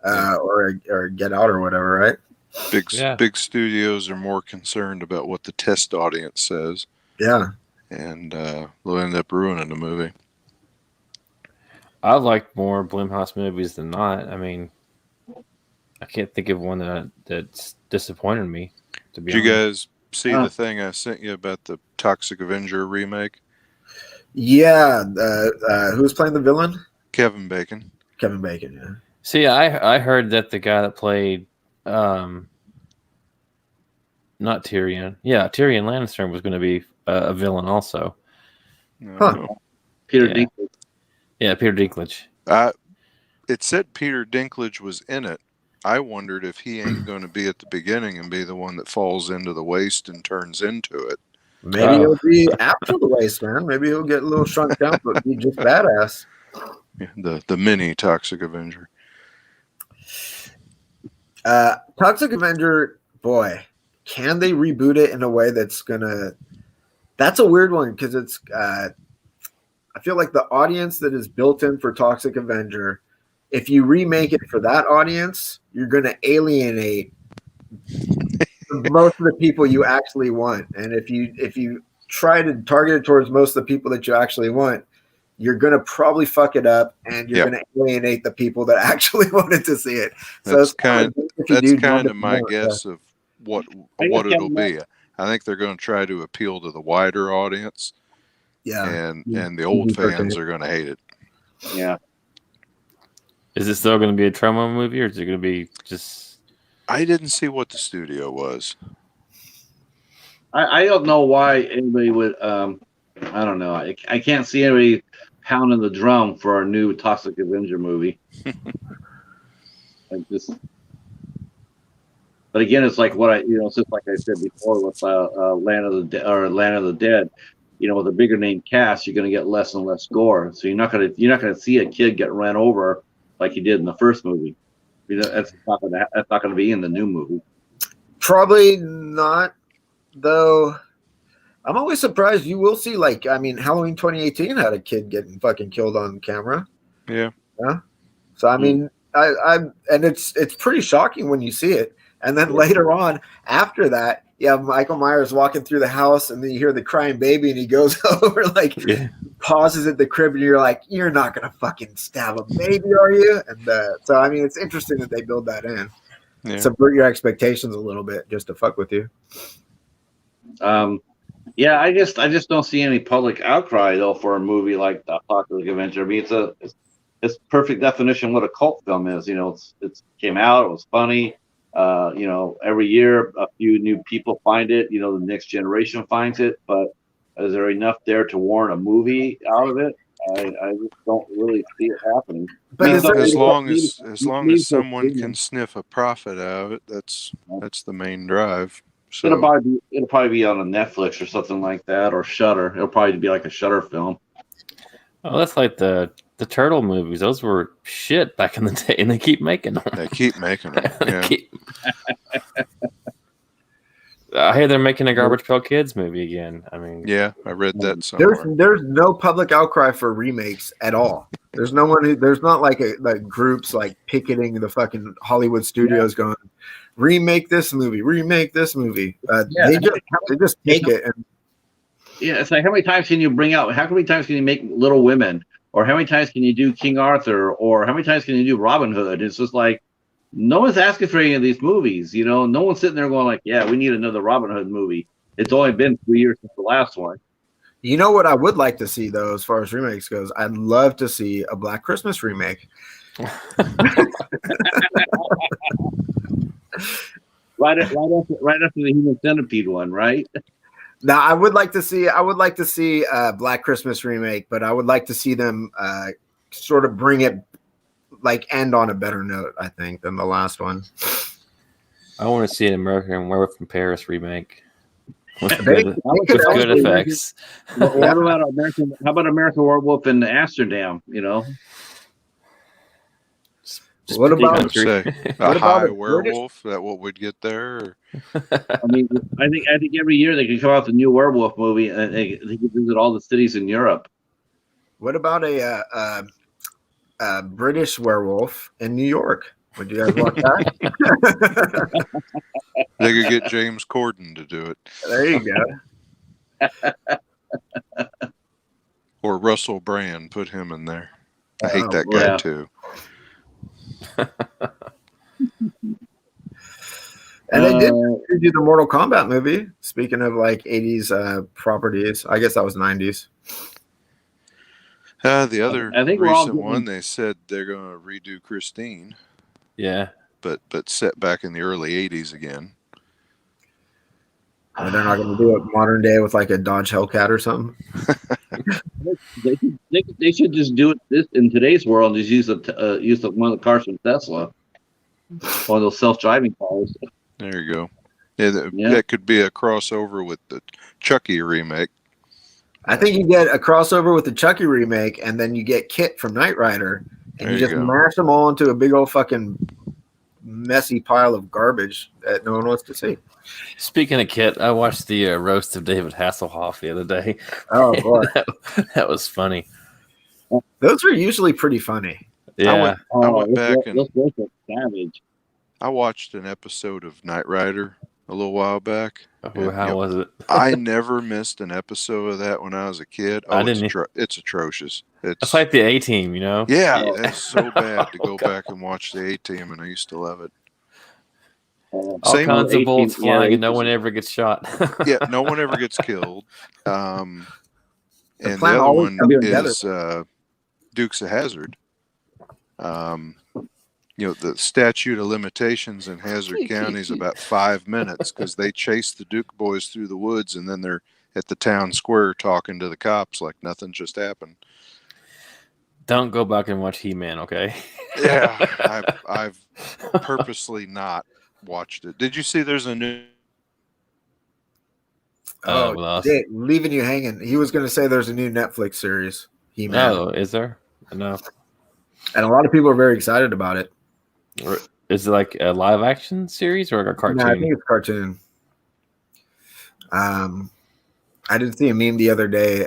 or Get Out or whatever, right? Big studios are more concerned about what the test audience says. Yeah. And they'll end up ruining the movie. I like more Blumhouse movies than not. I mean, I can't think of one that's disappointed me, to be Did you honest. guys see the thing I sent you about the Toxic Avenger remake? Yeah. Who's playing the villain? Kevin Bacon. Kevin Bacon, yeah. See, I heard that the guy that played not Tyrion. Yeah, Tyrion Lannister was going to be a villain also. Huh. Peter Yeah. Dinklage. Yeah, Peter Dinklage. It said Peter Dinklage was in it. I wondered if he ain't going to be at the beginning and be the one that falls into the waste and turns into it. Maybe he'll be after the waste, man. Maybe he'll get a little shrunk down, but be just badass. Yeah, the mini Toxic Avenger. Toxic Avenger, boy, can they reboot it in a way that's a weird one because it's I feel like the audience that is built in for Toxic Avenger, if you remake it for that audience, you're gonna alienate most of the people you actually want. And if you try to target it towards most of the people that you actually want, you're gonna probably fuck it up, and you're gonna alienate the people that actually wanted to see it. So That's kind of my guess of what it'll be. I think they're going to try to appeal to the wider audience. Yeah, and the old fans are going to hate it. Yeah. Is it still going to be a Troma movie, or is it going to be just? I didn't see what the studio was. I don't know why anybody would. I don't know. I can't see anybody pounding the drum for our new Toxic Avenger movie. But again, it's like it's just like I said before with Land of the Dead. With a bigger name cast, you're going to get less and less gore. So you're not going to see a kid get run over like he did in the first movie. That's not going to be in the new movie. Probably not, though. I'm always surprised. You will see, Halloween 2018 had a kid getting fucking killed on camera. Yeah. Yeah. So I mean, and it's pretty shocking when you see it. And then later on, after that, Michael Myers walking through the house, and then you hear the crying baby, and he goes over, pauses at the crib, and you're like, you're not gonna fucking stab a baby, are you? And so I mean, it's interesting that they build that in, subvert your expectations a little bit, just to fuck with you. I just don't see any public outcry though for a movie like The Toxic Avenger. I mean, it's perfect definition of what a cult film is. It came out, it was funny. Every year a few new people find it. The next generation finds it. But is there enough there to warrant a movie out of it? I just don't really see it happening. But as long as someone can sniff a profit out of it, that's the main drive. So It'll probably be on a Netflix or something like that, or Shudder. It'll probably be like a Shudder film. Oh, that's like the the turtle movies. Those were shit back in the day, and they keep making them. They keep making them. They Yeah. I hear they're making a Garbage Pail Kids movie again. I mean, Yeah, I read that somewhere. There's no public outcry for remakes at all. There's no one who, there's not like groups like picketing the fucking Hollywood studios going, remake this movie. They just pick it. And Yeah, it's like how many times can you bring out? How many times can you make Little Women, or how many times can you do King Arthur, or how many times can you do Robin Hood? It's just like no one's asking for any of these movies. You know, no one's sitting there going like, "Yeah, we need another Robin Hood movie." It's only been 3 years since the last one. you know what I would like to see though, as far as remakes goes, I'd love to see a Black Christmas remake. Right after the Human Centipede one, right? Now, I would like to see a Black Christmas remake, but I would like to see them sort of bring it like end on a better note, I think, than the last one. I want to see an American Werewolf in Paris remake with They good, could with good actually- effects. What about How about American Werewolf in Amsterdam? You know, Just What pick a about- country. Say, What a about high a British- werewolf? That what we'd get there? I mean, I think every year they can come out with a new werewolf movie, and they can visit all the cities in Europe. What about a British werewolf in New York? Would you guys watch that? They could get James Corden to do it, There you go. or Russell Brand. Put him in there. I hate Oh, that guy yeah. too. And they did do the Mortal Kombat movie. Speaking of like 80s properties, I guess that was 90s. The other I think we're all recent getting- one, they said they're going to redo Christine, Yeah. but set back in the early '80s again. Or they're not going to do it modern day with like a Dodge Hellcat or something. They should just do it this in today's world. Just use one of the cars from Tesla, one of those self-driving cars. There you go. Yeah, Yeah. that could be a crossover with the Chucky remake. I think you get a crossover with the Chucky remake, and then you get Kit from Knight Rider, and There you you just go. mash them all into a big old fucking messy pile of garbage that no one wants to see. Speaking of Kit, I watched the roast of David Hasselhoff the other day. Oh boy, That was funny. those are usually pretty funny. Yeah. I went back and those boys are savage. I watched an episode of Knight Rider a little while back. How was it? I never missed an episode of that when I was a kid. I Oh, didn't it's atrocious. It's like the A Team, you know? yeah, it's so bad to go back and watch the A Team, and I used to love it. All Same kinds of 18 bullets yeah, flying and no 18. one ever gets shot. Yeah, no one ever gets killed. And the plan other always one comes together. is Dukes of Hazzard. The statute of limitations in Hazard County is about 5 minutes because they chase the Duke boys through the woods, and then they're at the town square talking to the cops like nothing just happened. Don't go back and watch He-Man, okay? Yeah, I've purposely not watched it. Did you see there's a new? well, Dick, leaving you hanging. He was going to say there's a new Netflix series, He-Man, No, is there? No. and a lot of people are very excited about it. Or is it like a live action series or a cartoon? No, I think it's cartoon. I did see a meme the other day.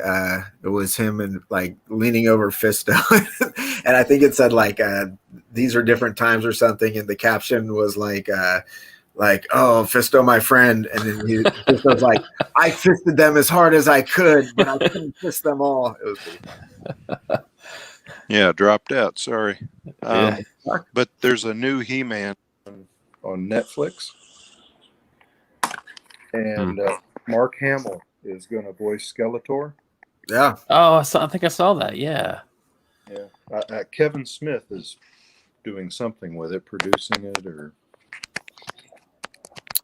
It was him and like leaning over Fisto, and I think it said like these are different times or something, and the caption was like oh, Fisto, my friend, and then Fisto's like, I fisted them as hard as I could, but I couldn't fist them all. It was pretty funny. Yeah, dropped out. Sorry. Yeah. But there's a new He-Man on Netflix, and Mark Hamill is going to voice Skeletor. Yeah, Oh, I think I saw that. Yeah. Yeah, Kevin Smith is doing something with it, producing it, or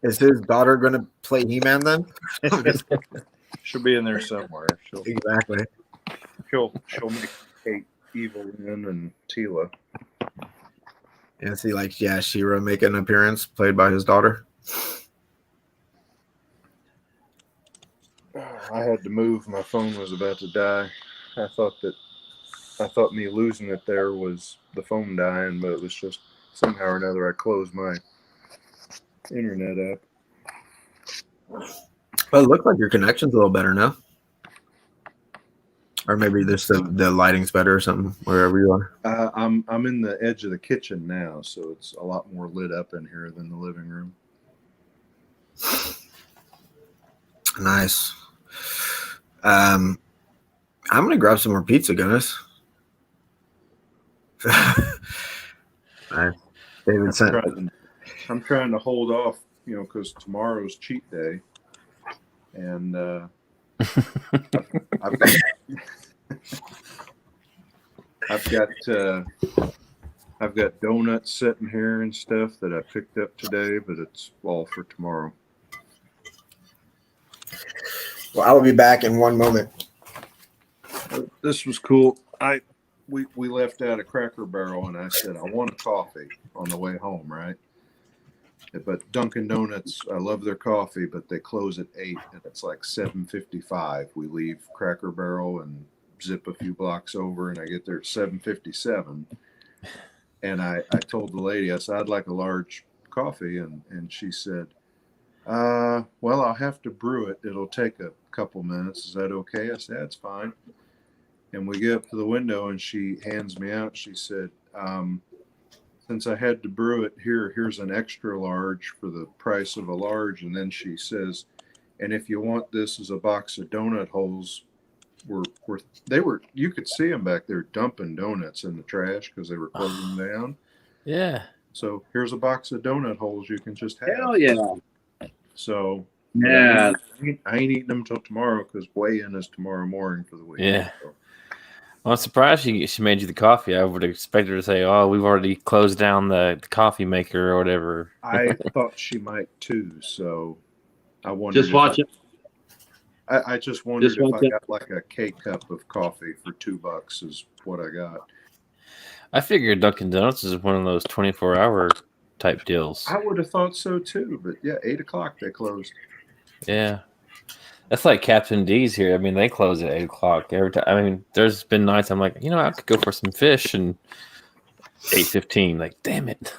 is his daughter going to play He-Man then? she'll be in there somewhere. Exactly. She'll make Kate, Evelyn, and Tila. And see, like, yeah, She-Ra make an appearance played by his daughter. I had to move. My phone was about to die. I thought that I thought me losing it there was the phone dying, but it was just somehow or another I closed my internet app. Well, it looks like your connection's a little better now. Or maybe just the lighting's better or something, wherever you are. I'm in the edge of the kitchen now, so it's a lot more lit up in here than the living room. Nice. I'm gonna grab some more pizza, Guinness. Nice. David sent. I'm trying to hold off, because tomorrow's cheat day, and I've got donuts sitting here and stuff that I picked up today, but it's all for tomorrow. Well, I will be back in one moment. This was cool. We left out a Cracker Barrel, and I said I want a coffee on the way home, right? But Dunkin' Donuts, I love their coffee, but they close at 8, and it's like 7:55. We leave Cracker Barrel and zip a few blocks over, and I get there at 7:57. And I told the lady, I said, I'd like a large coffee, and she said, well, I'll have to brew it. It'll take a couple minutes. Is that okay? I said, that's fine. And we get up to the window, and she hands me out. She said, since I had to brew it, here's an extra large for the price of a large. And then she says, and if you want this as a box of donut holes, you could see them back there dumping donuts in the trash because they were closing down. Yeah. So here's a box of donut holes you can just have. Hell yeah. So Yeah. I ain't eating them until tomorrow because weigh-in is tomorrow morning for the weekend. Yeah. So. Well, I'm surprised she made you the coffee. I would expect her to say, "Oh, we've already closed down the coffee maker or whatever." I thought she might too, so I wondered. Just watch it. I just wondered if I got like a K-cup of coffee for $2 is what I got. I figured Dunkin' Donuts is one of those 24-hour type deals. I would have thought so too, but yeah, 8 o'clock they closed. Yeah. That's like Captain D's here. I mean, they close at 8 o'clock every time. I mean, there's been nights I'm like, I could go for some fish and 8:15. Like, damn it.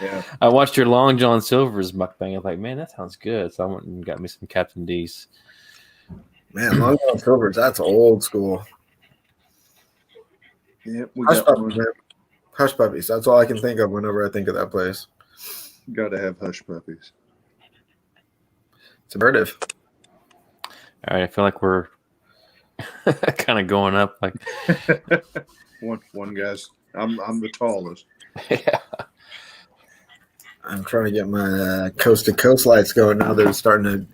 Yeah. I watched your Long John Silver's mukbang. I was like, man, that sounds good. So I went and got me some Captain D's. Man, Long John Silver's, that's old school. Yeah, we Hush got puppies, one. man. Hush puppies. That's all I can think of whenever I think of that place. Got to have hush puppies. It's imperative. All right, I feel like we're kind of going up. Like, one guy's. I'm the tallest. yeah. I'm trying to get my coast to coast lights going now. They're starting to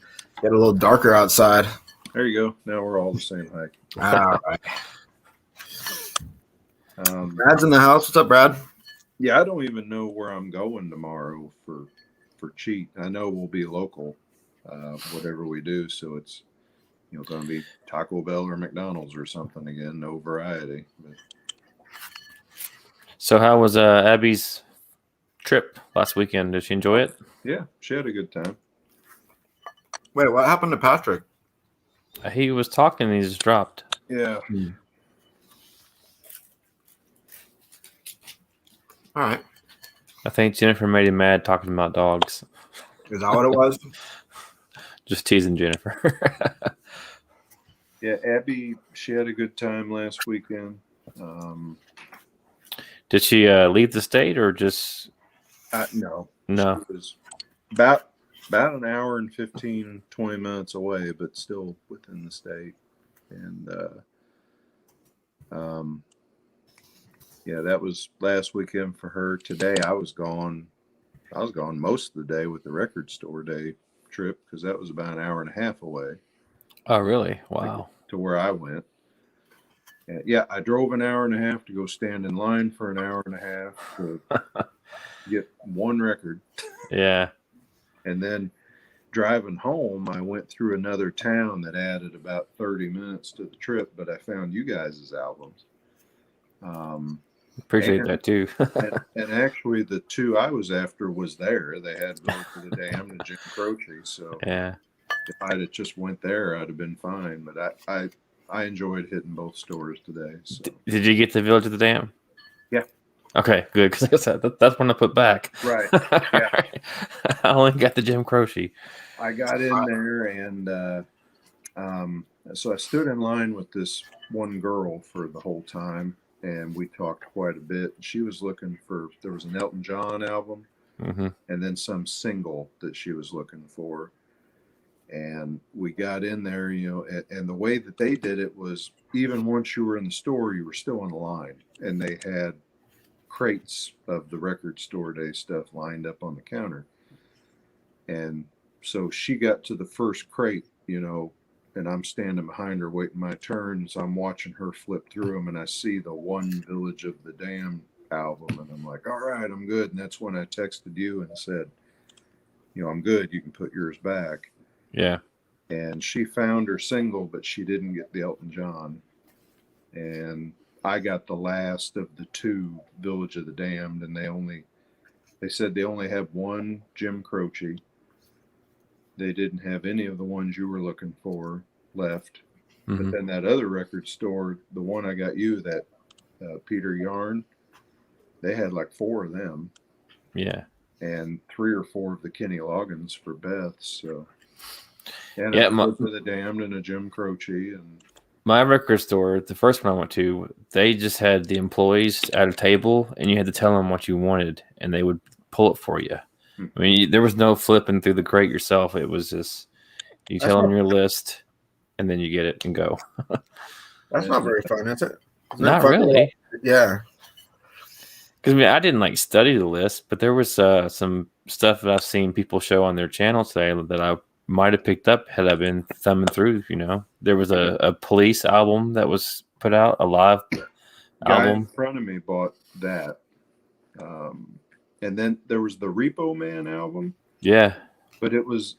get a little darker outside. There you go. Now we're all the same height. All right. Brad's in the house. What's up, Brad? Yeah, I don't even know where I'm going tomorrow for cheat. I know we'll be local, whatever we do. So it's going to be Taco Bell or McDonald's or something again. No variety. But. So how was Abby's trip last weekend? Did she enjoy it? Yeah, she had a good time. Wait, what happened to Patrick? He was talking and he just dropped. Yeah. All right. I think Jennifer made him mad talking about dogs. Is that what it was? Just teasing Jennifer. Yeah, Abby, she had a good time last weekend. Did she leave the state or just No. no? It was about an hour and 15, 20 minutes away, but still within the state. And yeah, that was last weekend for her. Today I was gone most of the day with the record store day trip because that was about an hour and a half away. Oh, really? Wow. To where I went. And yeah, I drove an hour and a half to go stand in line for an hour and a half to get one record. Yeah. And then driving home, I went through another town that added about 30 minutes to the trip, but I found you guys' albums. Appreciate that too. and actually, the two I was after was there. They had Vote for the Damned and Jim Croce. So yeah. if I'd have just went there, I'd have been fine. But I enjoyed hitting both stores today. So. Did you get the Village of the Dam? Yeah. Okay, good. Because that's one I put back. Right. Yeah. I only got the Jim Croce. I got in there, and so I stood in line with this one girl for the whole time, and we talked quite a bit. She was looking for, there was an Elton John album, and then some single that she was looking for. And we got in there, you know, and the way that they did it was, even once you were in the store, you were still in the line, and they had crates of the record store day stuff lined up on the counter. And so she got to the first crate, you know, and I'm standing behind her waiting my turn. So I'm watching her flip through them, and I see the One Village of the Damned album, and I'm like, all right, I'm good. And that's when I texted you and said, you know, I'm good. You can put yours back. Yeah. And she found her single, but she didn't get the Elton John. And I got the last of the two Village of the Damned, and they said they only have one Jim Croce. They didn't have any of the ones you were looking for left. But then that other record store, the one I got you, that Peter Yarn, they had like 4 of them. Yeah. And 3 or 4 of the Kenny Loggins for Beth. So, and yeah, a for the Damned and a Jim Croce. And my record store, the first one I went to, they just had the employees at a table, and you had to tell them what you wanted, and they would pull it for you. I mean, there was no flipping through the crate yourself. It was just, you tell them your list, and then you get it and go. That's not very fun, is it? Not really. Yeah. Because I mean, I didn't like study the list, but there was some stuff that I've seen people show on their channel today that I might have picked up had I been thumbing through. You know, there was a Police album that was put out, a live guy album. in front of me bought that. And then there was the Repo Man album. Yeah. But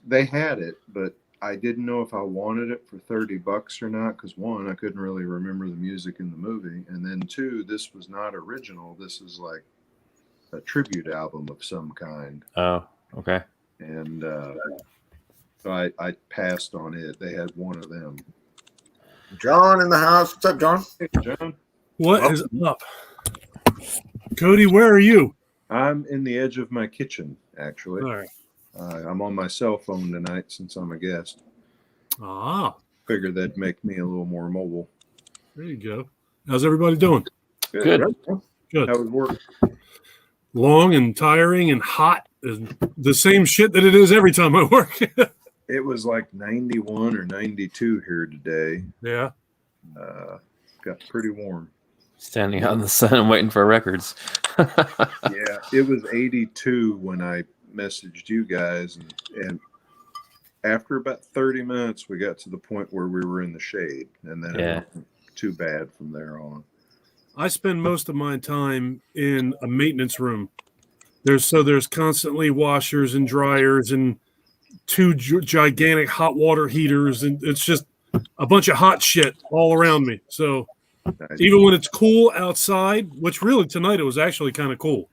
they had it, but I didn't know if I wanted it for $30 or not, because 1, I couldn't really remember the music in the movie, and then 2, this was not original. This is like a tribute album of some kind. Oh, okay. And so I passed on it. They had one of them. John in the house. What's up, John? Hey, John. What is up? Cody, where are you? I'm in the edge of my kitchen, actually. All right. I'm on my cell phone tonight since I'm a guest. Ah, Figured that'd make me a little more mobile. there you go. How's everybody doing? Good. Good. How would work? Long and tiring and hot. And the same shit that it is every time I work. It was like 91 or 92 here today. Yeah. Got pretty warm. Standing out in the sun waiting for records. Yeah, it was 82 when I messaged you guys, and after about 30 minutes we got to the point where we were in the shade, and then it wasn't too bad from there on. I spend most of my time in a maintenance room. There's constantly washers and dryers and 2 gigantic hot water heaters, and it's just a bunch of hot shit all around me. So even when it's cool outside, which really tonight it was actually kind of cool,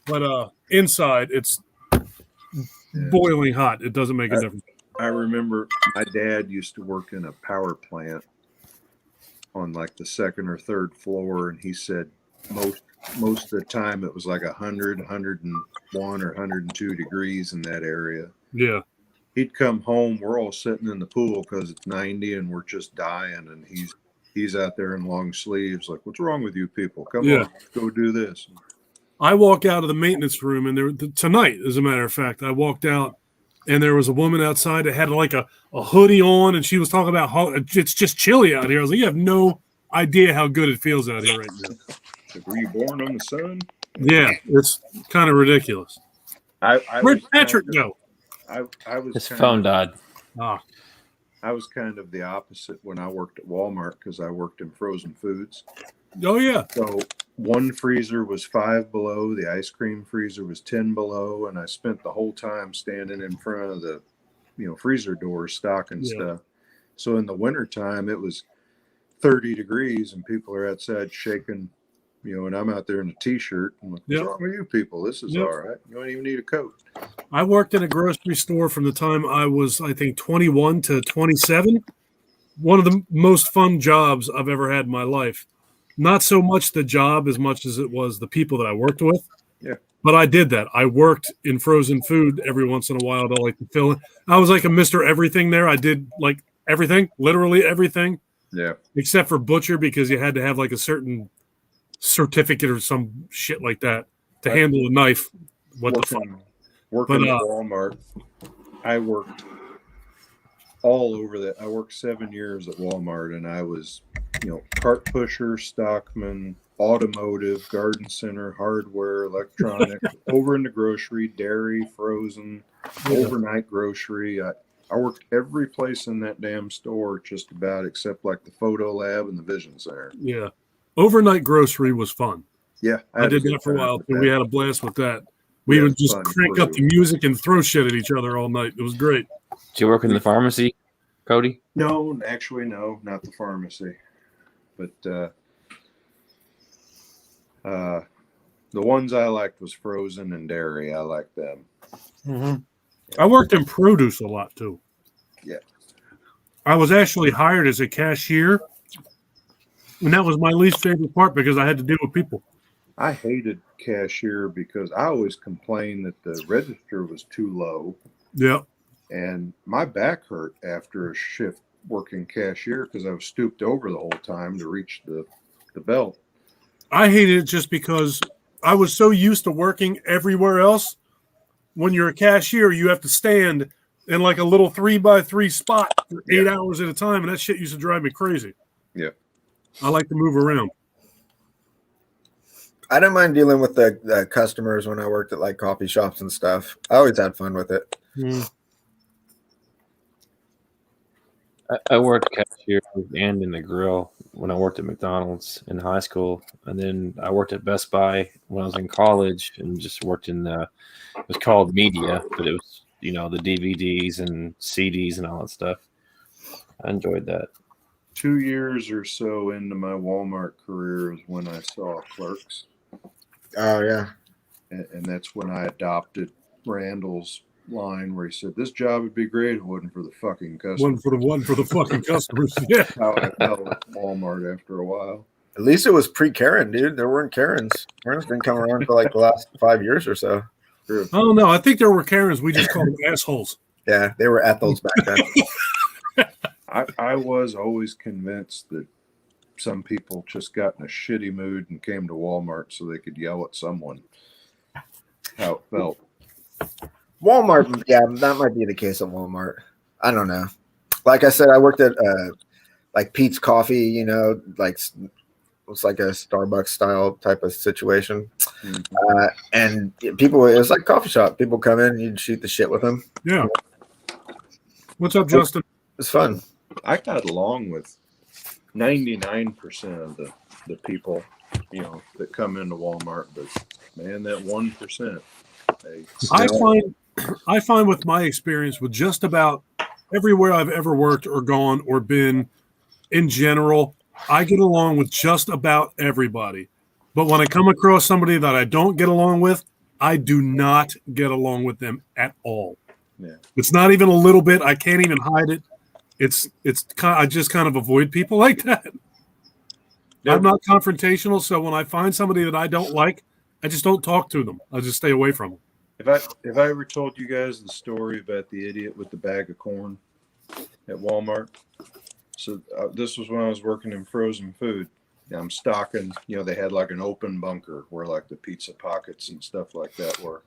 but inside it's boiling hot. It doesn't make a difference. I remember my dad used to work in a power plant on like the 2nd or 3rd floor, and he said most of the time it was like 100, 101 or 102 degrees in that area. Yeah. He'd come home, we're all sitting in the pool because it's 90 and we're just dying, and he's out there in long sleeves like, what's wrong with you people? Come on, let's go do this. I walk out of the maintenance room, and tonight, as a matter of fact, I walked out, and there was a woman outside that had like a hoodie on, and she was talking about how it's just chilly out here. I was like, you have no idea how good it feels out here right now. Like, were you born on the sun? Yeah, it's kind of ridiculous. Where'd Patrick go? I was His phone died. I was kind of the opposite when I worked at Walmart, because I worked in frozen foods. Oh, yeah. So one freezer was 5 below, the ice cream freezer was 10 below, and I spent the whole time standing in front of the, freezer doors stocking stuff. So in the wintertime, it was 30 degrees and people are outside shaking, and I'm out there in a t-shirt. I'm like, what's wrong with you people? This is all right. You don't even need a coat. I worked in a grocery store from the time I was, I think, 21 to 27. one of the most fun jobs I've ever had in my life. Not so much the job as much as it was the people that I worked with. Yeah. But I did that. I worked in frozen food every once in a while to like fill in. I was like a Mr. Everything there. I did like everything, literally everything. Yeah. Except for butcher, because you had to have like a certain certificate or some shit like that to handle a knife. What the fuck? Working at Walmart, I worked all over that. I worked 7 years at Walmart, and I was, cart pusher, stockman, automotive, garden center, hardware, electronic, over in the grocery, dairy, frozen, overnight grocery. I worked every place in that damn store just about, except like the photo lab and the vision center. Yeah. Overnight grocery was fun. Yeah. I did that for a while too. We had a blast with that. We Yeah, would just fun crank for up the music and throw shit at each other all night. It was great. Did you work in the pharmacy, Cody? No, actually, no, not the pharmacy. But the ones I liked was frozen and dairy. I liked them. I worked in produce a lot too. Yeah. I was actually hired as a cashier, and that was my least favorite part because I had to deal with people. I hated cashier because I always complained that the register was too low. Yeah. And my back hurt after a shift working cashier because I was stooped over the whole time to reach the belt. I hated it just because I was so used to working everywhere else. When you're a cashier, you have to stand in like a little 3x3 spot for 8 hours at a time, and that shit used to drive me crazy. Yeah. I like to move around. I didn't mind dealing with the customers when I worked at like coffee shops and stuff. I always had fun with it. I worked cashier and in the grill when I worked at McDonald's in high school, and then I worked at Best Buy when I was in college, and just worked in it was called media, but it was the DVDs and CDs and all that stuff. I enjoyed that. 2 years or so into my Walmart career is when I saw Clerks. Oh yeah. And that's when I adopted Randall's line where he said, "This job would be great if it wasn't for the fucking customers." One for the fucking customers. Yeah. How I felt at Walmart after a while. At least it was pre-Karen, dude. There weren't Karens. Karen's been coming around for like the last 5 years or so. Oh no, I think there were Karens. We just called them assholes. Yeah, they were Ethels back then. I was always convinced that some people just got in a shitty mood and came to Walmart so they could yell at someone. How it felt. Walmart, yeah, that might be the case at Walmart. I don't know. Like I said, I worked at like Pete's Coffee, like it's like a Starbucks style type of situation. And people, it was like a coffee shop. People come in, you'd shoot the shit with them. Yeah. What's up, Justin? It's fun. I got along with 99% of the people, that come into Walmart, but man, that 1%. I find with my experience with just about everywhere I've ever worked or gone or been in general, I get along with just about everybody. But when I come across somebody that I don't get along with, I do not get along with them at all. Yeah. It's not even a little bit. I can't even hide it. I just kind of avoid people like that. Yeah. I'm not confrontational, so when I find somebody that I don't like, I just don't talk to them. I just stay away from them. Have I ever told you guys the story about the idiot with the bag of corn at Walmart? So this was when I was working in frozen food. I'm stocking, they had like an open bunker where like the pizza pockets and stuff like that were.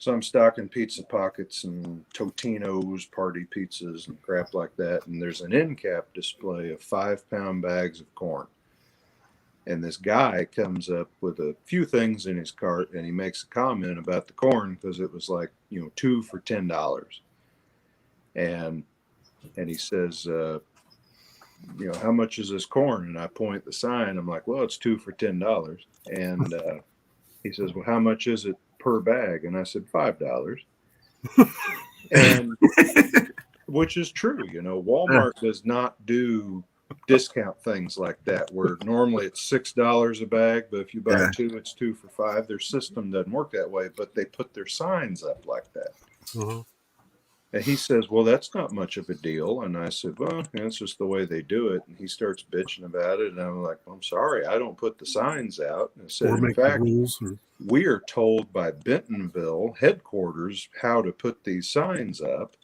So I'm stocking pizza pockets and Totino's party pizzas and crap like that. And there's an end cap display of 5-pound bags of corn. And this guy comes up with a few things in his cart, and he makes a comment about the corn because it was like, 2 for $10. And he says, how much is this corn? And I point the sign. I'm like, well, it's 2 for $10. And he says, well, how much is it per bag? And I said, $5. And which is true. Walmart does not do discount things like that, where normally it's $6 a bag, but if you buy 2, it's 2 for $5. Their system doesn't work that way, but they put their signs up like that. And he says, well, that's not much of a deal. And I said, well, that's just the way they do it. And he starts bitching about it. And I'm like, I'm sorry, I don't put the signs out. And I said, Or in make the fact, rules. Or, we are told by Bentonville headquarters how to put these signs up.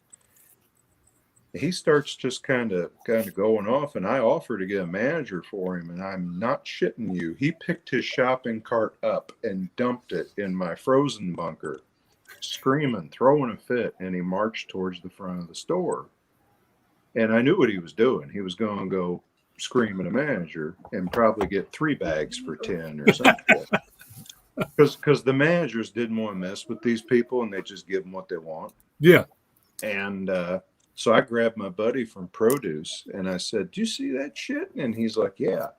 He starts just kind of going off, and I offer to get a manager for him, and I'm not shitting you. He picked his shopping cart up and dumped it in my frozen bunker, screaming, throwing a fit, and he marched towards the front of the store. And I knew what he was doing. He was going to go scream at a manager and probably get 3 bags for 10 or something. Because the managers didn't want to mess with these people, and they just give them what they want. yeah. And so I grabbed my buddy from produce and I said, do you see that shit? And he's like, yeah.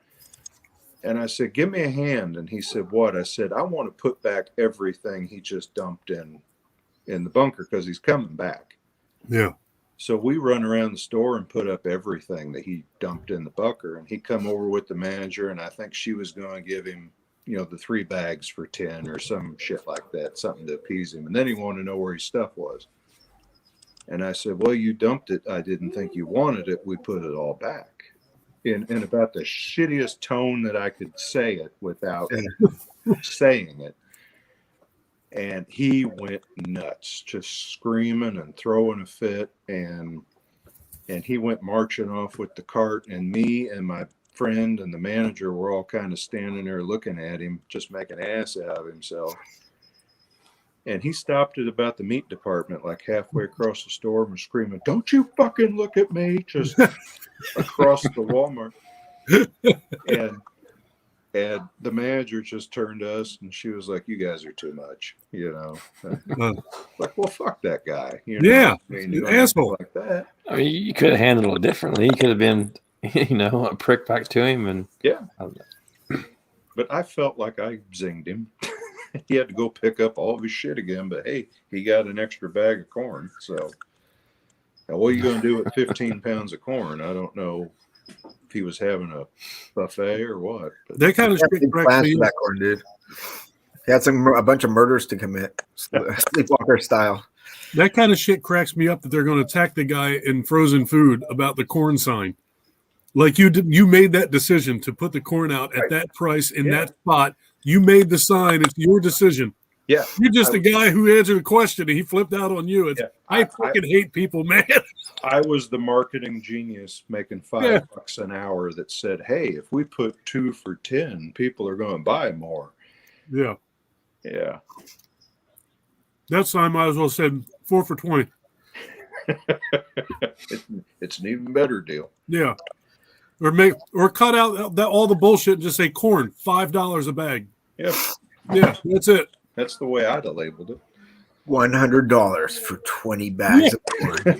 And I said, give me a hand. And he said, what? I said, I want to put back everything he just dumped in the bunker because he's coming back. Yeah. So we run around the store and put up everything that he dumped in the bunker. And he come over with the manager, and I think she was going to give him, the 3 bags for 10 or some shit like that, something to appease him. And then he wanted to know where his stuff was. And I said, well, you dumped it. I didn't think you wanted it. We put it all back in about the shittiest tone that I could say it without saying it. And he went nuts, just screaming and throwing a fit. And he went marching off with the cart, and me and my friend and the manager were all kind of standing there looking at him, just making an ass out of himself. And he stopped at about the meat department, like halfway across the store, and was screaming, don't you fucking look at me, just across the Walmart. And the manager just turned to us, and she was like, you guys are too much, Like, well, fuck that guy. Yeah, you asshole. like that. I mean, you could have handled it differently. You could have been, a prick back to him. And yeah. But I felt like I zinged him. He had to go pick up all of his shit again, but hey, he got an extra bag of corn. So, now what are you going to do with 15 pounds of corn? I don't know if he was having a buffet or what. But They kind of Big plans for that corn, dude. He had a bunch of murders to commit, Sleepwalker style. That kind of shit cracks me up that they're going to attack the guy in frozen food about the corn sign. Like you made that decision to put the corn out at that price in that spot. You made the sign. It's your decision. Yeah. You're just a guy who answered a question and he flipped out on you. I fucking hate people, man. I was the marketing genius making $5 an hour that said, hey, if we put 2 for 10, people are going to buy more. Yeah. Yeah. That sign might as well said 4 for 20. It's an even better deal. Yeah. Or cut out all the bullshit and just say corn, $5 a bag. Yep. Yeah, that's it. That's the way I'd have labeled it. $100 for 20 bags of corn.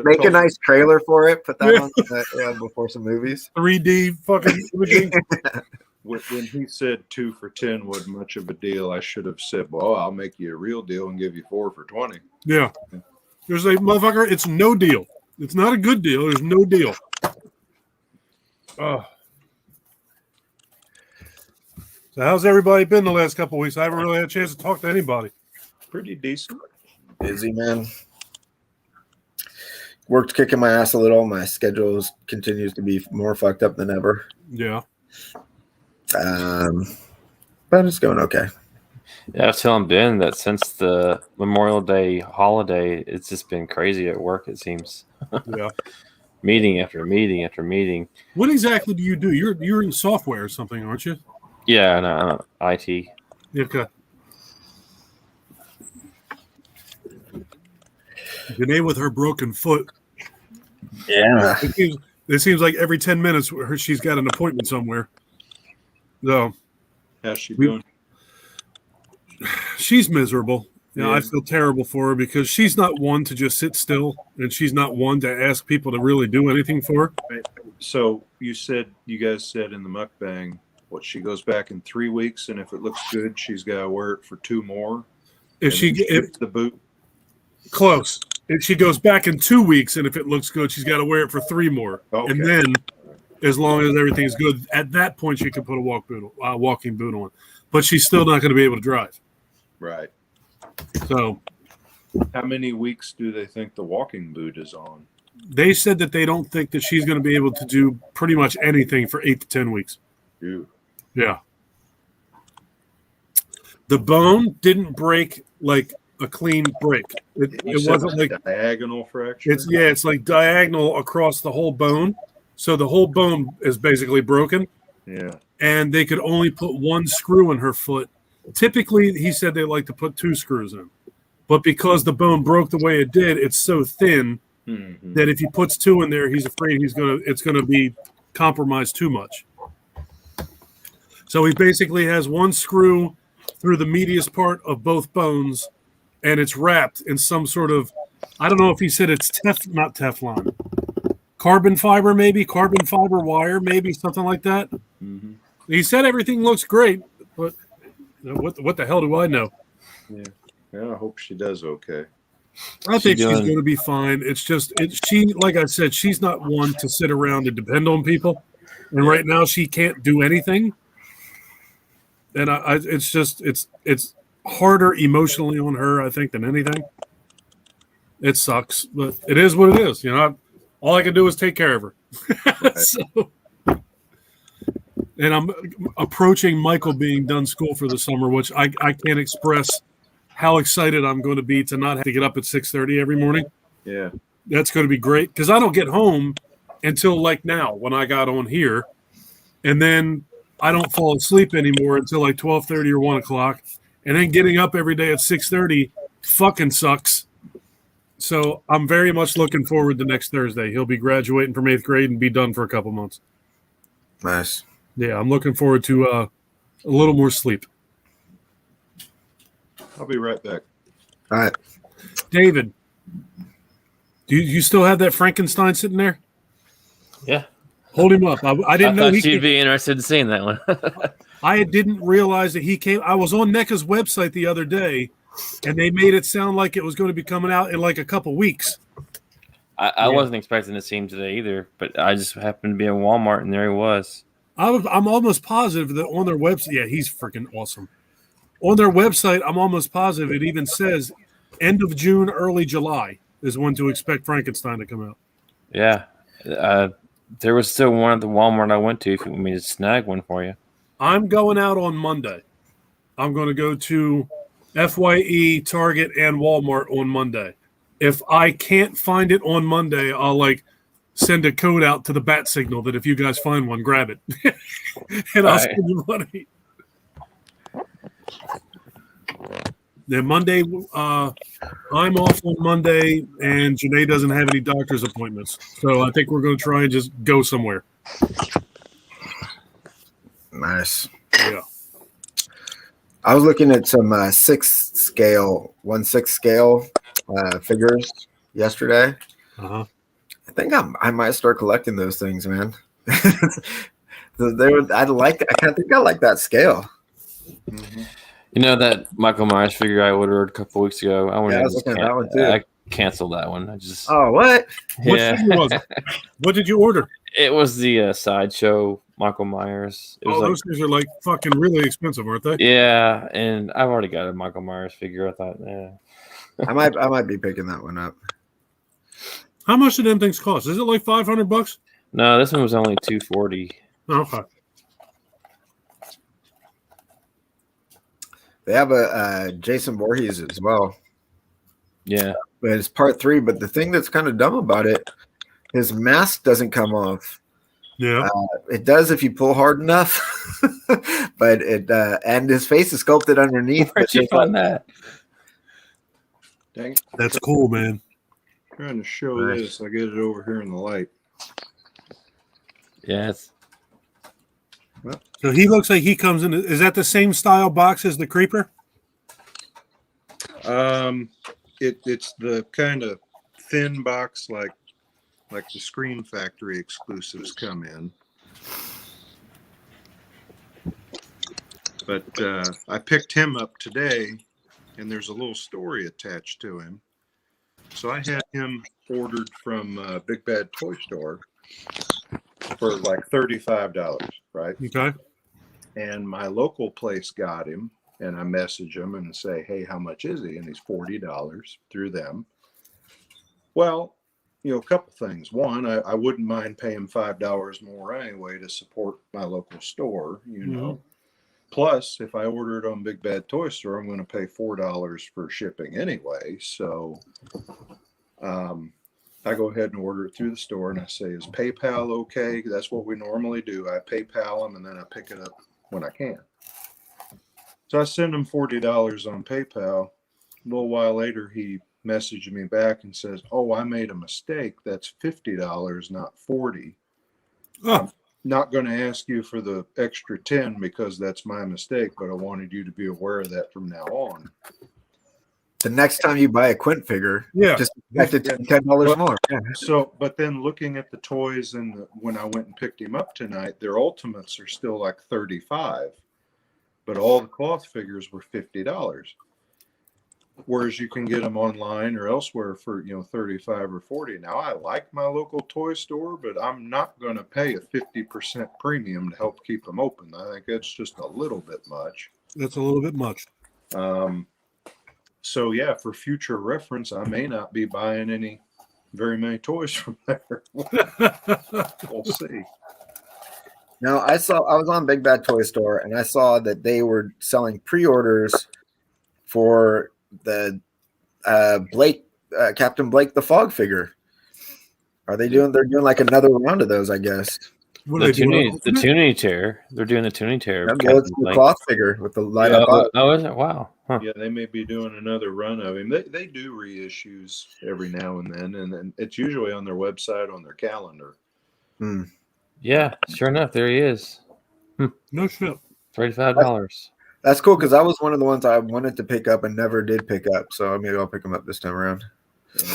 Make a nice trailer for it. Put that on before some movies. 3D fucking imaging. When he said 2 for 10 wasn't much of a deal, I should have said, well, I'll make you a real deal and give you 4 for 20. Yeah. There's a motherfucker, it's no deal. It's not a good deal. There's no deal. So how's everybody been the last couple of weeks? I haven't really had a chance to talk to anybody. Pretty decent. Busy, man. Work's kicking my ass a little. My schedule continues to be more fucked up than ever. Yeah. But it's going okay. Yeah, I was telling Ben that since the Memorial Day holiday, it's just been crazy at work, it seems. Yeah. Meeting after meeting after meeting. What exactly do you do? You're in software or something, aren't you? Yeah, no, IT. Okay. Janae with her broken foot. Yeah. It seems like every 10 minutes she's got an appointment somewhere. So how's she doing? She's miserable. Yeah. I feel terrible for her because she's not one to just sit still, and she's not one to ask people to really do anything for her. Right. So you guys said in the mukbang, she goes back in 3 weeks, and if it looks good, she's got to wear it for 2 more. If the boot. Close. If she goes back in 2 weeks, and if it looks good, she's got to wear it for 3 more. Okay. And then, as long as everything's good, at that point she can put a walking boot on. But she's still not going to be able to drive. Right. So How many weeks do they think the walking boot is on? They said that they don't think that she's going to be able to do pretty much anything for 8 to 10 weeks. Ew. Yeah. The bone didn't break like a clean break. It wasn't like diagonal fracture. it's like diagonal across the whole bone. So the whole bone is basically broken. Yeah. And they could only put one screw in her foot. Typically, he said they like to put 2 screws in. But because the bone broke the way it did, it's so thin that if he puts 2 in there, he's afraid it's gonna be compromised too much. So he basically has 1 screw through the medius part of both bones, and it's wrapped in some sort of, I don't know if he said it's not Teflon, carbon fiber wire, maybe something like that. Mm-hmm. He said everything looks great, but what the hell do I know? Yeah. I hope she does okay. I think she's going to be fine. It's just she, like I said, she's not one to sit around and depend on people, and right now she can't do anything. And it's harder emotionally on her, I think, than anything. It sucks, but it is what it is. All I can do is take care of her. So, and I'm approaching Michael being done school for the summer, which I can't express how excited I'm going to be to not have to get up at 6:30 every morning. Yeah. That's going to be great because I don't get home until like now when I got on here. And then I don't fall asleep anymore until like 12:30 or 1 o'clock. And then getting up every day at 6:30 fucking sucks. So I'm very much looking forward to next Thursday. He'll be graduating from 8th grade and be done for a couple months. Nice. Yeah, I'm looking forward to a little more sleep. I'll be right back. All right. David, do you still have that Frankenstein sitting there? Yeah. Hold him up. I didn't know thought you'd be interested in seeing that one. I didn't realize that he came. I was on NECA's website the other day, and they made it sound like it was going to be coming out in like a couple weeks. I wasn't expecting to see him today either, but I just happened to be at Walmart, and there he was. I'm almost positive that on their website, yeah, he's freaking awesome. On their website, I'm almost positive it even says end of June, early July is when to expect Frankenstein to come out. Yeah. There was still one at the Walmart I went to if you want me to snag one for you. I'm going out on Monday. I'm going to go to FYE, Target, and Walmart on Monday. If I can't find it on Monday, I'll send a code out to the bat signal that if you guys find one, grab it. And I'll send you money. Then Monday, I'm off on Monday, and Janae doesn't have any doctor's appointments. So I think we're going to try and just go somewhere. Nice. Yeah. I was looking at some 1/6 scale figures yesterday. Uh-huh. I think I might start collecting those things, man. I think I like that scale. Mm-hmm. You know that Michael Myers figure I ordered a couple weeks ago? I was looking at that one too. I canceled that one. I just what? What yeah. figure was it? What did you order? It was the Sideshow Michael Myers. It was those things are like fucking really expensive, aren't they? Yeah, and I've already got a Michael Myers figure. I thought, I might be picking that one up. How much do them things cost? Is it like $500? No, this one was only $240. Okay. They have a Jason Voorhees as well. Yeah. But it's part 3. But the thing that's kind of dumb about it, his mask doesn't come off. Yeah. It does if you pull hard enough. But and his face is sculpted underneath. Where'd you find that? Dang it. That's cool, man. Trying to show this. I get it over here in the light. Yeah. So he looks like he comes in. Is that the same style box as the Creeper? It's the kind of thin box like the Scream Factory exclusives come in. But I picked him up today, and there's a little story attached to him. So I had him ordered from Big Bad Toy Store for like $35, right? Okay. And my local place got him and I message him and say, hey, how much is he? And he's $40 through them. Well, a couple things. One, I wouldn't mind paying $5 more anyway to support my local store, Plus, if I order it on Big Bad Toy Store, I'm going to pay $4 for shipping anyway. So I go ahead and order it through the store, and I say, is PayPal okay? That's what we normally do. I PayPal them, and then I pick it up when I can. So I send him $40 on PayPal. A little while later, he messaged me back and says, oh, I made a mistake. That's $50, not $40. Oh, Not going to ask you for the extra 10 because that's my mistake, but I wanted you to be aware of that from now on. The next time you buy a Quint figure, yeah. just expect it to be $10 more. Yeah. So, but then looking at the toys and when I went and picked him up tonight, their ultimates are still like $35, but all the cloth figures were $50. Whereas you can get them online or elsewhere for, $35 or $40. Now, I like my local toy store, but I'm not going to pay a 50% premium to help keep them open. I think that's just a little bit much. That's a little bit much. So yeah, for future reference, I may not be buying very many toys from there. We'll see. Now, I was on Big Bad Toy Store, and I saw that they were selling pre-orders for the Captain Blake the Fog figure. They're doing like another round of those, I guess. What The are they doing? Tuning Terror. They're doing the Tuning Terror. Yeah, Captain it's the Blake. cloth figure with the light up. Oh, is it? Wow. Huh. Yeah, they may be doing another run of him. They do reissues every now and then it's usually on their website, on their calendar. Yeah, sure enough, there he is. No shit. $35. That's cool because that was one of the ones I wanted to pick up and never did pick up. So maybe I'll pick them up this time around.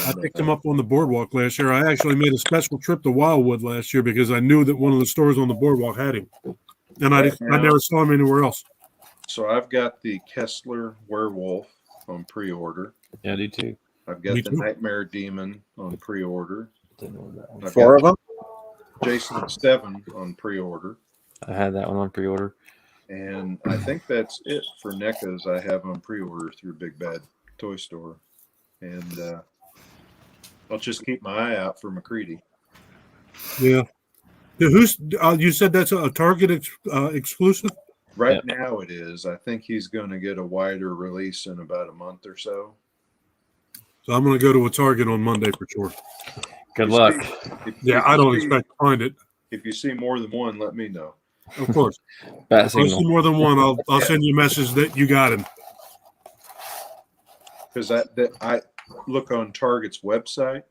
I picked them up on the boardwalk last year. I actually made a special trip to Wildwood last year because I knew that one of the stores on the boardwalk had him, and I never saw him anywhere else. So I've got the Kessler Werewolf on pre-order. Yeah, I do too. I've got Me the too. Nightmare Demon on pre-order. Didn't know that one. I've 4 of got them. Jason 7 on pre-order. I had that one on pre-order. And I think that's it for NECAs I have on pre-order through Big Bad Toy Store. And I'll just keep my eye out for McCready. Yeah. Who's you said that's a Target exclusive? Right now it is. I think he's going to get a wider release in about a month or so. So I'm going to go to a Target on Monday for sure. Good luck. Yeah, I don't expect to find it. If you see more than one, let me know. Of course. Bat If I see signal. more than one, I'll send you a message that you got him. Because I look on Target's website,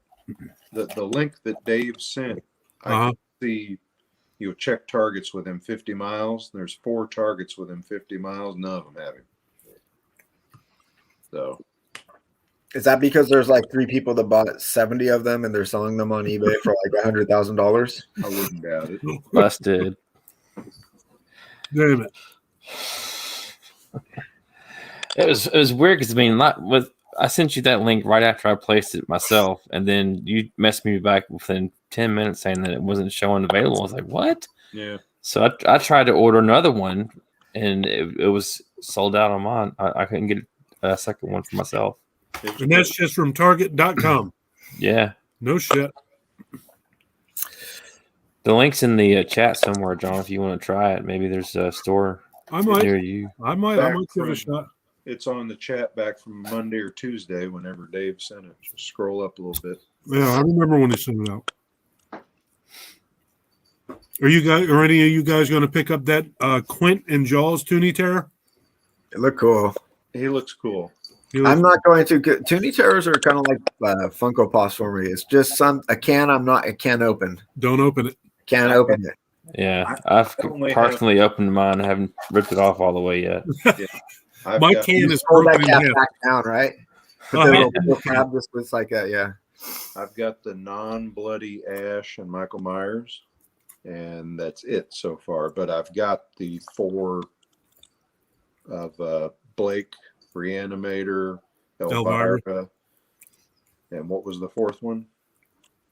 the link that Dave sent, I can see check targets within 50 miles. There's 4 targets within 50 miles. None of them have him. So Is that because there's like 3 people that bought 70 of them and they're selling them on eBay for like $100,000? I wouldn't doubt it. Busted. Damn it. It was weird because I sent you that link right after I placed it myself, and then you messed me back within 10 minutes saying that it wasn't showing available. I was like, what? Yeah. So I tried to order another one, and it was sold out on mine. I couldn't get a second one for myself. And that's just from Target.com. Yeah. No shit. The link's in the chat somewhere, John, if you want to try it. Maybe there's a store I might. near you. I might give it a shot. It's on the chat back from Monday or Tuesday whenever Dave sent it. Just scroll up a little bit. Yeah, I remember when he sent it out. Are any of you guys going to pick up that Quint and Jaws Toonie Terror? It looked cool. He looks cool. I'm not going to. Toonie Terrors are kind of like Funko Pops for me. It's just a can. I can't open. Don't open it. Can't open it. Yeah, I've partially opened mine. I haven't ripped it off all the way yet. My can is Hold that broken in cap half. back down, right? But the little cap just was like that. Yeah. I've got the non-bloody Ash and Michael Myers, and that's it so far. But I've got the 4 of Blake, Reanimator, Elvira, and what was the 4th one?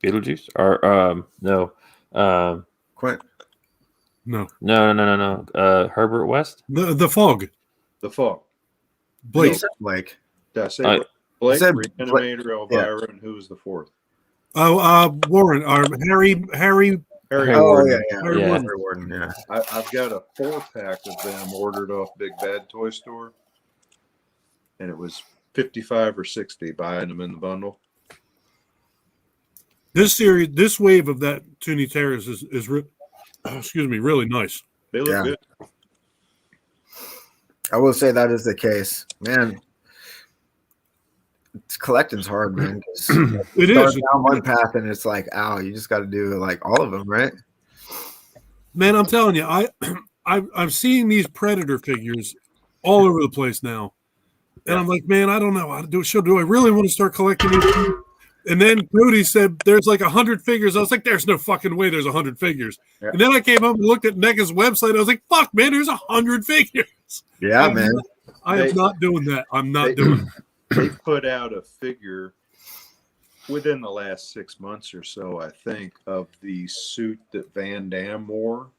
Beetlejuice? Or no. Quint. No. No. Herbert West? The Fog. The Fog. Blake. Blake. Did I say I- Blake, said Reanimator, Elvira, and who was the fourth? Warren, Harry. Harry Oh Warden. yeah. Harry Yeah. Warden. Harry Warden, yeah. I've got a 4-pack of them ordered off Big Bad Toy Store, and it was 55 or 60 buying them in the bundle. This series, this wave of that Toonie Terrors is really nice. They look Yeah. good. I will say that is the case, man. Collecting's hard, man. 'Cause It start is, down one path and it's like, ow, you just got to do like all of them, right? man. I'm telling you, I'm seeing these Predator figures all over the place now, and I'm like, man, I don't know how to do it. Do I really want to start collecting these? And then Cody said there's like 100 figures. I was like, there's no fucking way there's 100 figures. Yeah. And then I came home and looked at NECA's website. I was like, fuck, man, there's 100 figures. Yeah, man. I am not doing that. I'm not doing it. They put out a figure within the last 6 months or so, I think, of the suit that Van Damme wore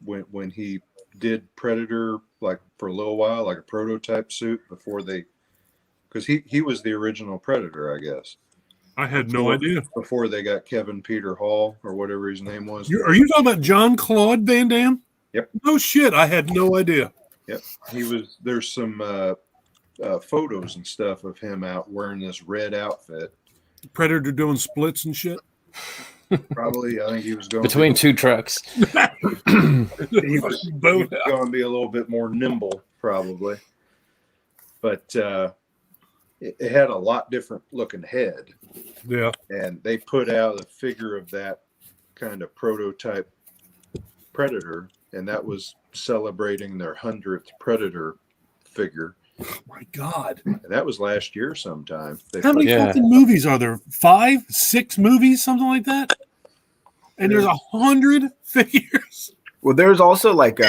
when he did Predator, like for a little while, like a prototype suit before they, because he was the original Predator, I guess, I had no idea. before they got Kevin Peter Hall or whatever his name was. Are you talking about John Claude Van Damme? Yep. No shit. I had no idea. Yep, he was. There's some photos and stuff of him out wearing this red outfit. Predator doing splits and shit. Probably, I think he was going Between two trucks. he was going to be a little bit more nimble, probably. But it had a lot different looking head, Yeah. and they put out a figure of that kind of prototype Predator, and that was celebrating their 100th Predator figure. Oh my God. And that was last year sometime. They How many Yeah. fucking movies are there? 5, 6 movies, something like that? And there's 100 figures. Well, there's also like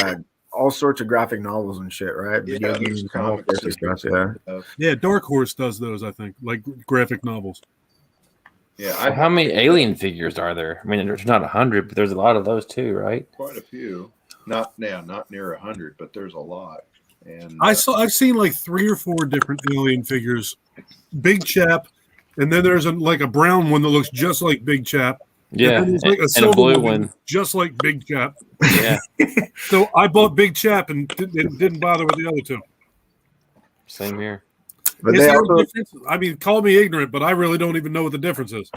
all sorts of graphic novels and shit, right? Yeah, Video there's games, all comics sorts of stuff, yeah. Yeah, Dark Horse does those, I think, like graphic novels. Yeah, How many alien figures are there? I mean, there's not 100, but there's a lot of those too, right? quite a few. Not near 100, but there's a lot. And I've seen like 3 or 4 different alien figures. Big Chap, and then there's like a brown one that looks just like Big Chap. Yeah, And, then there's like and a silver blue one one. just like Big Chap. Yeah, So I bought Big Chap and didn't bother with the other two. same here. But Is they there a also, difference? I mean, call me ignorant, but I really don't even know what the difference is.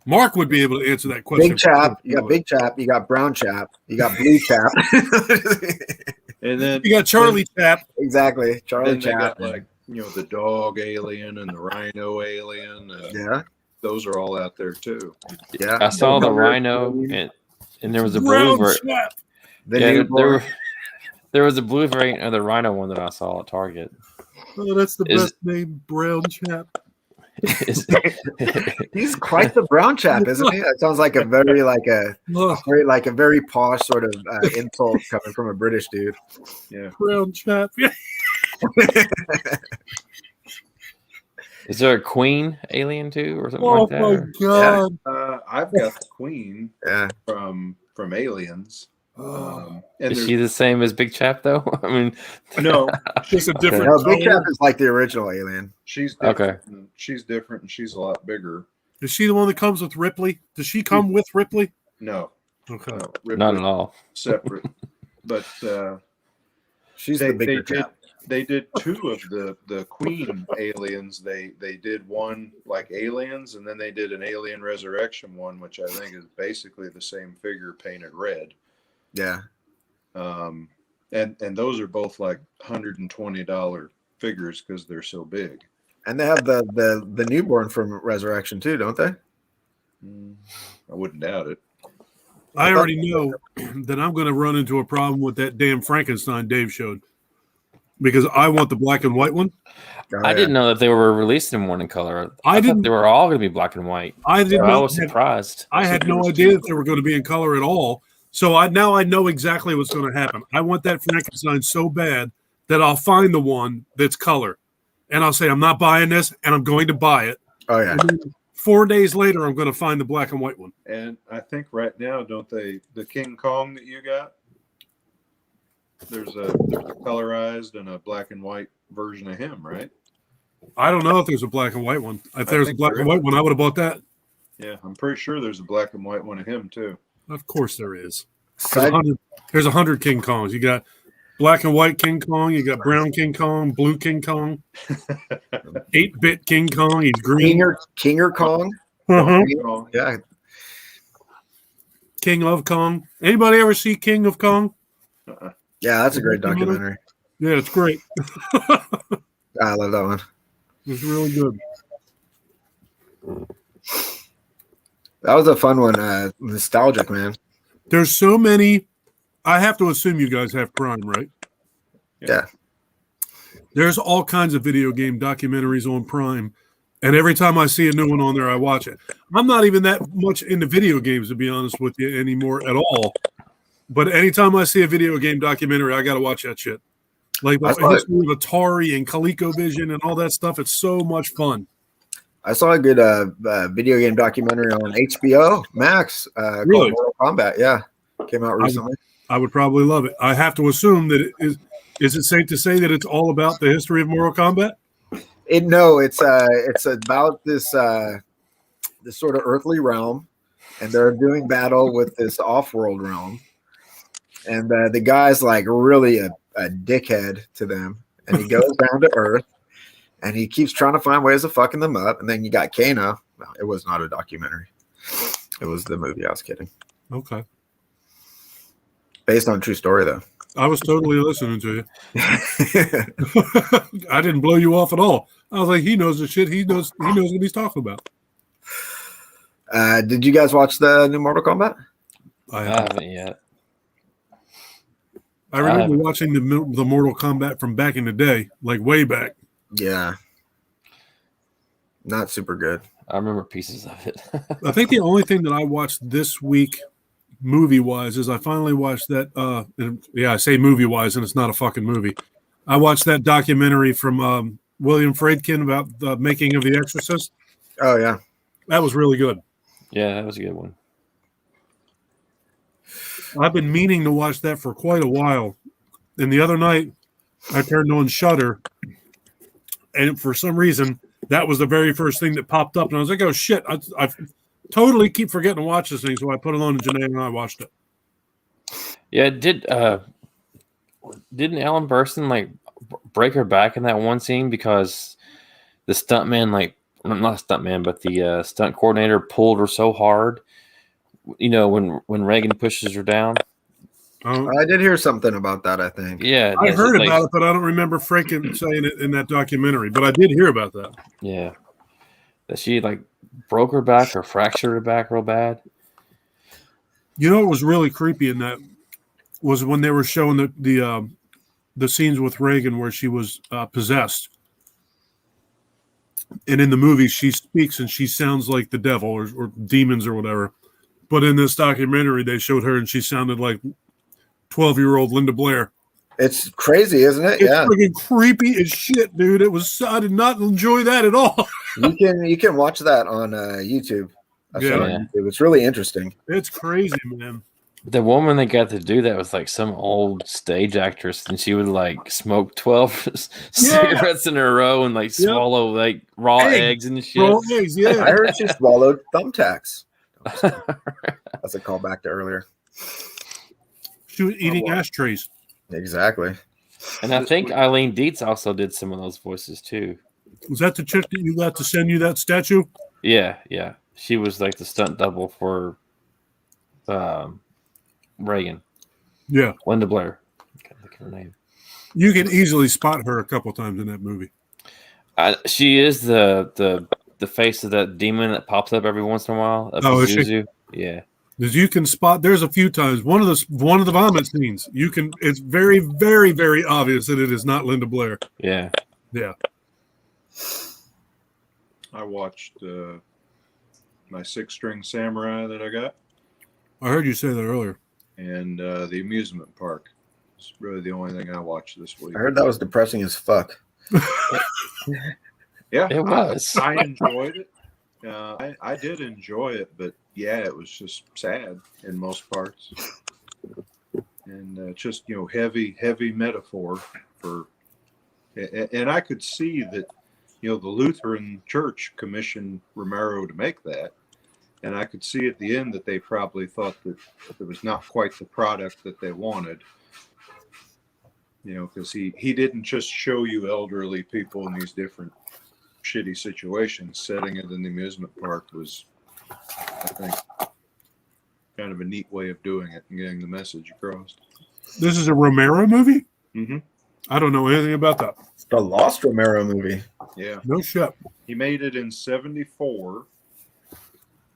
Mark would be able to answer that question. Big Chap, you got Big Chap, you got Brown Chap, you got Blue Chap. and then You got Charlie Chap. Exactly. Charlie then they Chap. got like the dog alien and the rhino alien. Yeah. Those are all out there too. Yeah. I saw the rhino, and there was a blue Brown variant. Chap. The Yeah, newborn. there was a blue variant of the rhino one that I saw at Target. Oh, that's the Is- best name, Brown Chap. Is- He's quite the brown chap, isn't he? That sounds like a very a very posh sort of insult coming from a British dude. Brown Chap. Yeah. Is there a queen alien too, or something Oh like that? my or- God. I've got the Queen Yeah. from Aliens. And Is she the same as Big Chap though? I mean, no, Just a different No, Big color. Chap is like the original alien. she's Okay. different. And she's different, and she's a lot bigger. Is she the one that comes with Ripley? Does she come with Ripley? No, Okay. no, not Ripley at all. separate. But She's they the bigger did chap. they did 2 of the Queen aliens. They did one like Aliens, and then they did an Alien Resurrection one, which I think is basically the same figure painted red. Yeah. And those are both like $120 figures because they're so big. And they have the newborn from Resurrection too, don't they? I wouldn't doubt it. I already know that I'm going to run into a problem with that damn Frankenstein Dave showed because I want the black and white one. Oh, I yeah. didn't know that they were releasing one in color. I I thought didn't- they were all going to be black and white. I did I not. was surprised. I had no idea that they were going to be in color at all. So now I know exactly what's going to happen. I want that Frankenstein so bad that I'll find the one that's color, and I'll say I'm not buying this, and I'm going to buy it. Oh yeah. And then 4 days later, I'm going to find the black and white one. And I think right now, don't they, the King Kong that you got, There's a colorized and a black and white version of him, right? I don't know if there's a black and white one. If there's a think black there and is. white one, I would have bought that. Yeah, I'm pretty sure there's a black and white one of him too. Of course there is. Side- There's 100 King Kongs. You got black and white King Kong. You got brown King Kong, blue King Kong, 8-bit King Kong. He's green. Kinger Kong. Uh-huh. Oh, Yeah, King of Kong. Anybody ever see King of Kong? yeah, that's a great documentary. Yeah, it's great. I love that one. It's really good. That was a fun one. Nostalgic, man. There's so many. I have to assume you guys have Prime, right? Yeah. There's all kinds of video game documentaries on Prime, and every time I see a new one on there, I watch it. I'm not even that much into video games, to be honest with you, anymore at all. But anytime I see a video game documentary, I got to watch that shit. Like the I saw it. history of Atari and ColecoVision and all that stuff. It's so much fun. I saw a good video game documentary on HBO Max Really? called Mortal Kombat. Yeah, came out recently. I would probably love it. I have to assume that it is. Is it safe to say that it's all about the history of Mortal Kombat? No, it's about this this sort of earthly realm, and they're doing battle with this off-world realm, and the guy's like really a dickhead to them, and he goes down to Earth, and he keeps trying to find ways of fucking them up, and then you got Kano. No, it was not a documentary; it was the movie. I was kidding. Okay. Based on true story, though. I was totally listening to you. I didn't blow you off at all. I was like, he knows the shit. He knows what he's talking about. Did you guys watch the new Mortal Kombat? I haven't yet. I remember watching the Mortal Kombat from back in the day, like way back. Yeah. Not super good. I remember pieces of it. I think the only thing that I watched this week, movie-wise, is I finally watched that. And yeah, I say movie-wise, and it's not a fucking movie. I watched that documentary from William Friedkin about the making of The Exorcist. Oh, yeah. That was really good. Yeah, that was a good one. I've been meaning to watch that for quite a while. And the other night, I turned on Shudder, and for some reason, that was the very first thing that popped up. And I was like, oh, shit, I totally keep forgetting to watch this thing. So I put it on, and Janae and I watched it. Yeah, didn't Ellen Burstyn like break her back in that one scene because the stuntman, like not stuntman, but the stunt coordinator pulled her so hard? You know, when Reagan pushes her down. I did hear something about that, I think. Yeah, I heard like, about it, but I don't remember Franken saying it in that documentary. But I did hear about that. Yeah, that she like broke her back or fractured her back real bad. You know what was really creepy in that was when they were showing the scenes with Reagan where she was possessed. And in the movie, she speaks and she sounds like the devil or demons or whatever. But in this documentary, they showed her and she sounded like 12-year-old Linda Blair. It's crazy, isn't it? It's Yeah. freaking creepy as shit, dude. I did not enjoy that at all. You can watch that on YouTube. I saw it on YouTube. It's really interesting. It's crazy, man. The woman that got to do that was like some old stage actress, and she would like smoke 12 cigarettes in a row and like swallow like raw eggs and shit. Raw eggs, yeah. I heard she swallowed thumbtacks. That's a callback to earlier. She was eating ashtrays. Exactly. And I think Eileen Dietz also did some of those voices too. Was that the chick that you got to send you that statue? Yeah. She was like the stunt double for Reagan. Yeah. Linda Blair. I can't think of her name. You can easily spot her a couple times in that movie. She is the face of that demon that pops up every once in a while. Is she? Pazuzu. Yeah. As you can spot, there's a few times. One of the vomit scenes, you can. It's very, very, very obvious that it is not Linda Blair. Yeah. Yeah. I watched my 6-string samurai that I got, I heard you say that earlier. and the amusement park. It's really the only thing I watched this week. I heard that was depressing as fuck. Yeah, It was. I enjoyed it. I did enjoy it, but yeah, it was just sad in most parts. and just heavy metaphor for. And I could see that, the Lutheran Church commissioned Romero to make that. And I could see at the end that they probably thought that it was not quite the product that they wanted. Because he didn't just show you elderly people in these different shitty situations. Setting it in the amusement park was, I think, kind of a neat way of doing it and getting the message across. This is a Romero movie? Mm-hmm. I don't know anything about that. It's the Lost Romero movie. Yeah. No shit. He made it in 1974.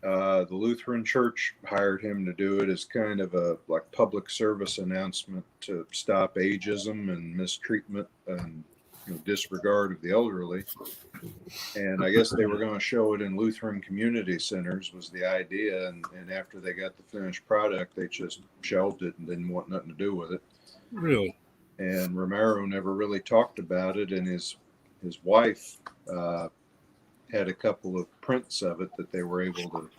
The Lutheran Church hired him to do it as kind of a public service announcement to stop ageism and mistreatment and disregard of the elderly. And I guess they were going to show it in Lutheran community centers was the idea. And after they got the finished product, they just shelved it and didn't want nothing to do with it. Really? And Romero never really talked about it. And his wife had a couple of prints of it that they were able to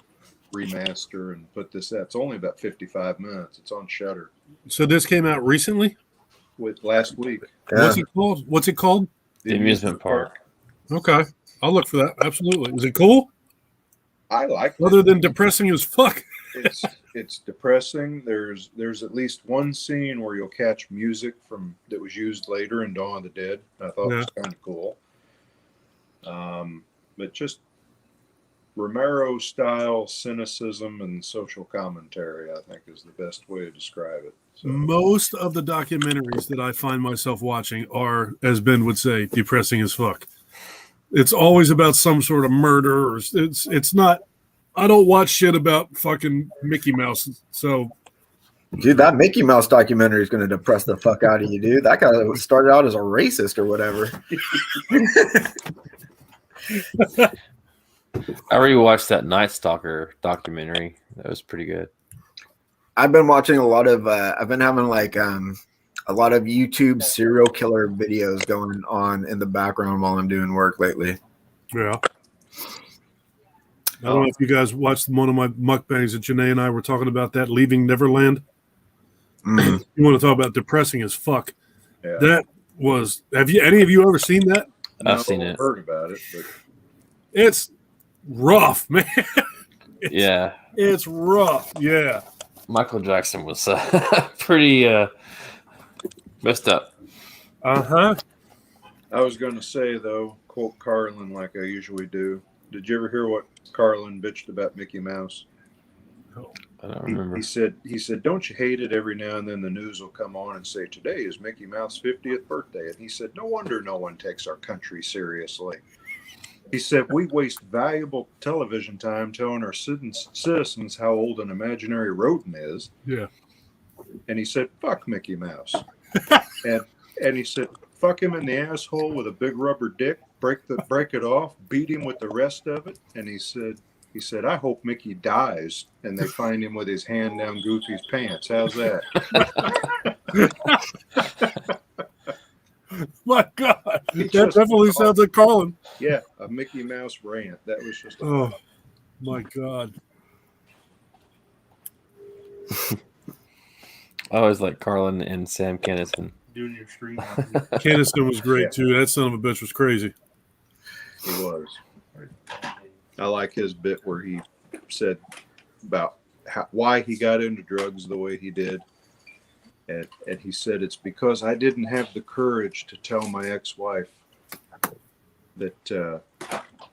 remaster and put this out. It's only about 55 minutes. It's on Shudder. So this came out recently? Last week. Yeah. What's it called? The amusement park. Okay. I'll look for that. Absolutely. Is it cool? I like it. Other than depressing as fuck. It's depressing. There's at least one scene where you'll catch music that was used later in Dawn of the Dead. I thought it was kind of cool. But just Romero style cynicism and social commentary, I think, is the best way to describe it. So. Most of the documentaries that I find myself watching are, as Ben would say, depressing as fuck. It's always about some sort of murder, or it's not. I don't watch shit about fucking Mickey Mouse. So, Dude, that Mickey Mouse documentary is going to depress the fuck out of you, dude. That guy started out as a racist or whatever. I rewatched that Night Stalker documentary. That was pretty good. I've been watching a lot of. I've been having a lot of YouTube serial killer videos going on in the background while I'm doing work lately. yeah. I don't know if you guys watched one of my mukbangs that Janae and I were talking about that Leaving Neverland. Mm. You want to talk about depressing as fuck? Yeah. That was. Have you any of you ever seen that? I've seen it. Heard about it, but It's rough, man. Yeah. It's rough. Yeah. Michael Jackson was pretty messed up. Uh-huh. I was going to say, though, quote Carlin like I usually do. Did you ever hear what Carlin bitched about Mickey Mouse? I don't remember. He said, don't you hate it every now and then the news will come on and say, today is Mickey Mouse's 50th birthday. And he said, no wonder no one takes our country seriously. He said, we waste valuable television time telling our citizens how old an imaginary rodent is. Yeah. And he said, fuck Mickey Mouse. and he said, fuck him in the asshole with a big rubber dick, break it off, beat him with the rest of it. And he said, I hope Mickey dies and they find him with his hand down Goofy's pants. How's that? My God. That definitely sounds like Carlin. Yeah, a Mickey Mouse rant. That was just Oh, my God. I always like Carlin and Sam Kinison. doing your stream. Canniston was great, too. That son of a bitch was crazy. He was. I like his bit where he said about why he got into drugs the way he did. And he said, it's because I didn't have the courage to tell my ex-wife that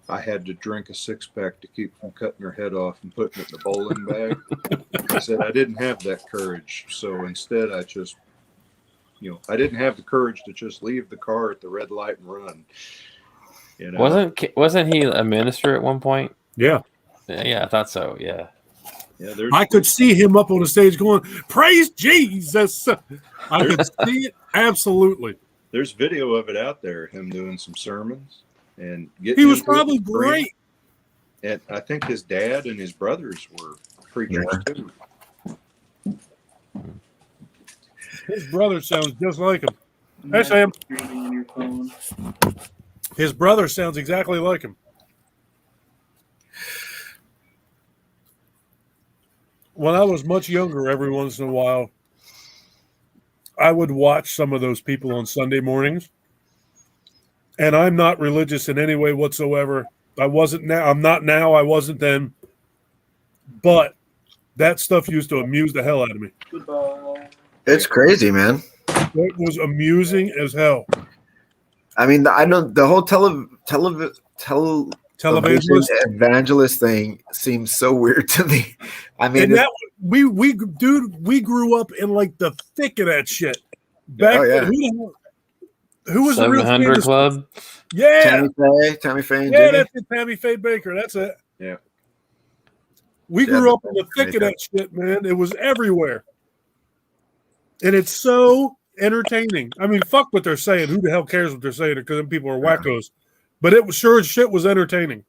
I had to drink a six-pack to keep from cutting her head off and putting it in the bowling bag. He said, I didn't have that courage. So instead, I just, I didn't have the courage to just leave the car at the red light and run. Wasn't he a minister at one point? Yeah. Yeah, I thought so. Yeah. Yeah, I could see him up on the stage going, praise Jesus. I could see it. Absolutely. There's video of it out there, him doing some sermons and He was probably great. And I think his dad and his brothers were preachers too. His brother sounds just like him. Hey, Sam. His brother sounds exactly like him. When I was much younger, every once in a while, I would watch some of those people on Sunday mornings. And I'm not religious in any way whatsoever. I wasn't now. I'm not now. I wasn't then. But that stuff used to amuse the hell out of me. It's crazy, man. It was amusing as hell. I mean, I know the whole television Televangelist. evangelist thing seems so weird to me. I mean, And that we grew up in like the thick of that shit. Back Oh, yeah. then, who was the real 700 famous? Club. Yeah, Tammy Faye, and yeah, Jimmy. that's it. Tammy Faye Baker. That's it. Yeah. We Yeah, grew up in but the thick of that shit, man. It was everywhere, and it's so entertaining. I mean, fuck what they're saying. Who the hell cares what they're saying? Because them people are wackos. But it was sure as shit was entertaining.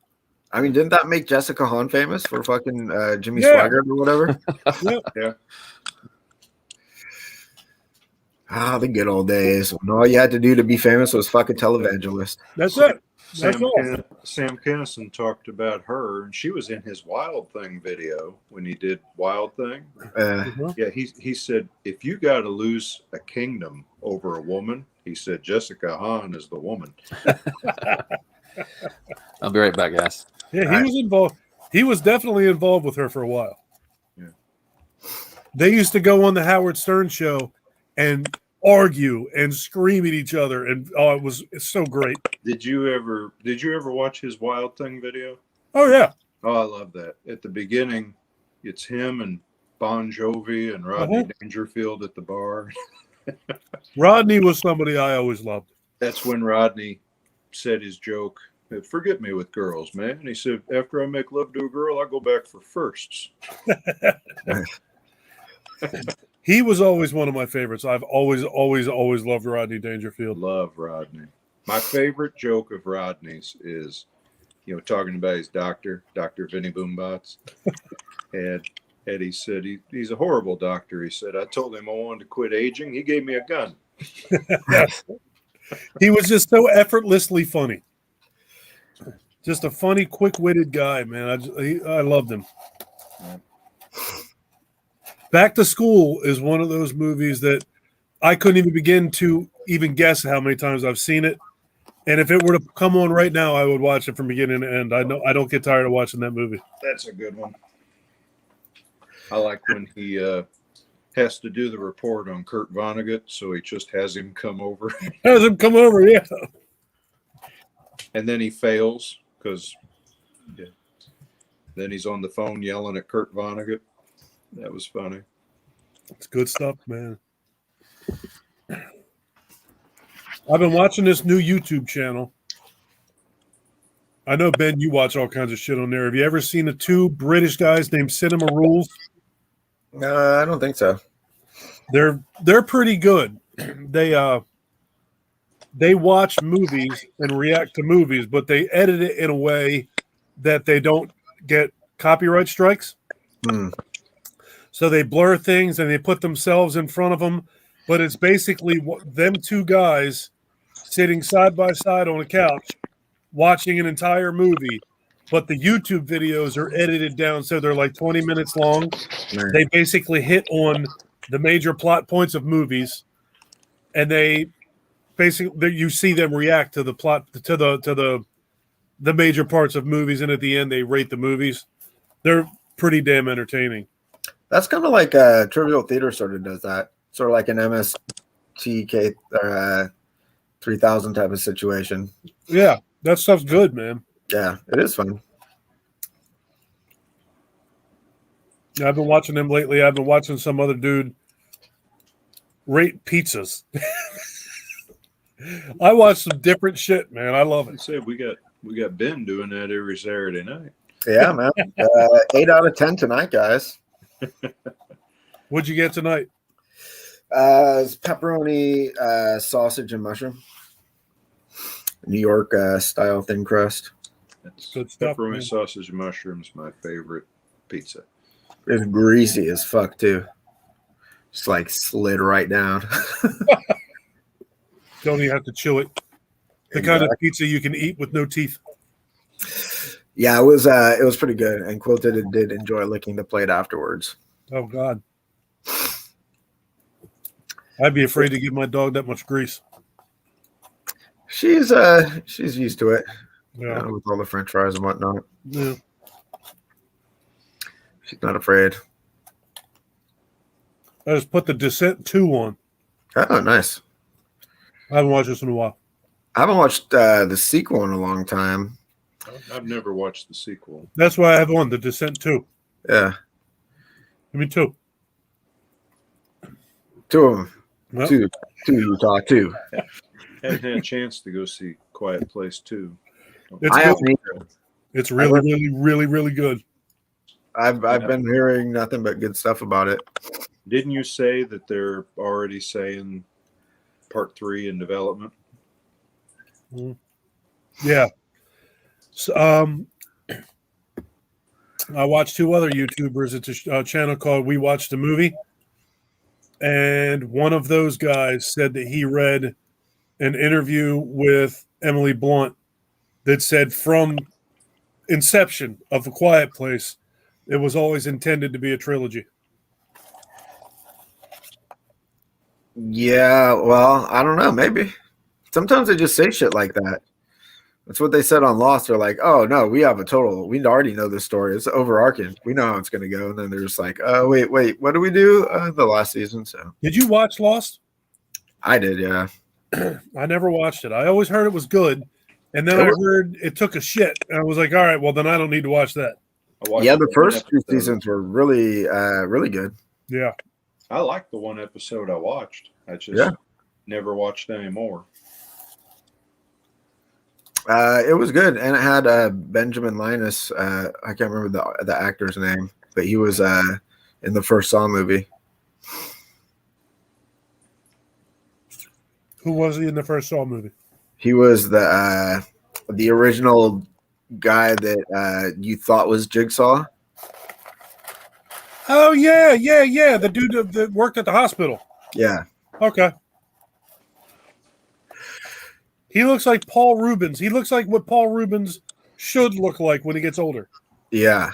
I mean, didn't that make Jessica Hahn famous for fucking Jimmy Yeah. Swaggart or whatever? Yeah. Ah, the good old days when all you had to do to be famous was fucking televangelist. That's it. That's all. Sam Kinison talked about her, and she was in his Wild Thing video when he did Wild Thing. Yeah, he said, if you got to lose a kingdom over a woman, he said Jessica Hahn is the woman. I'll be right back, guys. Yeah, he was involved. He was definitely involved with her for a while. Yeah. They used to go on the Howard Stern show and argue and scream at each other, and it's so great. Did you ever watch his Wild Thing video? Oh yeah. Oh, I love that. At the beginning, it's him and Bon Jovi and Rodney Dangerfield at the bar. Rodney was somebody I always loved. That's when Rodney said his joke, forget me with girls, man. And he said, after I make love to a girl, I go back for firsts. He was always one of my favorites. I've always loved Rodney Dangerfield. Love Rodney. My favorite joke of Rodney's is, talking about his doctor, Dr. Vinny Boombots. And Eddie said, he's a horrible doctor. He said, I told him I wanted to quit aging. He gave me a gun. He was just so effortlessly funny. Just a funny, quick-witted guy, man. I loved him. Back to School is one of those movies that I couldn't even begin to even guess how many times I've seen it. And if it were to come on right now, I would watch it from beginning to end. I know I don't get tired of watching that movie. That's a good one. I like when he has to do the report on Kurt Vonnegut, so he just has him come over. Has him come over, yeah. And then he fails because then he's on the phone yelling at Kurt Vonnegut. That was funny. It's good stuff, man. I've been watching this new YouTube channel. I know, Ben, you watch all kinds of shit on there. Have you ever seen the two British guys named Cinema Rules? I don't think so. They're pretty good. They watch movies and react to movies, but they edit it in a way that they don't get copyright strikes. So they blur things and they put themselves in front of them, but it's basically them two guys sitting side by side on a couch watching an entire movie, but the YouTube videos are edited down so they're like 20 minutes long. They basically hit on the major plot points of movies, and they basically you see them react to the plot to the major parts of movies, and at the end they rate the movies. They're pretty damn entertaining. That's kind of like Trivial Theater sort of does that. Sort of like an MSTK 3000 type of situation. Yeah, that stuff's good, man. Yeah, it is fun. I've been watching them lately. I've been watching some other dude rate pizzas. I watch some different shit, man. I love I it. said we got Ben doing that every Saturday night. Yeah, man. 8 out of 10 tonight, guys. What'd you get tonight? It's pepperoni, sausage, and mushroom. New York style thin crust. That's Good stuff, pepperoni, man. sausage, and mushrooms. My favorite pizza. It's greasy as fuck too. Just like slid right down. Don't even have to chew it. The kind of pizza you can eat with no teeth. Yeah, it was pretty good. And Quilted did enjoy licking the plate afterwards. Oh God. I'd be afraid to give my dog that much grease. She's used to it, Yeah. with all the French fries and whatnot. Yeah. She's not afraid. I just put the Descent 2 on. Oh, nice. I haven't watched this in a while. I haven't watched the sequel in a long time. I've never watched the sequel. That's why I have on the Descent 2. Yeah, Me too. two of them. Well, Two Utah, two. Haven't had a chance to go see Quiet Place 2. It's I good. haven't either. It's really, really, really good. I've been hearing nothing but good stuff about it. Didn't you say that they're already saying part 3 in development? Yeah. So, I watched 2 other YouTubers. It's a channel called We Watched the Movie. And one of those guys said that he read an interview with Emily Blunt that said from inception of A Quiet Place, it was always intended to be a trilogy. Yeah, well, I don't know. Maybe sometimes they just say shit like that. That's what they said on Lost. They're like, "Oh no, we already know this story. It's overarching. We know how it's going to go." And then they're just like, "Oh wait, what do we do?" The last season. So Did you watch Lost? I did, yeah. I never watched it. I always heard it was good. And then I heard it took a shit. And I was like, all right, well, then I don't need to watch that. Yeah, the first 2 seasons were really, really good. Yeah. I liked the one episode I watched. I just never watched any more. It was good, and it had Benjamin Linus. I can't remember the actor's name, but he was in the first Saw movie. Who was he in the first Saw movie? He was the original guy that you thought was Jigsaw. Oh, yeah. The dude that worked at the hospital. Yeah, Okay. He looks like Paul Rubens. He looks like what Paul Rubens should look like when he gets older. yeah.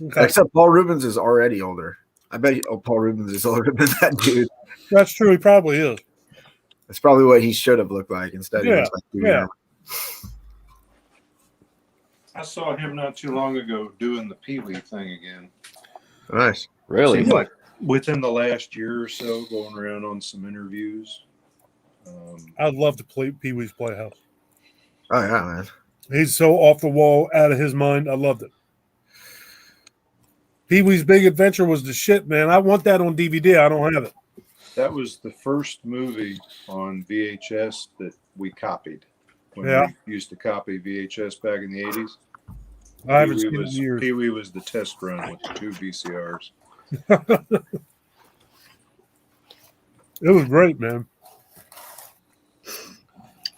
Okay. Except Paul Rubens is already older. I bet Paul Rubens is older than that dude. That's true. He probably is. That's probably what he should have looked like instead. He Yeah, was like, yeah. I saw him not too long ago doing the Pee Wee thing again. Nice. Really? Seems like within the last year or so, going around on some interviews. I'd love to play Pee Wee's Playhouse. Oh yeah, man. He's so off the wall, out of his mind. I loved it. Pee Wee's Big Adventure was the shit, man. I want that on DVD. I don't have it. That was the first movie on VHS that we copied. When Yeah. we used to copy VHS back in the 80s. I haven't seen it in years. Pee Wee was the test run with the 2 VCRs. It was great, man.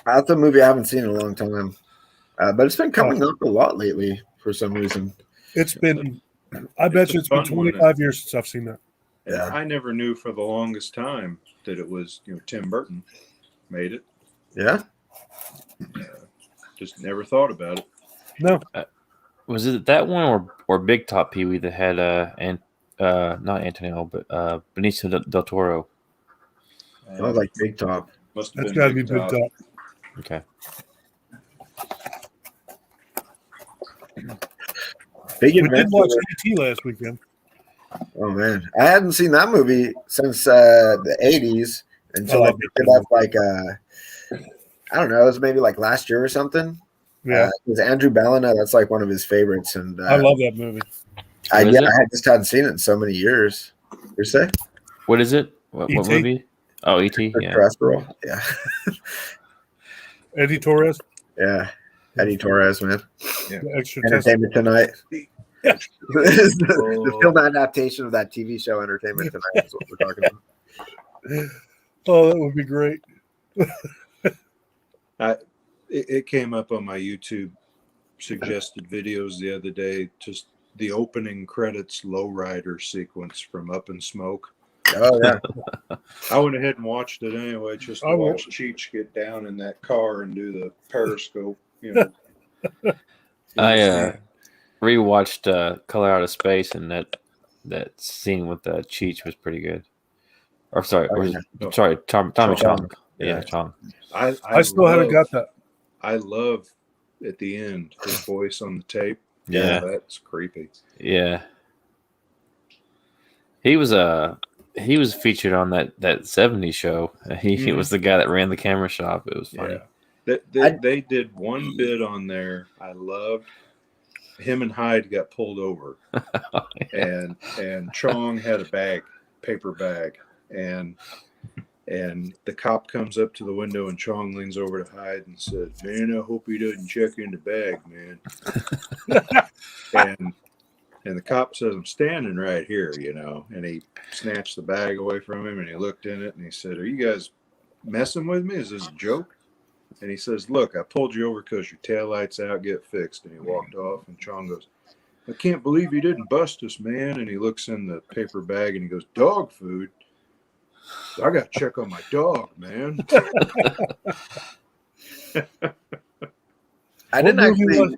That's a movie I haven't seen in a long time, but it's been coming up a lot lately for some reason. It's been, I bet you it's been fun one. 25 years since I've seen that. Yeah. I never knew for the longest time that it was, Tim Burton made it. Yeah. Just never thought about it. No, Was it that one or Big Top Pee Wee that had not Antonello but Benicio del Toro? I was like Big Top. Must have that's been got to be Big Top. Okay. Big We Adventure. did watch E.T. last weekend. Oh man, I hadn't seen that movie since the '80s until I love picked it up. Like I don't know, it was maybe like last year or something. Yeah, It was Andrew Ballina. That's like one of his favorites, and I love that movie. I What is it? just hadn't seen it in so many years. You say? What is it? What E.T.? movie? Oh, E.T. Yeah. Terrestrial? Yeah, Eddie Torres, yeah. Eddie Torres, man. the extra test. Entertainment Tonight. Yeah. the film adaptation of that TV show, Entertainment Tonight, is what we're talking about. Oh, that would be great. It came up on my YouTube suggested videos the other day, just the opening credits lowrider sequence from Up in Smoke. Oh yeah, I went ahead and watched it anyway, just to I will. watch Cheech get down in that car and do the periscope. I rewatched Color Out of Space, and that scene with Cheech was pretty good. Or sorry, Oh, was, No. sorry, Tommy Chong. Chong. Yeah, Yeah. Chong. I still haven't got that. I love at the end his voice on the tape. Yeah. That's creepy. Yeah. He was featured on that 70s show. He was the guy that ran the camera shop. It was funny. Yeah. They did one bit on there I loved. Him and Hyde got pulled over, and Chong had a paper bag, and the cop comes up to the window, and Chong leans over to Hyde and says, "Man, I hope he doesn't check in the bag, man." and the cop says, "I'm standing right here, you know." And he snatched the bag away from him, and he looked in it, and he said, "Are you guys messing with me? Is this a joke?" And he says, "Look, I pulled you over because your taillight's out. Get fixed." And he walked off, and Chong goes, "I can't believe you didn't bust us, man." And he looks in the paper bag, and he goes, "Dog food? I got to check on my dog, man." I didn't actually.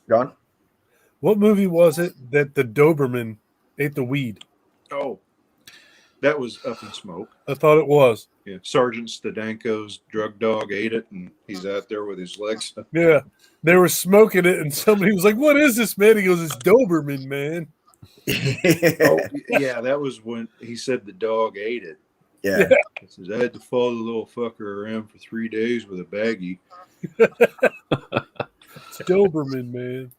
Gone. What movie was it that the Doberman ate the weed? Oh, that was Up in Smoke. I thought it was. Yeah, Sergeant Stadenko's drug dog ate it, and he's out there with his legs up. Yeah. They were smoking it, and somebody was like, "What is this, man?" He goes, "It's Doberman, man." Oh, yeah, that was when he said the dog ate it. Yeah. He says, "I had to follow the little fucker around for 3 days with a baggie." It's Doberman, man.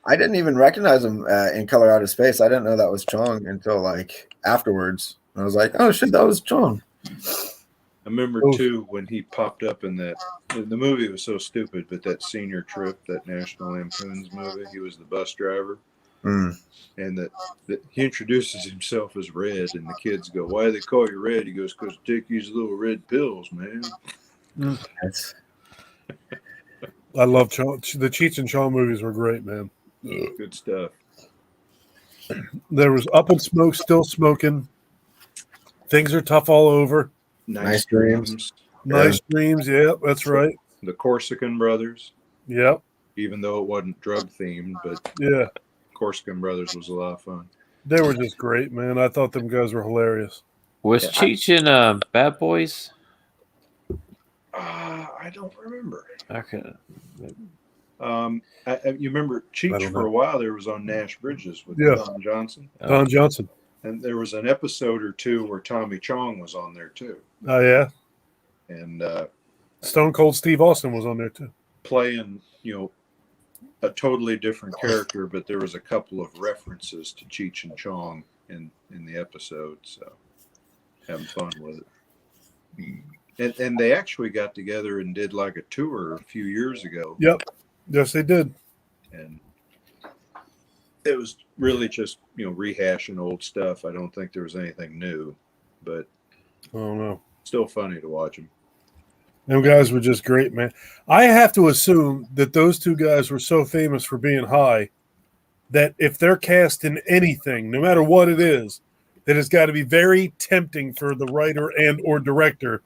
I didn't even recognize him in Color Out of Space. I didn't know that was Chong until like afterwards. I was like, "Oh shit, that was Chong." I remember too when he popped up in that. The movie was so stupid, but that Senior Trip, that National Lampoon's movie, he was the bus driver, Mm. and that he introduces himself as Red, and the kids go, "Why do they call you Red?" He goes, "Because take these little red pills, man." That's I love Chong. The Cheech and Chong movies were great, man. Good stuff. There was Up in Smoke, Still Smoking. Things Are Tough All Over. Nice Dreams. Nice Dreams. Yeah, that's right. The Corsican Brothers, Yep. even though it wasn't drug themed, but Yeah. Corsican Brothers was a lot of fun. They were just great, man. I thought them guys were hilarious. Was Cheech in Bad Boys? I don't remember. Okay. You remember I Cheech don't for know. a while there was on Nash Bridges with Yeah. Don Johnson, Don Johnson. and there was an episode or two where Tommy Chong was on there too, Oh, yeah. and Stone Cold Steve Austin was on there, too. playing a totally different character, but there was a couple of references to Cheech and Chong in the episode, so having fun with it. And they actually got together and did like a tour a few years ago. Yep. Yes, they did. And it was really just rehashing old stuff. I don't think there was anything new, but I don't know. still funny to watch them. Them guys were just great, man. I have to assume that those two guys were so famous for being high that if they're cast in anything, no matter what it is, that it's got to be very tempting for the writer and or director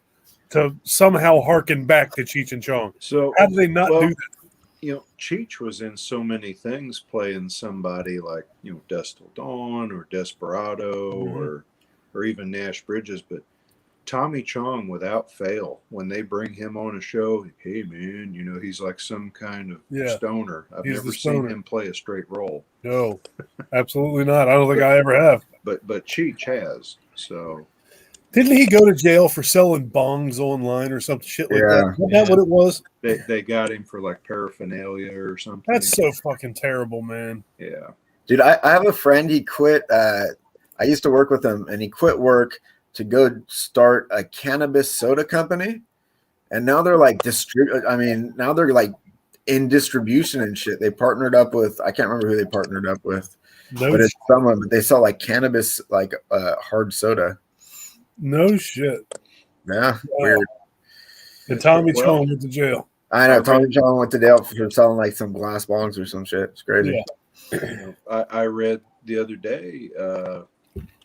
to somehow harken back to Cheech and Chong. So How do they not do that? Cheech was in so many things, playing somebody like Dust Till Dawn or Desperado Mhm. or even Nash Bridges, but Tommy Chong, without fail, when they bring him on a show, hey man, he's like some kind of Yeah. stoner. I've He's never the seen stoner. him play a straight role, No, absolutely not. I don't think I ever have. but Cheech has. So Didn't he go to jail for selling bongs online or some shit like Yeah. that? Isn't that what it was? they got him for like paraphernalia or something. That's so fucking terrible, man. Yeah. Dude, I have a friend. He quit. I used to work with him, and he quit work to go start a cannabis soda company. And now they're like now they're like in distribution and shit. They partnered up with, I can't remember who they partnered up with, No, but it's someone. But they sell like cannabis, like hard soda. no shit. Yeah, weird. And Tommy Well- Chong went to jail. I know. Tommy John went to jail for selling like some glass bongs or some shit. It's crazy. Yeah. I read the other day,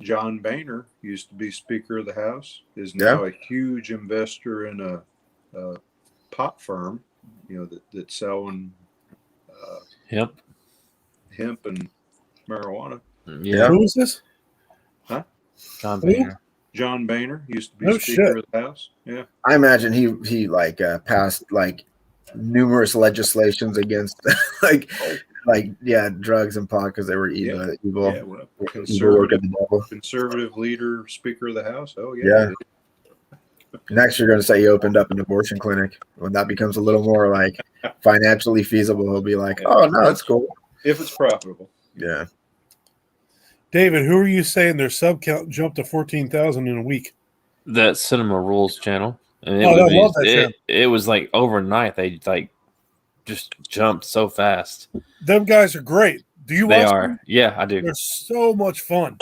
John Boehner used to be Speaker of the House, is now a huge investor in a pot firm, that's selling Yep. hemp and marijuana. Yeah. Who was this? Huh? John Who? Boehner. John Boehner used to be Oh, Speaker shit. of the House. Yeah. I imagine he like passed like numerous legislations against like drugs and pot because they were evil, Yeah, evil well, work of conservative, the devil. conservative leader, Speaker of the House. Oh yeah. Yeah. Next, you're going to say he opened up an abortion clinic. When that becomes a little more like financially feasible, he'll be like, "Oh no, it's cool." If it's profitable. Yeah. David, who are you saying their sub count jumped to 14,000 in a week? That Cinema Rules channel. And Oh, I love that channel. it was like overnight. They like just jumped so fast. Them guys are great. Do you They watch are. them? Yeah, I do. They're so much fun.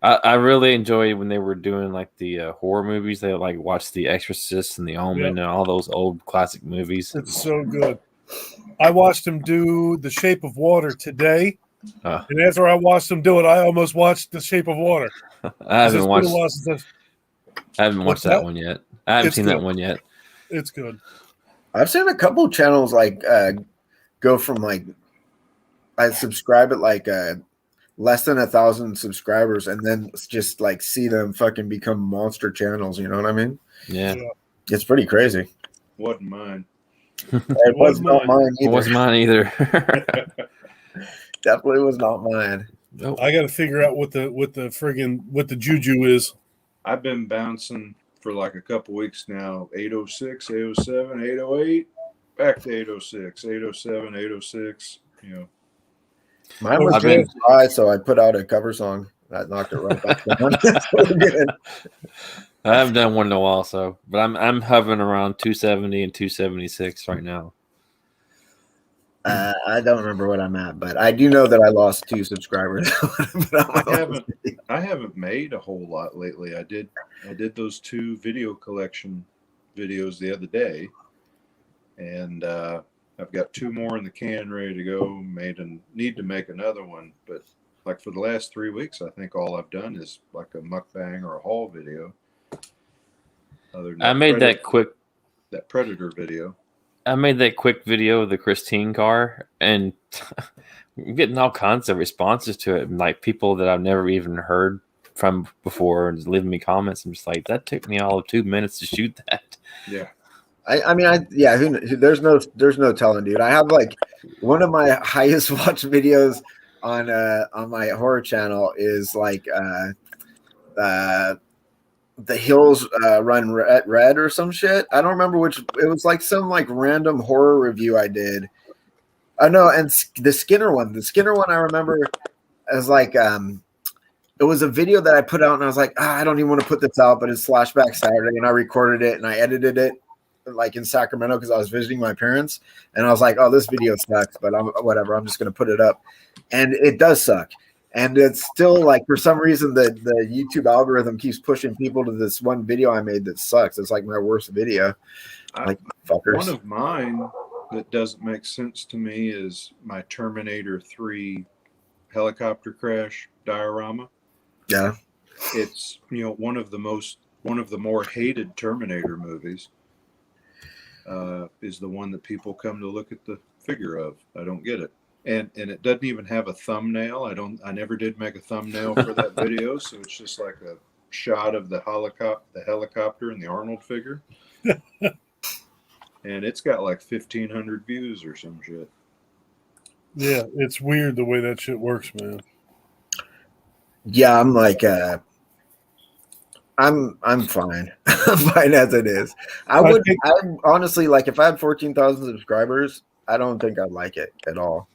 I really enjoyed when they were doing like the horror movies. They like watch The Exorcist and The Omen and all those old classic movies. It's so good. I watched them do The Shape of Water today. And after I watched them do it, I almost watched The Shape of Water. I haven't watched What's that that? one yet. I haven't It's seen good. that one yet. It's good. I've seen a couple channels like go from like I subscribe at like less than 1,000 subscribers and then just like see them fucking become monster channels. You know what I mean? Yeah. It's pretty crazy. Wasn't mine. It was not mine It either. wasn't mine either. Definitely was not mine. Nope. I got to figure out what the juju is. I've been bouncing for like a couple weeks now. 806, 807, 808, back to 806, 807, 806. You know. Mine was I've been- just dry, so I put out a cover song that knocked it right back down. So good. I haven't done one in a while, but I'm hovering around 270 and 276 right now. I don't remember what I'm at, but I do know that I lost 2 subscribers. I haven't made a whole lot lately. I did those 2 video collection videos the other day, and I've got 2 more in the can ready to go. Need to make another one, but like for the last 3 weeks, I think all I've done is like a mukbang or a haul video. Other than I made that Predator video. I made that quick video of the Christine car, and I'm getting all kinds of responses to it, and like people that I've never even heard from before, and just leaving me comments. I'm just like, that took me all of 2 minutes to shoot that. Yeah. There's no telling, dude. I have like one of my highest watched videos on my horror channel is like The Hills Run Red or some shit. I don't remember which. It was like some like random horror review I did. I know, and the Skinner one. The Skinner one I remember as like it was a video that I put out, and I was like, I don't even want to put this out, but it's Flashback Saturday, and I recorded it and I edited it like in Sacramento because I was visiting my parents, and I was like, oh, this video sucks, but whatever. I'm just gonna put it up, and it does suck. And it's still like, for some reason, the YouTube algorithm keeps pushing people to this one video I made that sucks. It's like my worst video. Like, fuckers. One of mine that doesn't make sense to me is my Terminator 3 helicopter crash diorama. Yeah. It's, one of the more hated Terminator movies is the one that people come to look at the figure of. I don't get it. And it doesn't even have a thumbnail. I never did make a thumbnail for that video, so it's just like a shot of the helicopter and the Arnold figure. And it's got like 1,500 views or some shit. Yeah, it's weird the way that shit works, man. Yeah, I'm like I'm fine. I'm fine as it is. I honestly, like, if I had 14,000 subscribers, I don't think I'd like it at all.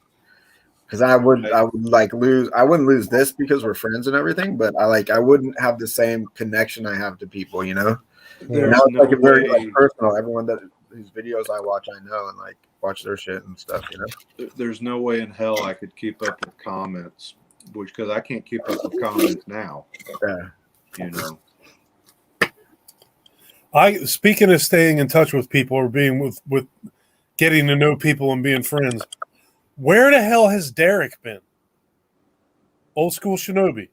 Because I would like lose. I wouldn't lose this because we're friends and everything, but I wouldn't have the same connection I have to people. Now it's like a very like personal. Everyone whose videos I watch, I know, and like watch their shit and stuff. There's no way in hell I could keep up with comments, because I can't keep up with comments now. Yeah. Speaking of staying in touch with people or being with getting to know people and being friends. Where the hell has Derek been? Old School Shinobi.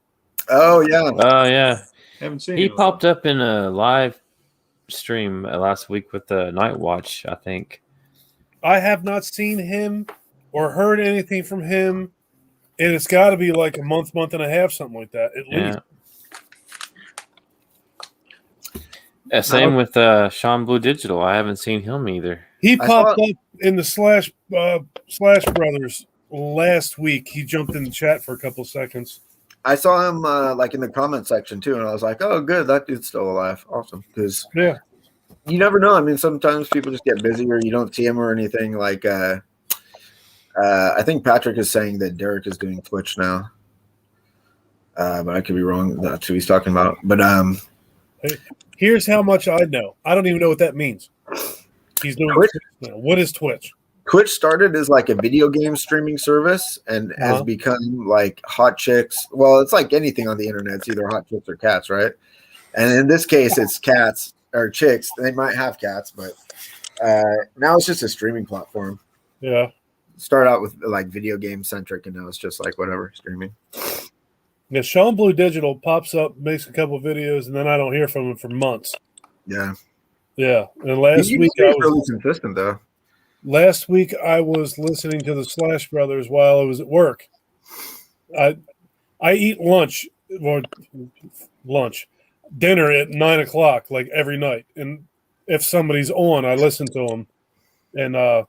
Oh yeah. Oh yeah. Haven't seen. He popped up in a live stream last week with the Night Watch, I think. I have not seen him or heard anything from him, and it's got to be like a month and a half, something like that, at least. Same with Sean Blue Digital. I haven't seen him either. He I popped saw- up in the Slash Brothers last week. He jumped in the chat for a couple seconds. I saw him like in the comment section too, and I was like, "Oh, good, that dude's still alive. Awesome." Because Yeah. you never know. I mean, sometimes people just get busy, or you don't see him or anything. Like, I think Patrick is saying that Derek is doing Twitch now, but I could be wrong. That's who he's talking about. But Here's how much I know. I don't even know what that means. He's doing Twitch? Twitch now. What is Twitch? Twitch started as like a video game streaming service and has Uh-huh. become like hot chicks. Well, it's like anything on the internet. It's either hot chicks or cats, right? And in this case, it's cats or chicks. They might have cats, but now it's just a streaming platform. Yeah. Start out with like video game centric, and now it's just like whatever streaming. Yeah. Sean Blue Digital pops up, makes a couple videos, and then I don't hear from him for months. Yeah, Yeah. And last He week stays really consistent though. Last week, I was listening to the Slash Brothers while I was at work. I eat dinner at 9:00, like every night. And if somebody's on, I listen to them, and I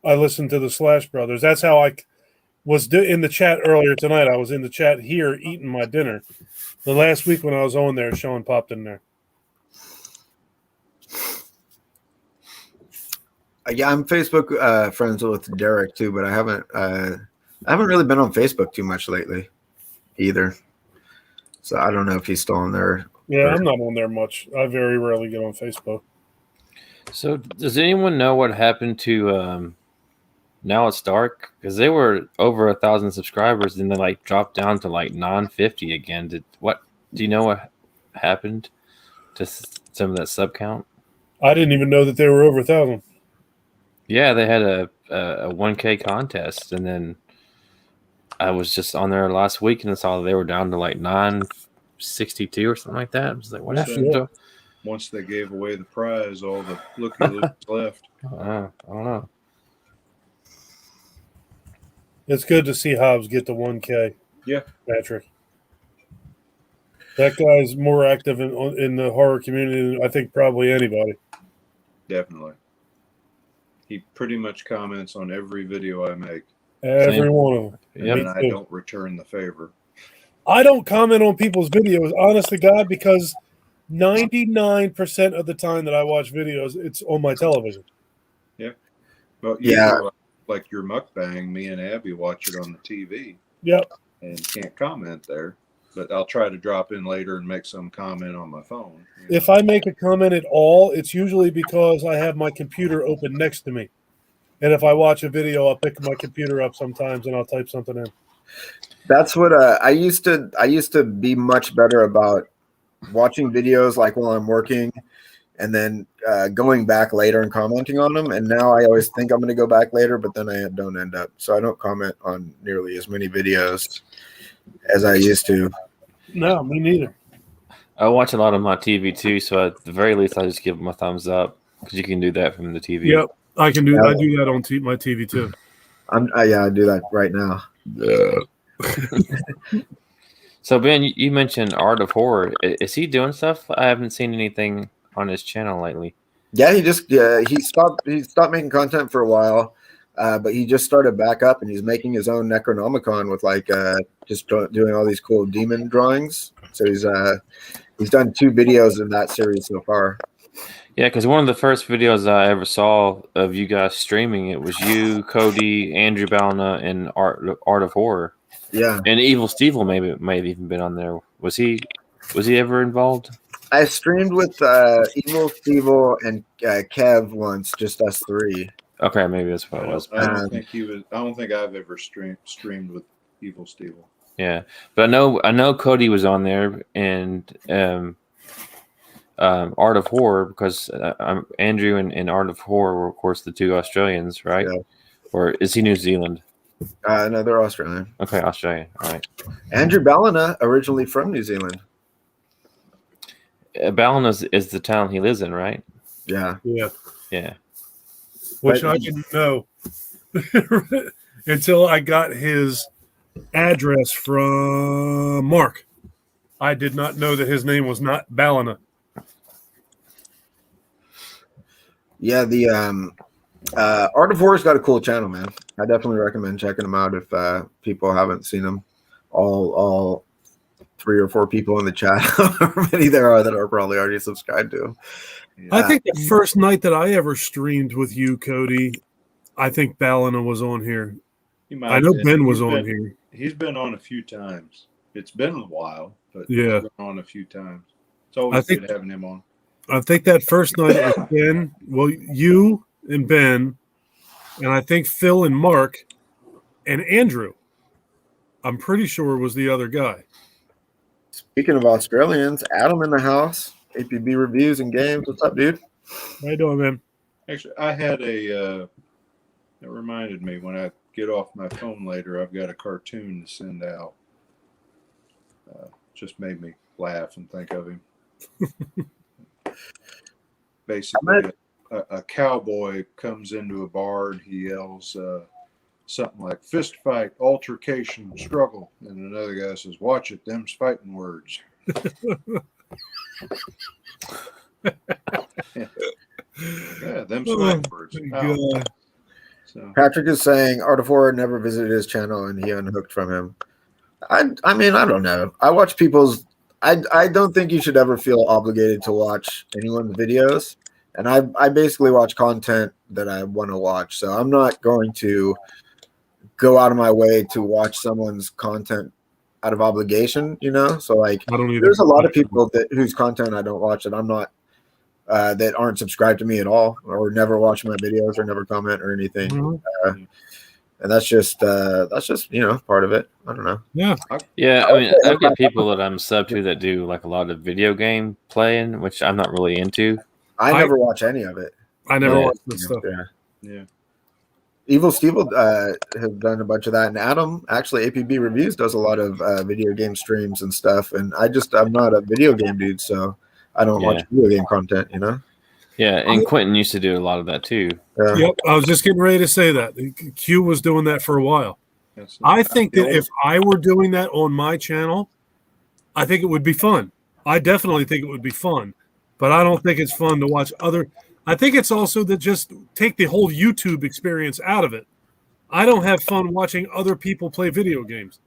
listen to the Slash Brothers. That's how I was in the chat earlier tonight. I was in the chat here eating my dinner. The last week when I was on there, Sean popped in there. Yeah, I'm Facebook friends with Derek too, but I haven't really been on Facebook too much lately either. So I don't know if he's still on there. Yeah, I'm not on there much. I very rarely get on Facebook. So, does anyone know what happened to Now It's Dark? Because they were over 1,000 subscribers, and then like dropped down to like 950 again. Do you know what happened to some of that sub count? I didn't even know that they were over 1,000. Yeah, they had a 1K contest, and then I was just on there last week and I saw they were down to like 962 or something like that. I was like, what happened to? Once they gave away the prize, all the looky-loos left. I don't know. It's good to see Hobbs get to 1K. Yeah. Patrick. That guy's more active in the horror community than I think probably anybody. Definitely. He pretty much comments on every video I make. Every Same. one of them. Yep. And I don't return the favor. I don't comment on people's videos, honest to God, because 99% of the time that I watch videos, it's on my television. Well, Yeah. like your mukbang, me and Abby watch it on the TV Yep. and can't comment there. But I'll try to drop in later and make some comment on my phone. If I make a comment at all, it's usually because I have my computer open next to me. And if I watch a video, I'll pick my computer up sometimes and I'll type something in. That's what I used to be much better about watching videos like while I'm working and then going back later and commenting on them. And now I always think I'm going to go back later, but then I don't end up. So I don't comment on nearly as many videos as I used to. No, me neither. I watch a lot on my TV too, so at the very least, I just give them a thumbs up because you can do that from the TV. Yep. I can do I do that on my TV too. I do that right now. So Ben, you mentioned Art of Horror. Is he doing stuff? I haven't seen anything on his channel lately. Yeah, he stopped making content for a while, but he just started back up and he's making his own Necronomicon with like just doing all these cool demon drawings. So he's done 2 videos in that series so far. Yeah, because one of the first videos I ever saw of you guys streaming, it was you, Cody, Andrew Balna, and Art of Horror. Yeah, And Evil Steve may have even been on there. Was he ever involved? I streamed with Evil Steve and Kev once, just us 3. Okay, maybe that's what it was. I don't think he was. I don't think I've ever streamed with Evil Steve. Yeah, but I know Cody was on there and Art of Horror because Andrew and Art of Horror were of course the 2 Australians, right? Yeah. Or is he New Zealand? No, they're Australian. Okay, Australian. All right. Andrew Ballina, originally from New Zealand. Ballina is the town he lives in, right? Yeah. Yeah. Yeah. Which I didn't know until I got his address from Mark. I did not know that his name was not Ballina. Yeah, the Art of War's got a cool channel, man. I definitely recommend checking them out if people haven't seen them. All 3 or 4 people in the chat, however many there are that are probably already subscribed to him. I think the first night that I ever streamed with you, Cody, I think Ballina was on here. He might I know have been. Ben was He's on been- here. He's been on a few times. It's been a while, but Yeah. he's been on a few times. It's always think- good having him on. I think that first night it was Ben, well, you and Ben, and I think Phil and Mark and Andrew. I'm pretty sure was the other guy. Speaking of Australians, Adam in the house. APB reviews and games. What's up, dude? How you doing, man? Actually, I had that reminded me when I get off my phone later, I've got a cartoon to send out. Just made me laugh and think of him. Basically, a cowboy comes into a bar and he yells something like fist fight, altercation, struggle. And another guy says, watch it, them's fighting words. Yeah, them's fighting words. Ow. God. So, Patrick is saying Art of War never visited his channel and he unhooked from him. I mean, I don't know. I watch people's. I don't think you should ever feel obligated to watch anyone's videos. And I basically watch content that I want to watch. So I'm not going to go out of my way to watch someone's content out of obligation, you know? So like I don't either. there's a lot of people that whose content I don't watch that I'm not that aren't subscribed to me at all or never watch my videos or never comment or anything. Mhm. And that's just you know, part of it. I don't know. Yeah. Yeah, I mean, I've got people that I'm sub to that do like a lot of video game playing, which I'm not really into. I never watch any of it. I never Yeah. watched this stuff. Yeah. yeah. Evil Steve has done a bunch of that, and Adam actually APB Reviews does a lot of video game streams and stuff. And I'm not a video game dude, so I don't watch video game content. You know. Yeah, and Quentin used to do a lot of that too. Yep. I was just getting ready to say that. Q was doing that for a while. That's I think that if I were doing that on my channel, I think it would be fun. I definitely think it would be fun, but I don't think it's fun to watch other. I think it's also to just take the whole YouTube experience out of it. I don't have fun watching other people play video games.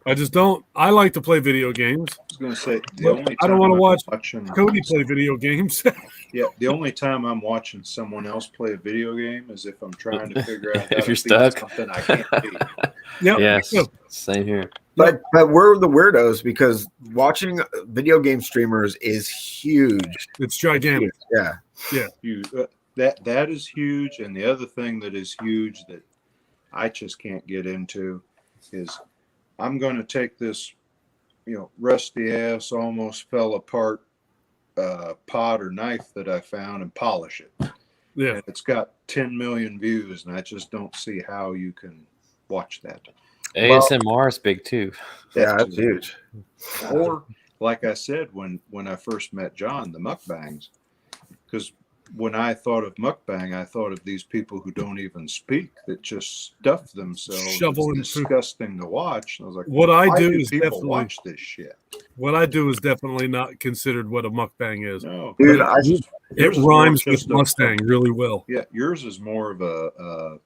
I just don't. I like to play video games. I was going to say, But I don't wanna I'm watch watching, Cody play video games. Yeah, the only time I'm watching someone else play a video game is if I'm trying to figure out how If to you're beat stuck. something I can't beat. Yep. Yes, Yep. same here. But we're the weirdos because watching video game streamers is huge. It's gigantic. Yeah. You that is huge, and the other thing that is huge that I just can't get into is I'm going to take this, rusty ass, almost fell apart pot or knife that I found and polish it. Yeah. And it's got 10 million views, and I just don't see how you can watch that. ASMR is big too. Yeah, that's huge. Or, like I said, when I first met John, the mukbangs, because when I thought of mukbang, I thought of these people who don't even speak, that just stuff themselves. Shoveling It's food. disgusting to watch. And I was like, What I why do is people definitely- watch this shit. What I do is definitely not considered what a mukbang is. No, Dude, yours It is more rhymes with just a- Mustang really well. Yeah, yours is more of a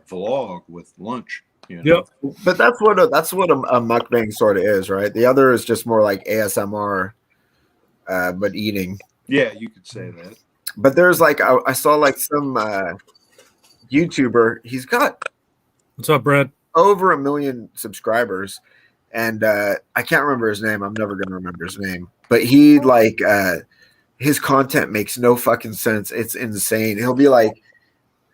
vlog with lunch. Yep. But that's what a mukbang sort of is, right? The other is just more like ASMR, but eating. Yeah, you could say that. But there's like I saw like some YouTuber. He's got What's up, Brad? over 1 million subscribers, and I can't remember his name. I'm never gonna remember his name. But he like his content makes no fucking sense. It's insane. He'll be like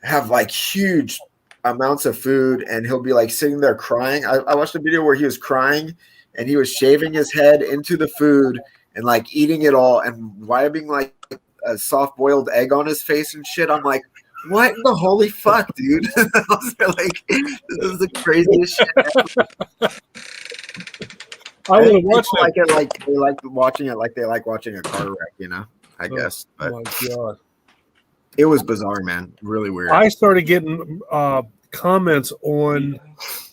have like huge amounts of food, and he'll be like sitting there crying. I watched a video where he was crying, and he was shaving his head into the food and like eating it all, and wiping like a soft boiled egg on his face and shit. I'm like, what in the holy fuck, dude? I was like, this is the craziest shit. I would have think watched people that. like it, they like watching it like they like watching a car wreck, you know. I guess, Oh but my God. it was bizarre, man. Really weird. I started getting comments on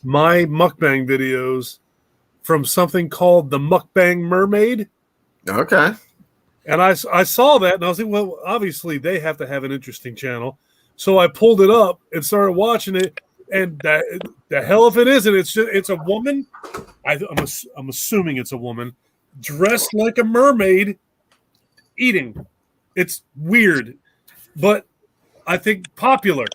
my mukbang videos from something called the Mukbang Mermaid. Okay. And I saw that, and I was like, well, obviously they have to have an interesting channel. So I pulled it up and started watching it. And the hell if it isn't, it's a woman. I'm assuming it's a woman dressed like a mermaid eating. It's weird, but I think popular.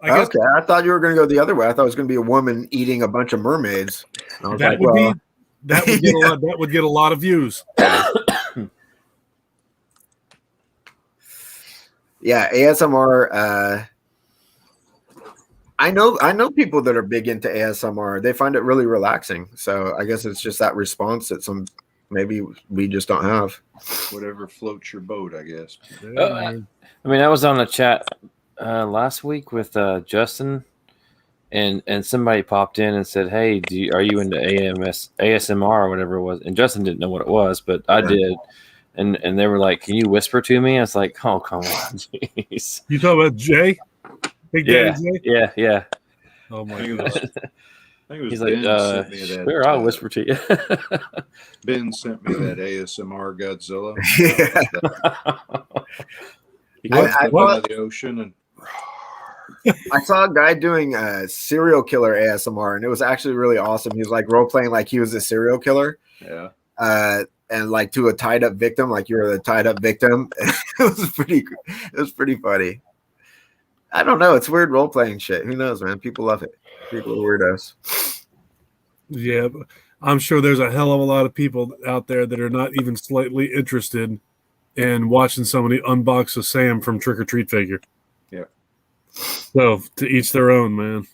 I guess Okay, I thought you were going to go the other way. I thought it was going to be a woman eating a bunch of mermaids. I was that like, would well, be that would get a lot. That would get a lot of views. yeah, ASMR. I know people that are big into ASMR. They find it really relaxing. So I guess it's just that response that maybe we just don't have. Whatever floats your boat, I guess. I mean, I was on the chat last week with Justin, and somebody popped in and said, "Hey, are you into ASMR or whatever it was?" And Justin didn't know what it was, but I did. And they were like, "Can you whisper to me?" I was like, "Oh, come on, jeez." You talking about Jay? Big Daddy Jay? Yeah. Oh my I think god. it was He's Ben like, sent me that. "Sure, I'll whisper to you." Ben sent me that ASMR Godzilla. He I- goes I to thought- the ocean and I saw a guy doing a serial killer ASMR, and it was actually really awesome. He was like role playing like he was a serial killer, yeah. and like to a tied up victim, like you were the tied up victim. It was pretty funny. I don't know. It's weird role playing shit. Who knows, man? People love it. People are weirdos. Yeah, but I'm sure there's a hell of a lot of people out there that are not even slightly interested in watching somebody unbox a Sam from Trick or Treat figure. Yeah. So to each their own, man.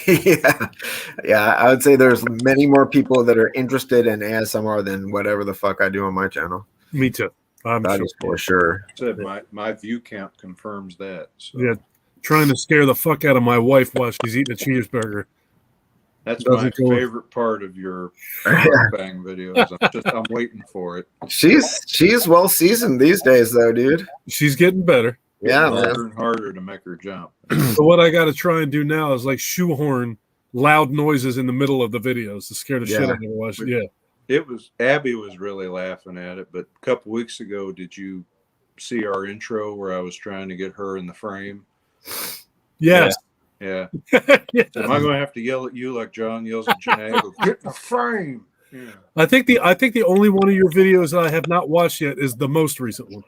yeah. I would say there's many more people that are interested in ASMR than whatever the fuck I do on my channel. Me too. I'm That sure. is for sure. Said my view count confirms that. So Yeah. Trying to scare the fuck out of my wife while she's eating a cheeseburger. that's Doesn't my go- favorite part of your bang videos. I'm waiting for it. She's well seasoned these days, though, dude. She's getting better. Yeah, man. Harder and harder to make her jump. So what I got to try and do now is like shoehorn loud noises in the middle of the videos to scare the shit Yeah. out of everyone. Yeah. Abby was really laughing at it, but a couple weeks ago, did you see our intro where I was trying to get her in the frame? Yes. Yeah. Yeah. Am I going to have to yell at you like John yells at Janae? Go, get in the frame. Yeah. I think the only one of your videos that I have not watched yet is the most recent one.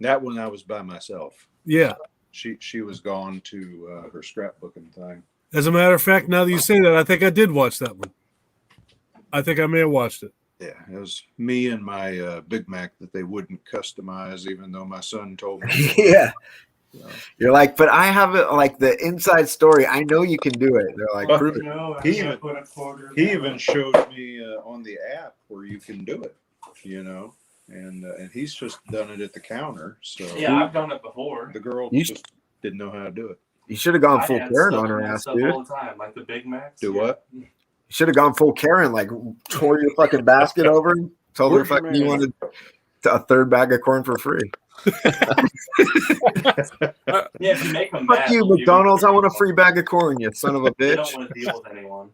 That one I was by myself. Yeah. She was gone to her scrapbooking thing. As a matter of fact, now that you say that, I think I did watch that one. I think I may have watched it. Yeah, it was me and my Big Mac that they wouldn't customize, even though my son told me. Yeah. So, You're like, but I have it like the inside story. I know you can do it. They're like, But- prove it. he even showed me on the app where you can do it, and he's just done it at the counter. So Yeah, I've done it before. the girl You just didn't know how to do it. You should have gone I full add Karen stuff on her to my ass, stuff dude. all the time, like the Big Macs. Do yeah. what? You should have gone full Karen, like tore your fucking basket over, and told her Where's your fucking you man? wanted a third bag of corn for free. Yeah, if you make them Fuck mad, you, they'll give McDonald's. I want a free free bag of corn, you son of a They bitch. don't want to deal with anyone.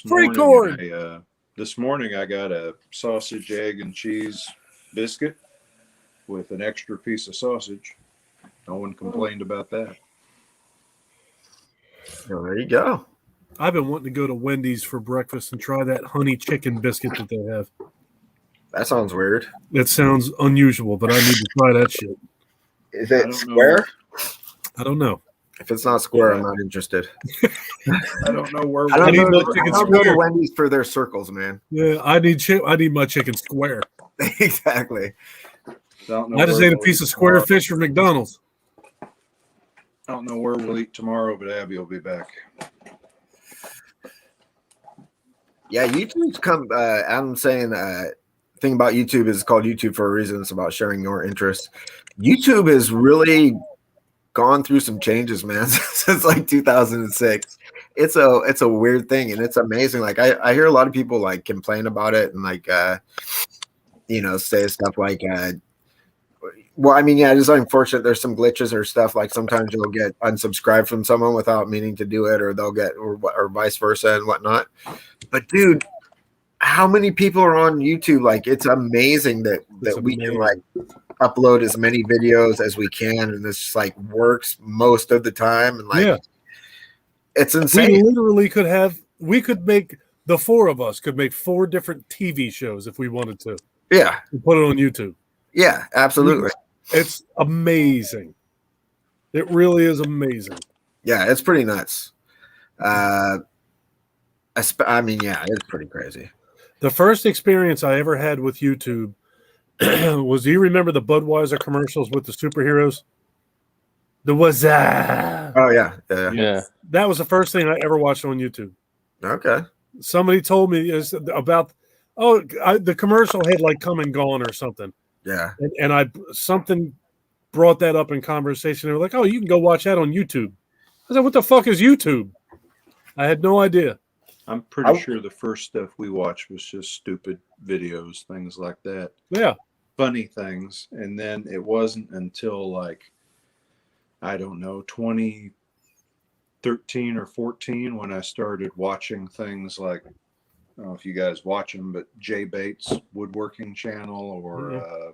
Free corn! This morning I got a sausage, egg, and cheese biscuit with an extra piece of sausage. No one complained about that. Oh, there you go. I've been wanting to go to Wendy's for breakfast and try that honey chicken biscuit that they have. That sounds weird. That sounds unusual, but I need to try that shit. Is I it don't know. square? I don't know. If it's not square, I'm not interested. I don't know where I don't need go my to, chicken I don't go to square. Wendy's for their circles, man. Yeah, I need my chicken square. Exactly. I don't know I just where ate a we'll piece eat of square tomorrow. fish from McDonald's. I don't know where we'll eat tomorrow, but Abby will be back. Yeah, YouTube's come. Adam's saying thing about YouTube is called YouTube for a reason. It's about sharing your interests. YouTube has really gone through some changes, man, since like 2006. It's a weird thing, and it's amazing. Like I hear a lot of people like complain about it and like say stuff like well, I mean, yeah, it's unfortunate. There's some glitches or stuff. Like sometimes you'll get unsubscribed from someone without meaning to do it, or they'll get or vice versa and whatnot. But dude, how many people are on YouTube? Like, it's amazing that It's we can amazing. like upload as many videos as we can, and this like works most of the time. And like, Yeah. it's We insane. literally could make the four of us could make 4 different TV shows if we wanted to Yeah, and put it on YouTube. yeah, absolutely. It's amazing. It really is amazing. Yeah, it's pretty nuts. I mean, yeah, it's pretty crazy. The first experience I ever had with YouTube was, do you remember the Budweiser commercials with the superheroes? The was Oh yeah, yeah. Yeah. that was the first thing I ever watched on YouTube. Okay. Somebody told me about the commercial had like come and gone or something, Yeah. and I something brought that up in conversation. They were like, "Oh, you can go watch that on YouTube." I said, "What the fuck is YouTube?" I had no idea. I'm pretty sure the first stuff we watched was just stupid videos, things like that, Yeah, funny things. And then it wasn't until like, I don't know, 2013 or 14 when I started watching things like, I don't know if you guys watch them, but Jay Bates Woodworking Channel or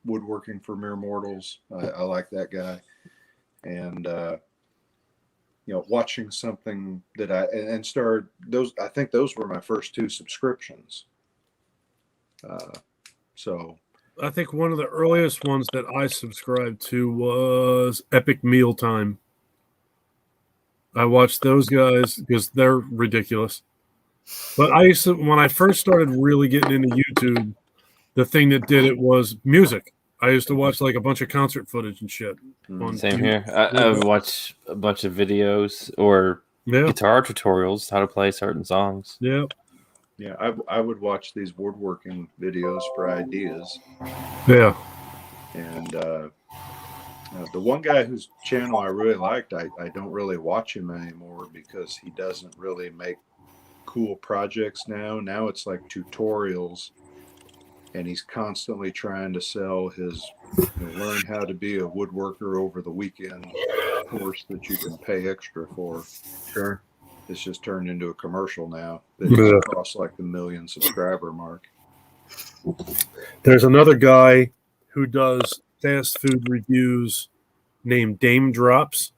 Woodworking for Mere Mortals. I like that guy. And, watching something that and started those, I think those were my first 2 subscriptions. So I think one of the earliest ones that I subscribed to was Epic Mealtime. I watched those guys because they're ridiculous. But I used to, when I first started really getting into YouTube, the thing that did it was music. I used to watch like a bunch of concert footage and shit. on Same YouTube. here. I would watch a bunch of videos or Yeah, guitar tutorials, how to play certain songs. yeah, yeah, I would watch these woodworking videos for ideas. yeah. And the one guy whose channel I really liked, I don't really watch him anymore because he doesn't really make cool projects now. Now it's like tutorials, and he's constantly trying to sell his learn how to be a woodworker over the weekend course that you can pay extra for. Sure. It's just turned into a commercial now that Yeah. costs like the 1 million subscriber mark. There's another guy who does fast food reviews named Dame Drops.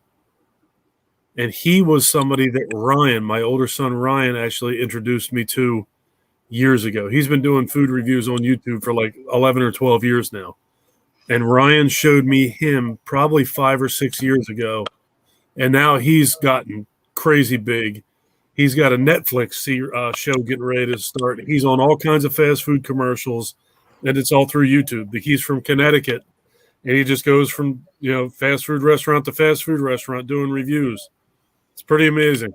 And he was somebody that Ryan, my older son Ryan, actually introduced me to years ago. He's been doing food reviews on YouTube for like 11 or 12 years now. And Ryan showed me him probably 5 or 6 years ago. And now he's gotten crazy big. He's got a Netflix show getting ready to start. He's on all kinds of fast food commercials, and it's all through YouTube. He's from Connecticut, and he just goes from fast food restaurant to fast food restaurant doing reviews. It's pretty amazing.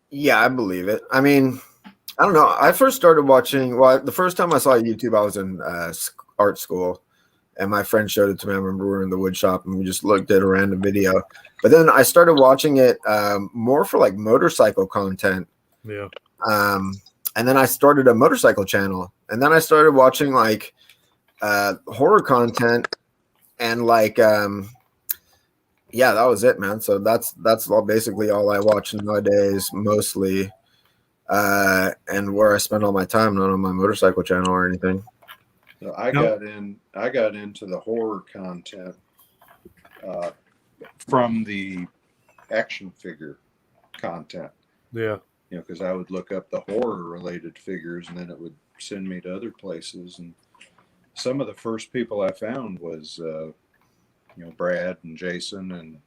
Yeah, I believe it. I mean, I don't know. I first started watching. Well, the first time I saw YouTube, I was in art school, and my friend showed it to me. I remember we were in the wood shop, and we just looked at a random video. But then I started watching it more for like motorcycle content. Yeah. And then I started a motorcycle channel, and then I started watching like horror content, and like yeah, that was it, man. So that's basically all I watch nowadays, mostly, and where I spend all my time, not on my motorcycle channel or anything. So I got into the horror content from the action figure content. Yeah. Because I would look up the horror related figures, and then it would send me to other places. And some of the first people I found was Brad and Jason and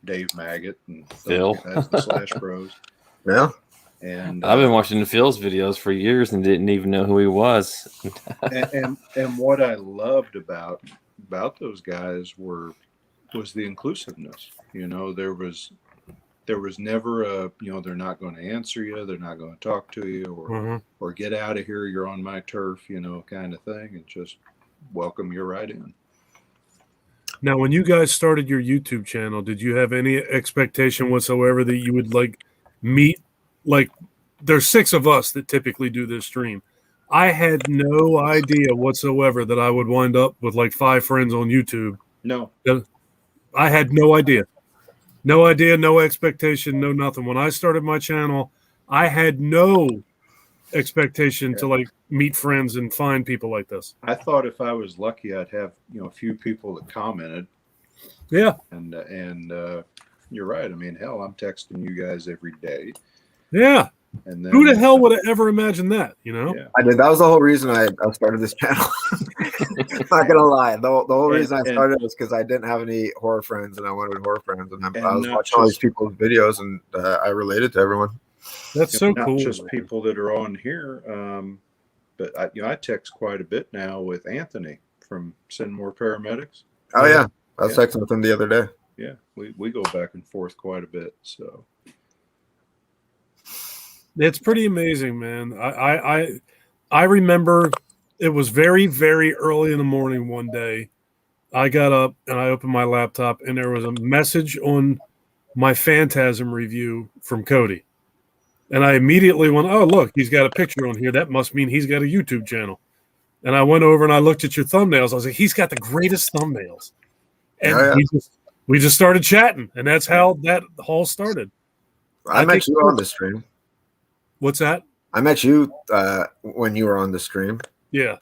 Dave Maggot and Phil. those guys, the Slash Bros. Yeah. And I've been watching Phil's videos for years and didn't even know who he was. and what I loved about those guys was the inclusiveness. There was never a they're not going to answer you, they're not going to talk to you, or get out of here, you're on my turf, kind of thing, and just welcome you right in. Now, when you guys started your YouTube channel, did you have any expectation whatsoever that you would like meet? Like, there's 6 of us that typically do this stream. I had no idea whatsoever that I would wind up with like 5 friends on YouTube. No. I had no idea. No idea, no expectation, no nothing. When I started my channel, I had no expectation to like meet friends and find people like this. I thought if I was lucky, I'd have a few people that commented, Yeah, and you're right. I mean, hell, I'm texting you guys every day, yeah. and then Who the hell would have ever imagined that? You know? Yeah. I did. That was the whole reason I started this channel. Not gonna lie, the whole reason I started was because I didn't have any horror friends, and I wanted horror friends, and I was not watching all these just- people's videos, and I related to everyone. That's so not cool. just people that are on here, but I text quite a bit now with Anthony from Send More Paramedics. Oh yeah, I was Yeah. texting with him the other day. Yeah, we go back and forth quite a bit. So It's pretty amazing, man. I remember it was very, very early in the morning one day. I got up and I opened my laptop and there was a message on my Phantasm review from Cody. And I immediately went, oh, look, he's got a picture on here. That must mean he's got a YouTube channel. And I went over and I looked at your thumbnails. I was like, he's got the greatest thumbnails. And Oh, yeah. we just started chatting. And that's how that all started. I I met think- you on the stream. What's that? I met you when you were on the stream. Yeah.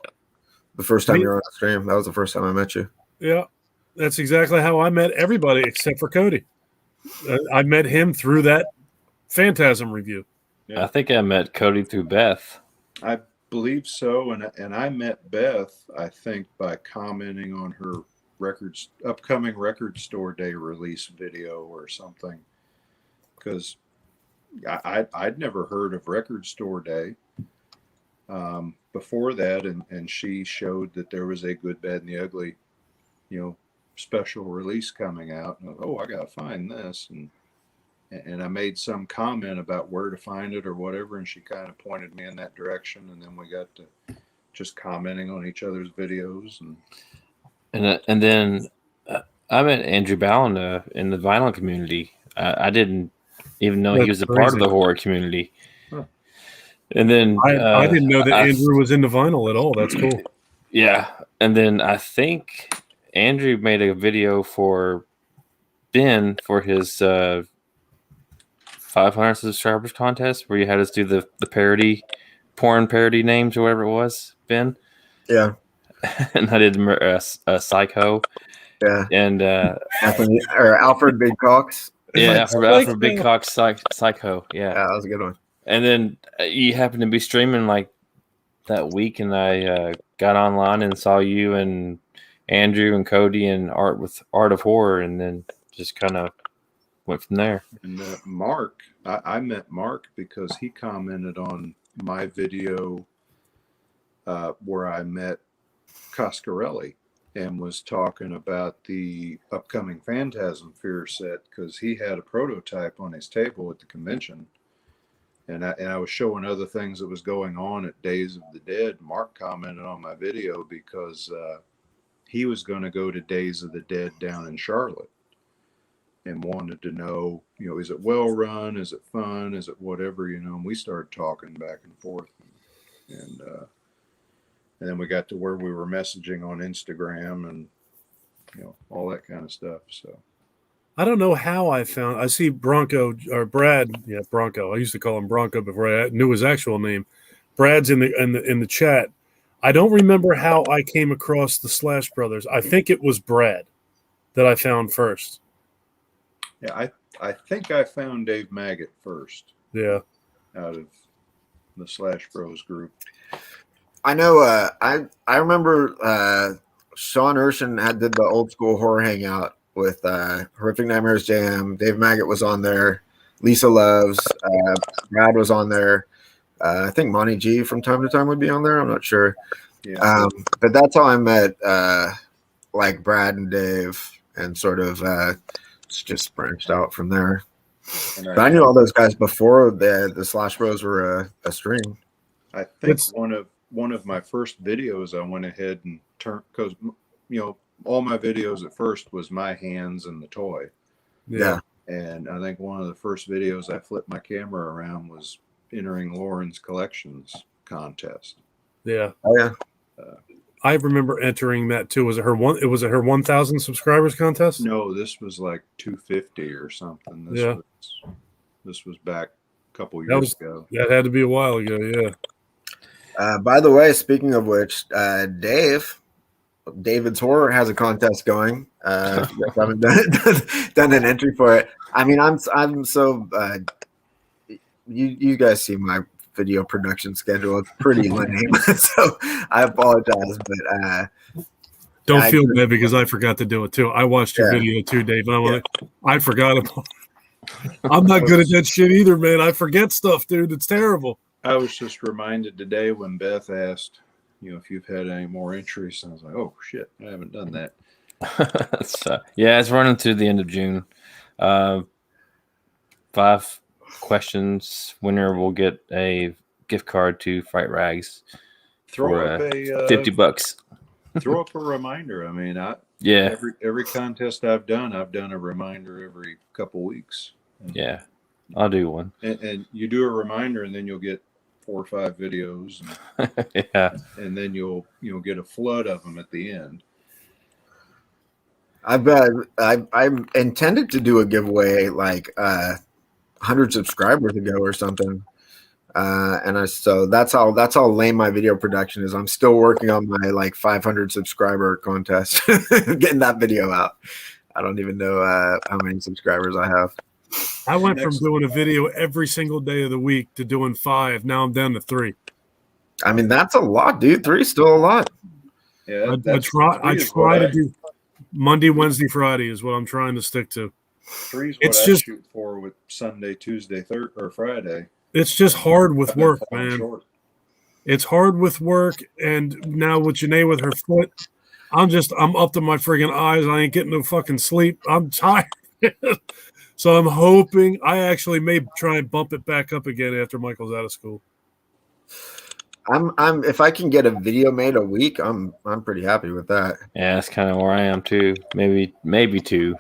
The first time Me- you were on the stream. That was the first time I met you. Yeah, that's exactly how I met everybody except for Cody. I met him through that Phantasm review. Yeah. I think I met Cody through Beth. I believe so, and I met Beth, I think, by commenting on her upcoming record store day release video or something, because I'd never heard of Record Store Day before that, and she showed that there was a Good, Bad, and the Ugly, special release coming out. And I gotta find this, and I made some comment about where to find it or whatever, and she kind of pointed me in that direction, and then we got to just commenting on each other's videos. And then I met Andrew Ballin in the vinyl community. I didn't even know he That's was a part of crazy. the horror community. Huh. And then I didn't know that Andrew was into vinyl at all. That's cool. Yeah, and then I think Andrew made a video for Ben for his 500 subscribers contest where you had us do the porn parody names or whatever it was, Ben. Yeah. And I did Psycho. Yeah. And Alfred Big Cox. yeah, Psycho. Alfred Big Cock Psycho. Yeah, that was a good one. And then you happened to be streaming like that week, and I got online and saw you and Andrew and Cody and Art of Horror, and then just kind of went from there. And Mark, I met Mark because he commented on my video where I met Coscarelli and was talking about the upcoming Phantasm Fear set because he had a prototype on his table at the convention. And I was showing other things that was going on at Days of the Dead. Mark commented on my video because he was going to go to Days of the Dead down in Charlotte and wanted to know, is it well run? Is it fun? Is it whatever, and we started talking back and forth. And then we got to where we were messaging on Instagram and, all that kind of stuff. So I don't know how I see Bronco or Brad. Yeah, Bronco. I used to call him Bronco before I knew his actual name. Brad's in the chat. I don't remember how I came across the Slash Brothers. I think it was Brad that I found first. yeah, I think I found Dave Maggot first Yeah. out of the Slash Bros group. I know. I remember Sean Urshan did the old school horror hangout with Horrific Nightmares Jam. Dave Maggot was on there. Lisa Loves. Brad was on there. I think Monty G from time to time would be on there. I'm not sure. Yeah. But that's how I met like Brad and Dave, and sort of just branched out from there. And But I knew all those guys before the Slash Bros were a stream. I think It's- one of my first videos I went ahead and turned, because all my videos at first was my hands and the toy, Yeah. and I think one of the first videos I flipped my camera around was entering Lauren's collections contest. Yeah. Oh yeah. I remember entering that too. Was it her 1,000 subscribers contest? No, this was like 250 or something. This was back a couple That years was- ago. That had to be a while ago. Yeah. By the way, speaking of which, David's Horror has a contest going. If you guys haven't done an entry for it. I mean, I'm so you guys see my video production schedule. It's pretty lame, so I apologize, but Don't feel bad because I forgot to do it too. I watched your video too, Dave. And I'm like, I forgot about. I'm not good at that shit either, man. I forget stuff, dude. It's terrible. I was just reminded today when Beth asked, if you've had any more entries, and I was like, oh shit, I haven't done that. It's running to the end of June. 5 questions. Winner will get a gift card to Fright Rags. Throw up a $50. Throw up a reminder. I mean, every contest I've done a reminder every couple weeks. Yeah, I'll do one. And you do a reminder, and then you'll get 4 or 5 videos. And then you'll get a flood of them at the end. I'm intended to do a giveaway like 100 subscribers ago or something. So that's how lame my video production is. I'm still working on my like 500 subscriber contest, getting that video out. I don't even know how many subscribers I have. I went from doing a video every single day of the week to doing 5. Now I'm down to 3. I mean, that's a lot, dude. 3 is still a lot. Yeah, I try to do Monday, Wednesday, Friday is what I'm trying to stick to. 3 is what I shoot for with Sunday, Tuesday, or Friday. It's just hard with work, man. It's hard with work, and now with Janae with her foot, I'm up to my friggin' eyes. I ain't getting no fucking sleep. I'm tired. So I'm hoping I actually may try and bump it back up again after Michael's out of school. I'm if I can get a video made a week, I'm pretty happy with that. Yeah, that's kind of where I am too. Maybe 2.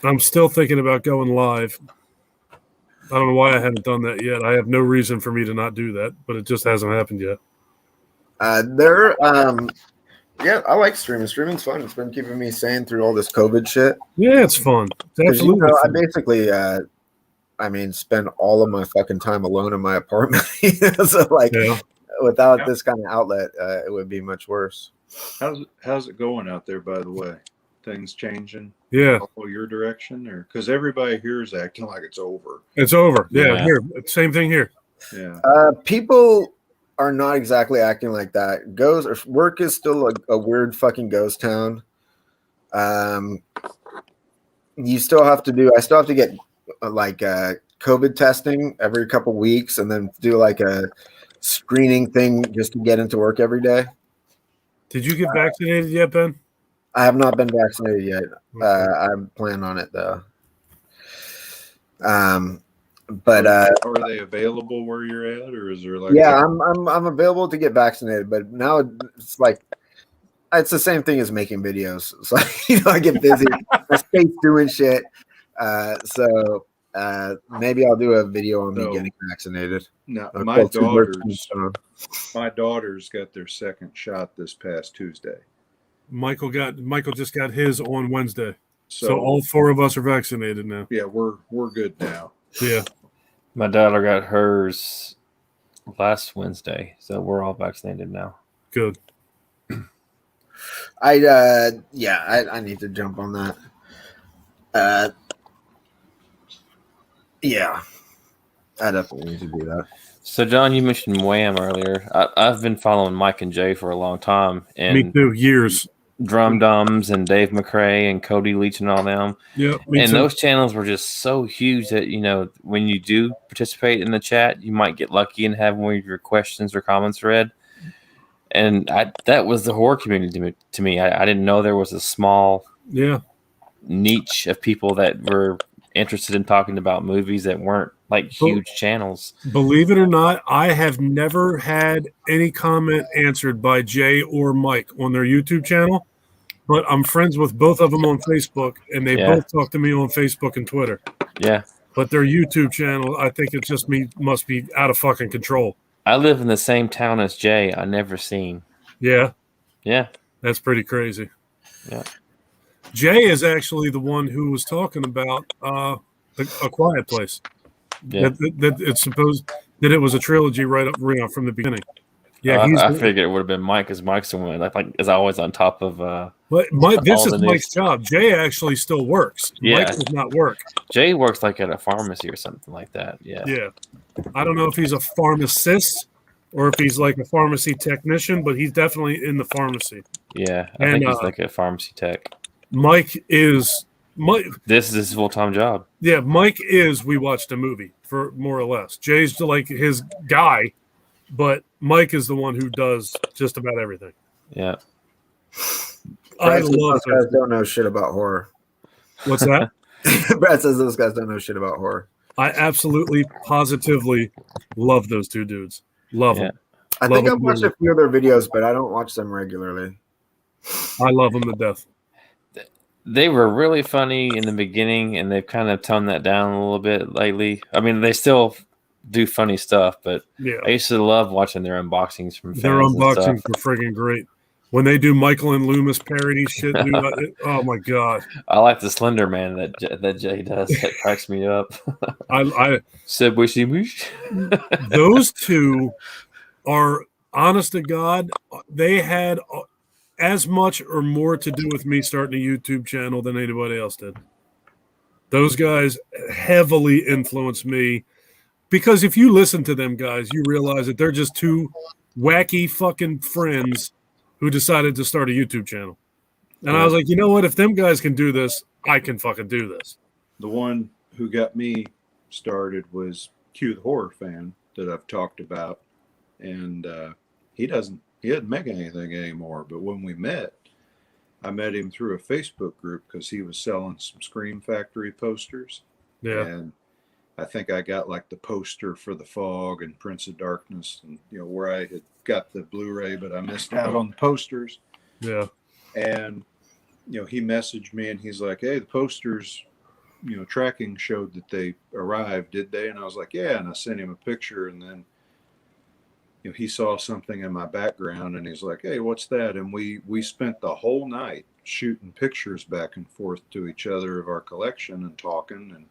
I'm still thinking about going live. I don't know why I haven't done that yet. I have no reason for me to not do that, but it just hasn't happened yet. I like streaming. Streaming's fun. It's been keeping me sane through all this COVID shit. Yeah, it's fun. It's absolutely I fun. basically, spend all of my fucking time alone in my apartment. So without this kind of outlet, it would be much worse. How's it going out there, by the way? Things changing? Yeah. Your direction? Or because everybody here is acting like it's over. It's over. Yeah. Here. Same thing here. Yeah. People are not exactly acting like that. Work is still a weird fucking ghost town. I still have to get like COVID testing every couple weeks, and then do like a screening thing just to get into work every day. Did you get vaccinated yet, Ben? I have not been vaccinated yet. I plan on it though. But are they available where you're at, or is there like? Yeah, I'm available to get vaccinated, but now it's like it's the same thing as making videos. It's like I get busy, I stay doing shit. So maybe I'll do a video on me getting vaccinated. No, my daughters got their second shot this past Tuesday. Michael just got his on Wednesday. So all 4 of us are vaccinated now. Yeah, we're good now. Yeah. My daughter got hers last Wednesday, so we're all vaccinated now. Good. I need to jump on that. Yeah, I definitely need to do that. So, John, you mentioned Wham earlier. I've been following Mike and Jay for a long time. And me too, years. Drum Dums and Dave McRae and Cody Leach and all them. Yeah, and those channels were just so huge that, when you do participate in the chat, you might get lucky and have one of your questions or comments read. And that was the horror community to me. I didn't know there was a small niche of people that were interested in talking about movies that weren't like huge channels. Believe it or not, I have never had any comment answered by Jay or Mike on their YouTube channel, but I'm friends with both of them on Facebook, and they both talk to me on Facebook and Twitter. Yeah. But their YouTube channel, I think it's just must be out of fucking control. I live in the same town as Jay. I never seen. Yeah. Yeah. That's pretty crazy. Yeah. Jay is actually the one who was talking about A Quiet Place. Yeah. That it's supposed that it was a trilogy right up from the beginning. Yeah, I figured it would have been Mike because Mike's the one like is always on top of. But this all is the Mike's news. job. Jay actually still works. Yeah. Mike does not work. Jay works like at a pharmacy or something like that. Yeah. Yeah. I don't know if he's a pharmacist or if he's like a pharmacy technician, but he's definitely in the pharmacy. Yeah. I think he's like a pharmacy tech. Mike is This is his full-time job. Yeah, Mike is We Watched a Movie for more or less. Jay's like his guy, but Mike is the one who does just about everything. Yeah. I Brad says love those guys don't know shit about horror. What's that? Brad says those guys don't know shit about horror. I absolutely, positively love those two dudes. Love them. I think I've watched a few of their videos, but I don't watch them regularly. I love them to death. They were really funny in the beginning, and they've kind of toned that down a little bit lately. I mean, they still do funny stuff, but yeah, I used to love watching their unboxings from fans. Their unboxings and were friggin' great. When they do Michael and Loomis parody shit, dude, oh my god! I like the Slender Man that Jay does. That cracks me up. I said wishy wish. Those two are honest to God. They had as much or more to do with me starting a YouTube channel than anybody else did. Those guys heavily influenced me because if you listen to them guys, you realize that they're just two wacky fucking friends who decided to start a YouTube channel. And I was like, you know what? If them guys can do this, I can fucking do this. The one who got me started was Q the Horror Fan that I've talked about. And he doesn't make anything anymore. But when we met, I met him through a Facebook group because he was selling some Scream Factory posters. Yeah. And I think I got like the poster for The Fog and Prince of Darkness, and where I had got the Blu-ray, but I missed out on the posters. Yeah. And he messaged me and he's like, "Hey, the posters, tracking showed that they arrived, did they?" And I was like, "Yeah." And I sent him a picture, and then he saw something in my background and he's like, "Hey, what's that?" And we spent the whole night shooting pictures back and forth to each other of our collection and talking. And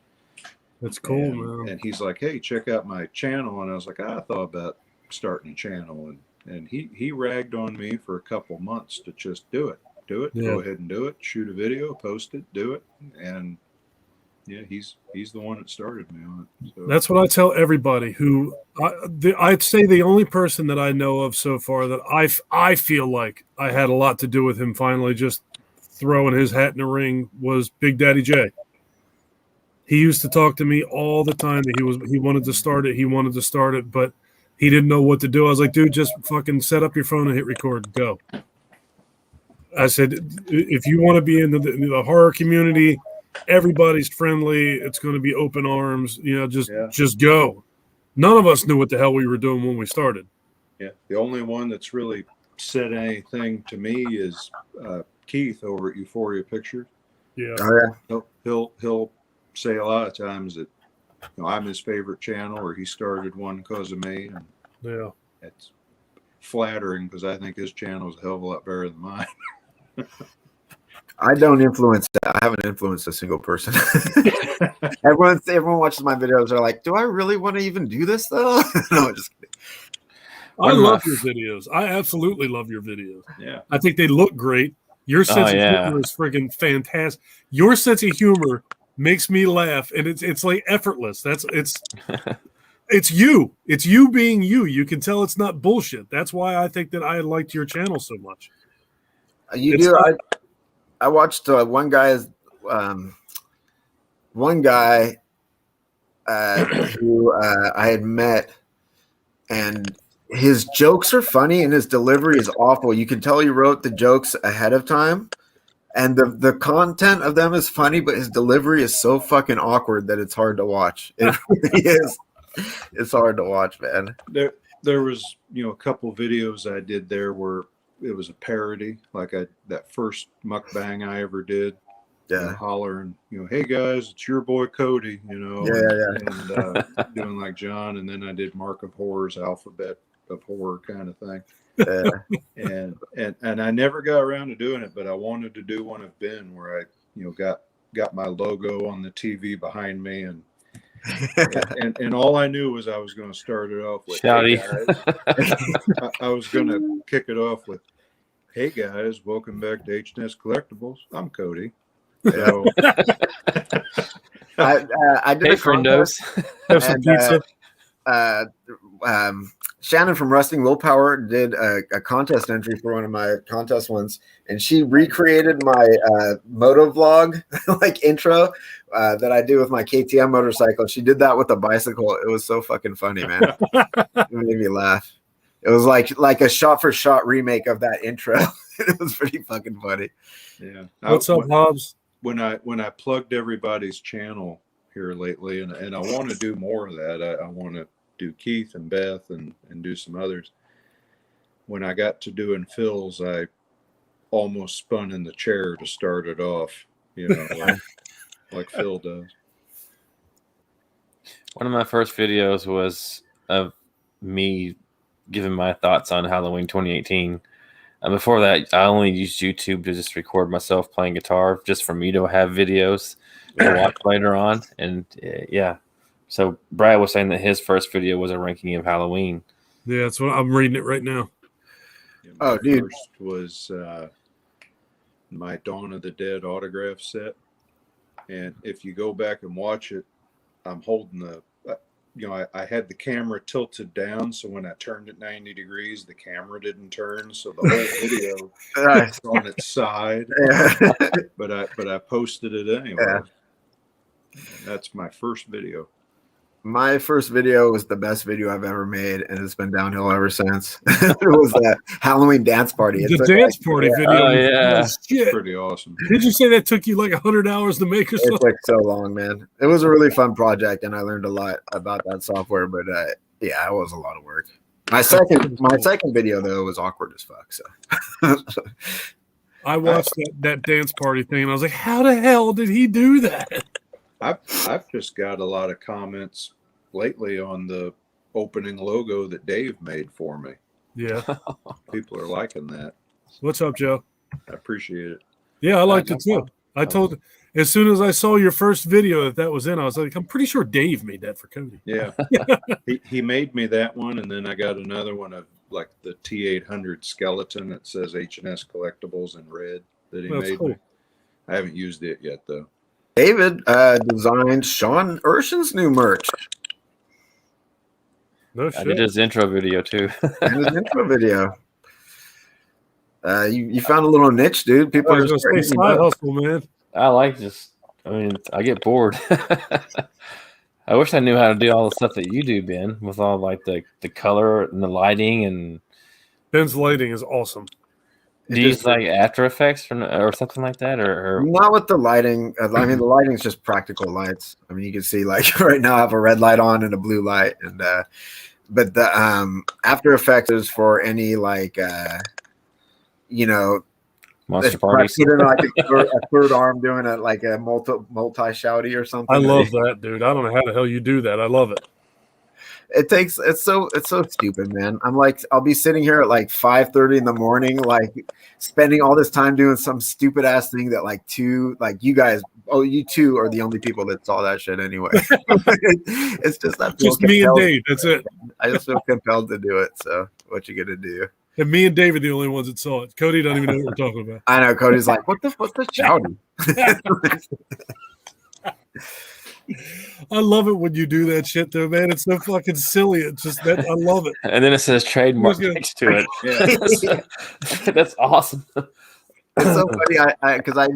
that's cool, man. And he's like, "Hey, check out my channel." And I was like, "I thought about starting a channel." And he ragged on me for a couple months to just do it, Yeah. go ahead and do it, shoot a video, post it, do it. And yeah, he's the one that started me on it. So. That's what I tell everybody I'd say the only person that I know of so far that I feel like I had a lot to do with him finally just throwing his hat in the ring was Big Daddy J. He used to talk to me all the time that he wanted to start it, but he didn't know what to do. I was like, dude, just fucking set up your phone and hit record, go. I said, if you want to be in the horror community, everybody's friendly. It's going to be open arms. Just go. None of us knew what the hell we were doing when we started. Yeah, the only one that's really said anything to me is Keith over at Euphoria Pictures. Yeah. Oh, yeah. He'll say a lot of times that I'm his favorite channel, or he started one because of me. And yeah, it's flattering because I think his channel is a hell of a lot better than mine. I don't influence that. I haven't influenced a single person. Everyone watches my videos. They're like, "Do I really want to even do this though?" No, just kidding. I love your videos. I absolutely love your videos. Yeah, I think they look great. Your sense of humor is friggin' fantastic. Your sense of humor makes me laugh, and it's like effortless. It's you. It's you being you. You can tell it's not bullshit. That's why I think that I liked your channel so much. I watched one guy who I had met, and his jokes are funny and his delivery is awful. You can tell he wrote the jokes ahead of time, and the content of them is funny, but his delivery is so fucking awkward that it's hard to watch. It really is. It's hard to watch, man. There was a couple videos I did there where it was a parody, like that first mukbang I ever did. Yeah, hollering, "Hey guys, it's your boy Cody," and doing like John, and then I did Mark of Horror's Alphabet of Horror kind of thing. Yeah. and I never got around to doing it, but I wanted to do one of Ben where I got my logo on the TV behind me, and and all I knew was I was going to start it off with, Shouty. "Hey guys." I was going to kick it off with, "Hey guys, welcome back to H&S Collectibles. I'm Cody." So, I did Hey, a contest, friendos. Have some and, pizza. Shannon from Rusting Willpower did a contest entry for one of my contest ones, and she recreated my moto vlog like intro that I do with my KTM motorcycle. She did that with a bicycle. It was so fucking funny, man. It made me laugh. It was like a shot for shot remake of that intro. It was pretty fucking funny. yeah. What's up, Hobbs? When I plugged everybody's channel here lately, and I want to do more of that. I want to do Keith and Beth and do some others. When I got to doing Phil's, I almost spun in the chair to start it off, like Phil does. One of my first videos was of me giving my thoughts on Halloween 2018. Before that, I only used YouTube to just record myself playing guitar, just for me to have videos to watch later on. And yeah, so Brad was saying that his first video was a ranking of Halloween. Yeah, that's what I'm reading it right now. Yeah, Oh, my dude. First was my Dawn of the Dead autograph set. And if you go back and watch it, I'm holding I had the camera tilted down, so when I turned it 90 degrees, the camera didn't turn, so the whole video Nice. was on its side. Yeah. But I posted it anyway. Yeah. That's my first video. My first video was the best video I've ever made, and it's been downhill ever since. It was that Halloween dance party. It The took, dance party video. Oh, yeah. was shit. Pretty awesome. Did you say that took you like 100 hours to make or It something? took so long, man. It was a really fun project, and I learned a lot about that software. But yeah, it was a lot of work. My second video though was awkward as fuck. So I watched that dance party thing, and I was like, how the hell did he do that? I've just got a lot of comments lately on the opening logo that Dave made for me. Yeah. People are liking that. What's up, Joe? I appreciate it. Yeah, I liked it too. I told as soon as I saw your first video that was in, I was like, I'm pretty sure Dave made that for Cody. Yeah. he made me that one, and then I got another one of like the T800 skeleton that says H&S Collectibles in red that he That's made cool. me. I haven't used it yet though. David designed Sean Urshan's new merch No I did shit. his intro video too. and his intro video. You found a little niche, dude. People I are was just gonna say side hustle, man. I like I get bored. I wish I knew how to do all the stuff that you do, Ben, with all like the color and the lighting. And Ben's lighting is awesome. do you use like After Effects or something like that, or Not with the lighting. I mean, the lighting's just practical lights. I mean, you can see like right now I have a red light on and a blue light, and but the After Effects is for any like Monster it's Parties? put in like a third arm doing a like a multi shouty or something. I love that, dude. I don't know how the hell you do that. I love it. It's so stupid, man. I'm like, I'll be sitting here at like 5:30 in the morning, like spending all this time doing some stupid ass thing that like you two are the only people that saw that shit anyway. It's just I feel Just me and compelled- Dave. That's it. I just feel compelled to do it. So what you gonna do? And me and Dave are the only ones that saw it. Cody doesn't even know what we're talking about. I know Cody's like, what's the shouty? I love it when you do that shit, though, man. It's so fucking silly. It's just that I love it. And then it says trademark Who's gonna- next to it. Yeah. That's awesome. It's so funny because I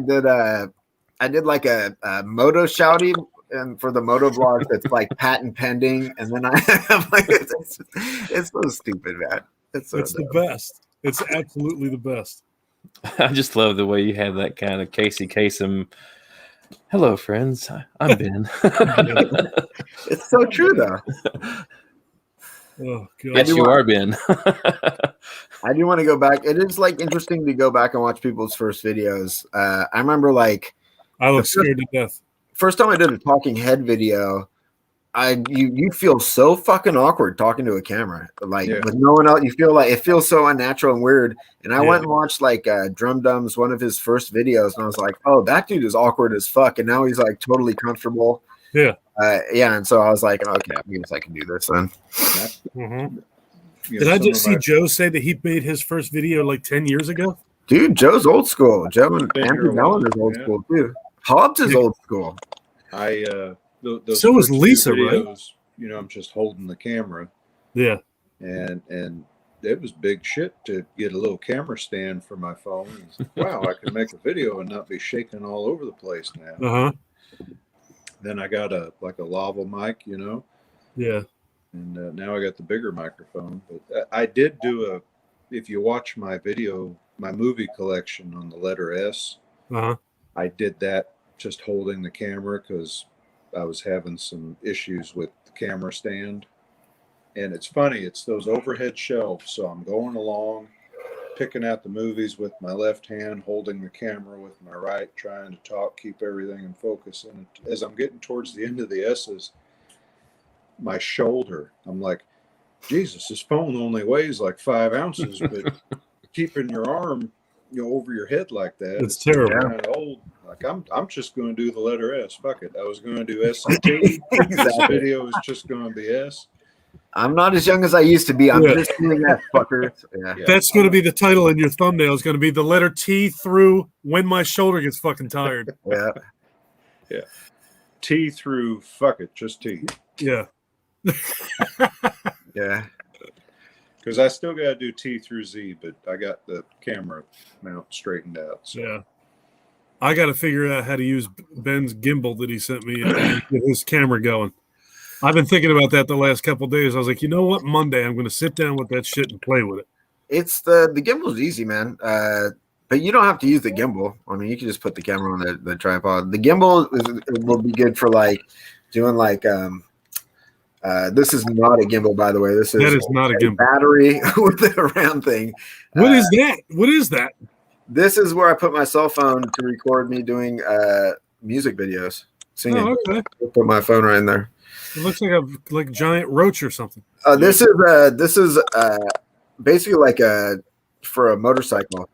did like a moto shouty and for the moto vlog that's like patent pending, and then I'm like it's so stupid, man. It's so It's the dumb. best. It's absolutely the best. I just love the way you have that kind of Casey Kasem. Hello, friends. I'm Ben. It's so true though. Oh god. Yes, you are Ben. I do want to go back. It is like interesting to go back and watch people's first videos. I remember like I look scared to death. first time I did a talking head video, you feel so fucking awkward talking to a camera, like Yeah. with no one else. You feel like it feels so unnatural and weird. And I Yeah. went and watched like Drum Dum's one of his first videos, and I was like, oh, that dude is awkward as fuck. And now he's like totally comfortable. Yeah. Yeah, and so I was like, okay, I guess I can do this then. Mhm. You Did know, I some just of see my- Joe say that he made his first video like 10 years ago? Dude, Joe's old school. Joe and Been here Andrew a while, Mellon is old yeah. school too. Hobbs is Yeah. old school. Those So is first few Lisa, right? videos, you know, I'm just holding the camera, Yeah. and it was big shit to get a little camera stand for my phone. Wow, I can make a video and not be shaking all over the place now. Uh-huh. Then I got a lava mic, you know, Yeah. and now I got the bigger microphone. But I did do if you watch my video, my movie collection on the letter S, Uh-huh. I did that just holding the camera because I was having some issues with the camera stand. And it's funny, it's those overhead shelves. So I'm going along, picking out the movies with my left hand, holding the camera with my right, trying to talk, keep everything in focus. And as I'm getting towards the end of the S's, my shoulder, I'm like, Jesus, this phone only weighs like 5 ounces, but keeping your arm, you know, over your head like that, It's terrible. kind of old. Like I'm just going to do the letter S. Fuck it. I was going to do S and T. This Exactly. video is just going to be S. I'm not as young as I used to be. I'm Yeah. just doing that, fuckers. Yeah. Yeah. That's going to be the title in your thumbnail. It's going to be the letter T through when my shoulder gets fucking tired. Yeah. T through fuck it, just T. Yeah. Yeah. Because I still got to do T through Z, but I got the camera mount straightened out. So Yeah. I got to figure out how to use Ben's gimbal that he sent me and get his camera going. I've been thinking about that the last couple of days. I was like, you know what? Monday, I'm going to sit down with that shit and play with it. It's the gimbal's easy, man. But you don't have to use the gimbal. I mean, you can just put the camera on the tripod. The gimbal will be good for like doing like this is not a gimbal, by the way. This is That is not a gimbal. battery with a round thing. What is that? What is that? This is where I put my cell phone to record me doing music videos, singing. Oh, okay. I'll put my phone right in there. It looks like a giant roach or something. This is basically like for a motorcycle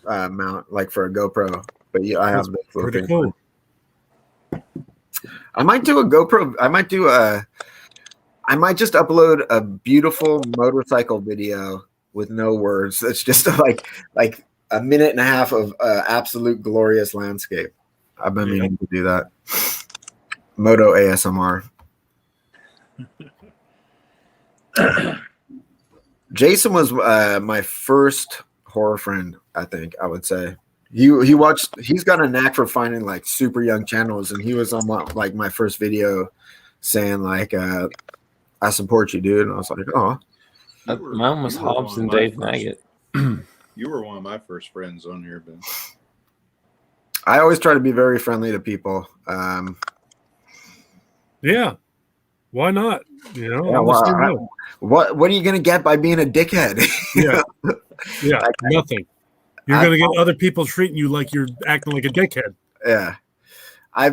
mount, like for a GoPro. But yeah, I have this little Pretty thing. cool. I might do a GoPro. I might just upload a beautiful motorcycle video with no words. It's just like a minute and a half of absolute glorious landscape. I've been meaning to do that. Moto ASMR. Jason was my first horror friend, I think I would say. He's got a knack for finding like super young channels, and he was on my first video saying like I support you, dude. And I was like, oh. Mine was Hobbs and Dave Maggot. You were one of my first friends on here, Ben. I always try to be very friendly to people. Yeah. Why not? You know, Yeah, I'm the same way. what are you gonna get by being a dickhead? Yeah. Yeah. Nothing. You're going to get other people treating you like you're acting like a dickhead. Yeah, I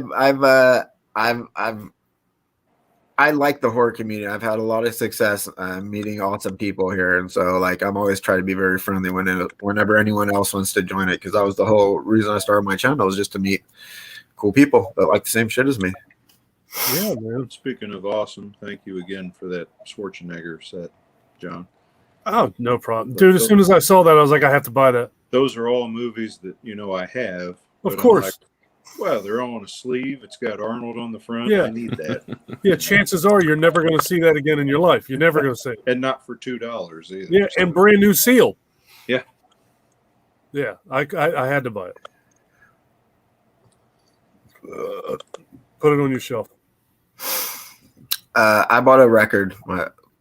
like the horror community. I've had a lot of success meeting awesome people here, and so like I'm always trying to be very friendly whenever anyone else wants to join it, because that was the whole reason I started my channel, was just to meet cool people that like the same shit as me. Yeah, man. Speaking of awesome, thank you again for that Schwarzenegger set, John. Oh, no problem. Dude, as soon as I saw that, I was like, I have to buy that. Those are all movies that, you know, I have. Of but I'm course. like, well, they're all on a sleeve. It's got Arnold on the front. Yeah. I need that. Yeah, chances are you're never going to see that again in your life. You're never going to see it. And not for $2 either. Yeah, So- and brand new seal. Yeah. Yeah, I had to buy it. Put it on your shelf. I bought a record.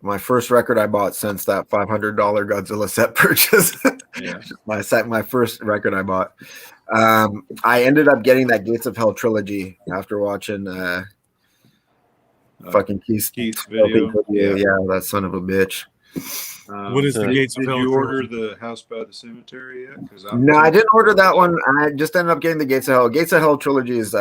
My first record I bought since that $500 Godzilla set purchase. Yeah. my first record I bought. I ended up getting that Gates of Hell trilogy after watching fucking Keith's video. Yeah, that son of a bitch. What is the did, Gates of did Hell you order trilogy? the House by the Cemetery yet? No, I didn't order that one. I just ended up getting the Gates of Hell. Gates of Hell trilogy is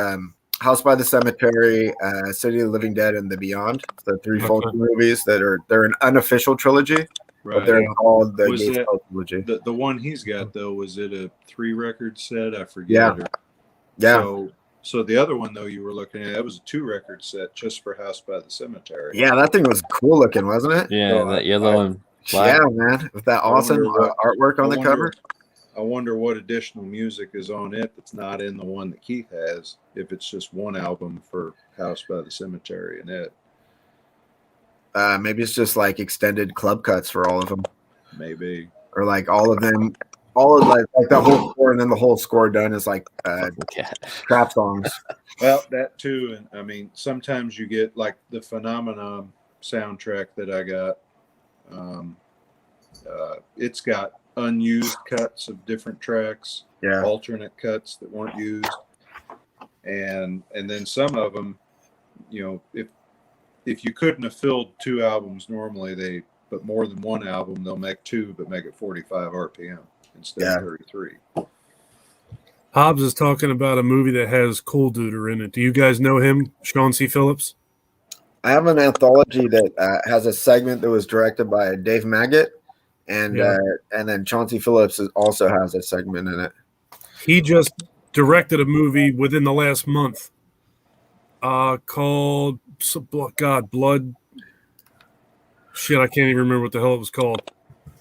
House by the Cemetery, City of the Living Dead, and The Beyond. The three Fulci movies they're an unofficial trilogy, but they're called the Gates of Hell trilogy. The one he's got though, was it a 3-record set? I forget. Yeah. So So the other one though you were looking at, that was a 2-record set just for House by the Cemetery. Yeah, that thing was cool looking, wasn't it? Yeah, So that yellow and Yeah, black. man, with that I awesome wonder what- artwork on I the wonder- cover. I wonder what additional music is on it that's not in the one that Keith has. If it's just one album for House by the Cemetery and it, Maybe it's just like extended club cuts for all of them, maybe. or like all of them, all of like the whole score, and then the whole score done is like Cat. trap songs. Well, that too, and I mean, sometimes you get like the Phenomenon soundtrack that I got. It's got unused cuts of different tracks, Yeah, alternate cuts that weren't used, and then some of them, if you couldn't have filled 2 albums normally, but more than one album, they'll make 2, but make it 45 RPM instead Yeah. of 33. Hobbs is talking about a movie that has Cool Duder in it. Do you guys know him, Sean C. Phillips? I have an anthology that has a segment that was directed by Dave Maggot, and Yeah. and then Chauncey Phillips also has a segment in it. He just directed a movie within the last month called Blood. Shit, I can't even remember what the hell it was called.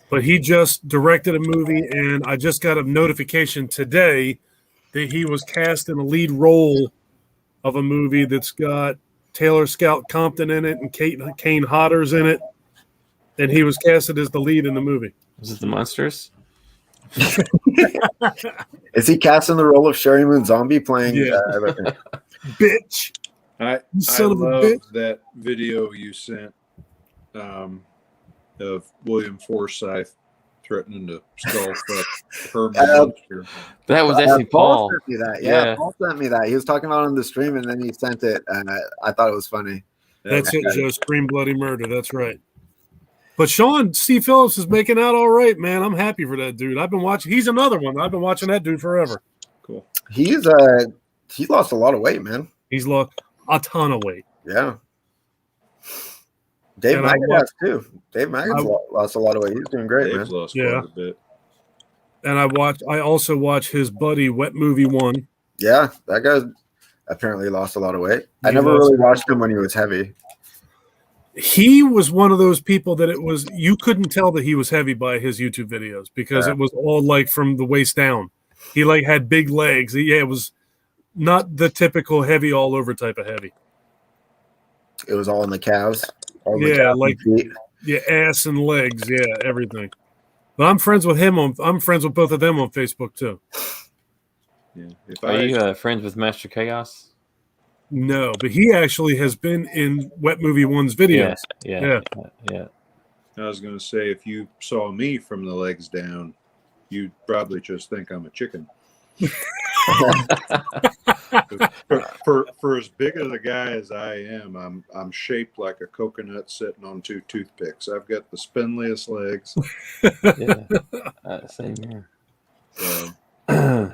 But he just directed a movie, and I just got a notification today that he was cast in a lead role of a movie that's got Taylor Scout Compton in it and Kane Hodder's in it. And he was casted as the lead in the movie. Is it the Monsters? Is he casting the role of Sherry Moon Zombie playing? Yeah. Bitch. I son of a love bitch. that video you sent of William Forsythe threatening to skull fuck Herman Munster. That was actually Paul. sent me that. Yeah, Yeah. Paul sent me that. He was talking about it on the stream, and then he sent it, and I thought it was funny. That's it, Joe. Scream Bloody Murder. That's right. But Sean C. Phillips is making out all right, man. I'm happy for that dude. I've been watching. He's another one. I've been watching that dude forever. Cool. He lost a lot of weight, man. He's lost a ton of weight. Yeah. Dave And I Maggot has too. Dave Maggot's lost a lot of weight. He's doing great, Dave's man. lost Yeah. quite a bit. And I also watch his buddy Wet Movie 1. Yeah, that guy apparently lost a lot of weight. I He never lost really weight. watched him when he was heavy. He was one of those people that you couldn't tell that he was heavy by his YouTube videos because Yeah. it was all like from the waist down. He like had big legs. It was not the typical heavy all over type of heavy. It was all in the calves. All the Yeah, calves like- and feet. Yeah, ass and legs. Yeah, everything. But I'm friends with him I'm friends with both of them on Facebook too. Yeah. If Are you friends with Master Chaos? No, but he actually has been in Wet Movie 1's videos. Yeah. I was going to say, if you saw me from the legs down, you'd probably just think I'm a chicken. for as big of a guy as I am, I'm shaped like a coconut sitting on 2 toothpicks. I've got the spindliest legs. Same here. So,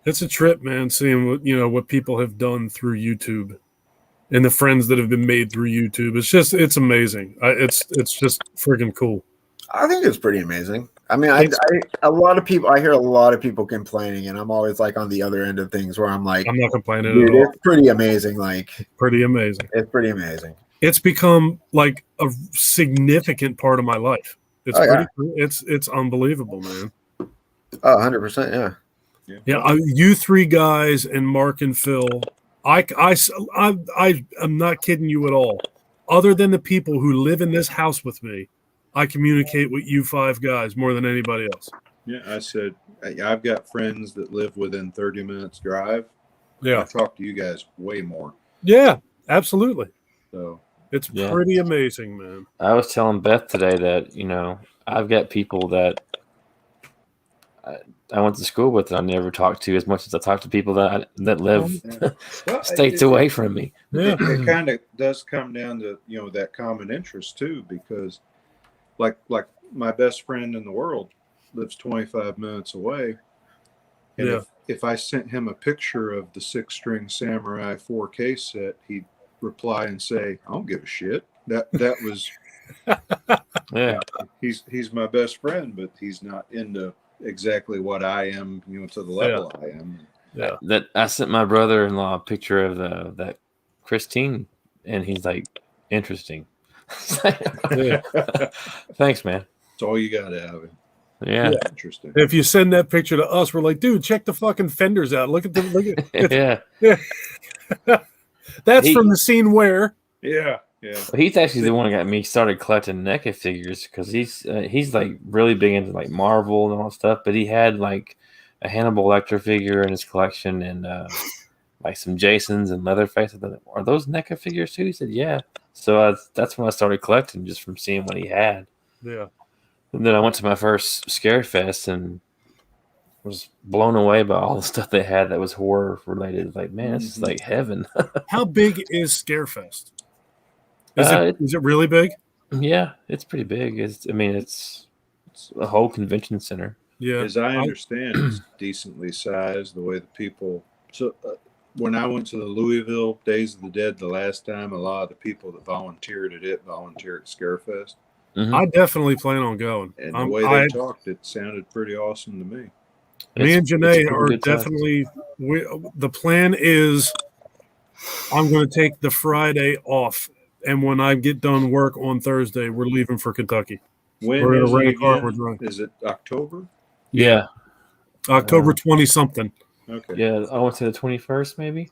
It's a trip, man, seeing what people have done through YouTube and the friends that have been made through YouTube. It's amazing. It's just freaking cool. I think it's pretty amazing. I mean, I hear a lot of people complaining, and I'm always like on the other end of things where I'm like, I'm not complaining dude, at all. it's pretty amazing. Like, Pretty amazing. it's pretty amazing. It's become like a significant part of my life. It's Oh, yeah. it's unbelievable, man. Oh, 100%. Yeah. Yeah, you three guys and Mark and Phil. I'm not kidding you at all. Other than the people who live in this house with me, I communicate with you 5 guys more than anybody else. yeah, I said, I've got friends that live within 30 minutes drive. I Yeah, talk to you guys way more. yeah, absolutely. So, It's Yeah. pretty amazing, man. I was telling Beth today that, I've got people that I went to school with that I never talked to as much as I talk to people that live well, states away from me. Yeah, it kind of does come down to that common interest too, because like my best friend in the world lives 25 minutes away, and Yeah. if I sent him a picture of the 6-string Samurai 4K set, he'd reply and say, "I don't give a shit." That was Yeah. he's my best friend, but he's not into exactly what I am, to the level I am. Yeah. That I sent my brother-in-law a picture of that Christine, and he's like, interesting. Yeah. Thanks, man. That's all you got to have it. Yeah. Interesting. If you send that picture to us, we're like, dude, check the fucking fenders out. Look at Yeah. That's He- from the scene where. Yeah. Yeah. He's actually the one that got me started collecting NECA figures because he's like really big into like Marvel and all that stuff. But he had like a Hannibal Lecter figure in his collection and like some Jasons and Leatherface. I thought, are those NECA figures too? He said, yeah. So that's when I started collecting just from seeing what he had. Yeah. And then I went to my first Scare Fest and was blown away by all the stuff they had that was horror related. Like, man, it's like heaven. How big is Scarefest? Uh, Is it really big? Yeah, it's pretty big. It's a whole convention center. Yeah. As I understand, it's decently sized. The way the people. So when I went to the Louisville Days of the Dead the last time, a lot of the people that volunteered at Scarefest. Mhm. I definitely plan on going. And the way they talked, it sounded pretty awesome to me. Me and It's Janae pretty are good size. definitely. The plan is, I'm going to take the Friday off, and when I get done work on Thursday, we're leaving for Kentucky. When We're is gonna rent it a car. again? We're driving. Is it October? Yeah, October 20 something. Okay. yeah. I went to the 21st, maybe.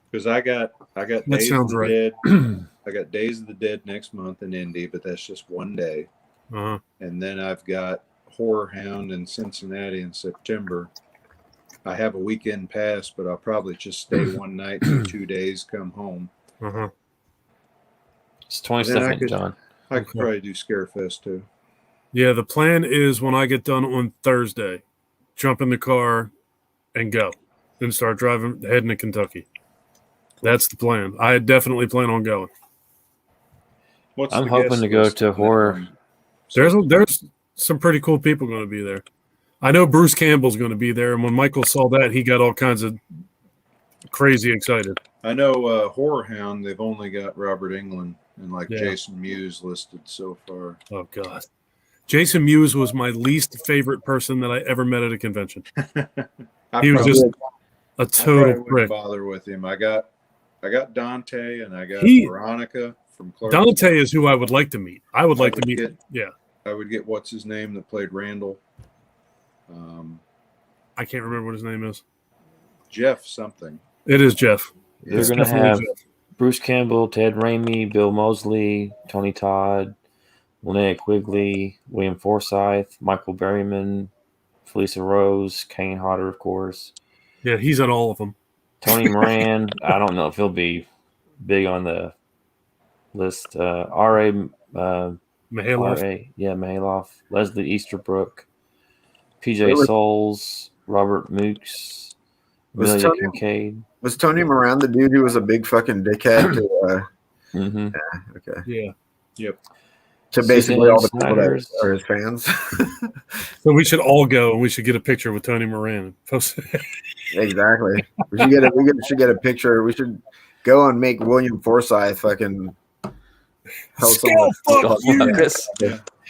Because I got That Days sounds of the right. Dead. I got Days of the Dead next month in Indy, but that's just one day. Uh-huh. And then I've got Horror Hound in Cincinnati in September. I have a weekend pass, but I'll probably just stay one night for 2 days, come home. Uh-huh. It's Then I 22nd, could- John. I could probably do Scarefest too. Yeah, the plan is when I get done on Thursday, jump in the car and go and start driving, heading to Kentucky. That's the plan. I definitely plan on going. What's I'm the hoping guest to go list to on that horror. one? There's some pretty cool people going to be there. I know Bruce Campbell's going to be there, and when Michael saw that, he got all kinds of crazy excited. I know Horror Hound, they've only got Robert Englund and like Yeah. Jason Mewes listed so far. Oh God, Jason Mewes was my least favorite person that I ever met at a convention. I He was probably- just a I probably total wouldn't prick. bother with him. I got Dante and I got He- Veronica from Clark. Dante is who I would like to meet. I would like to meet. get- Yeah, I would get what's his name that played Randall. I can't remember what his name is. Jeff something. It is Jeff. They're It's going to definitely have Jeff. Bruce Campbell, Ted Raimi, Bill Moseley, Tony Todd, Linnea Quigley, William Forsythe, Michael Berryman, Felissa Rose, Kane Hodder, of course, Yeah, he's at all of them. Tony Moran. I don't know if he'll be big on the list. R.A. Mihailov. R.A. Yeah, Mahaloff, Leslie Easterbrook, P.J. Really? Souls, Robert Mooks, Was Amelia Tony- Kincaid. Was Tony Moran the dude who was a big fucking dickhead to, hmm okay, Yeah. to basically all the people that Snyder's. are his fans? So we should all go and we should get a picture with Tony Moran. And post it. Exactly. We should get a picture. We should go and make William Forsythe fucking tell Scale someone. fuck you.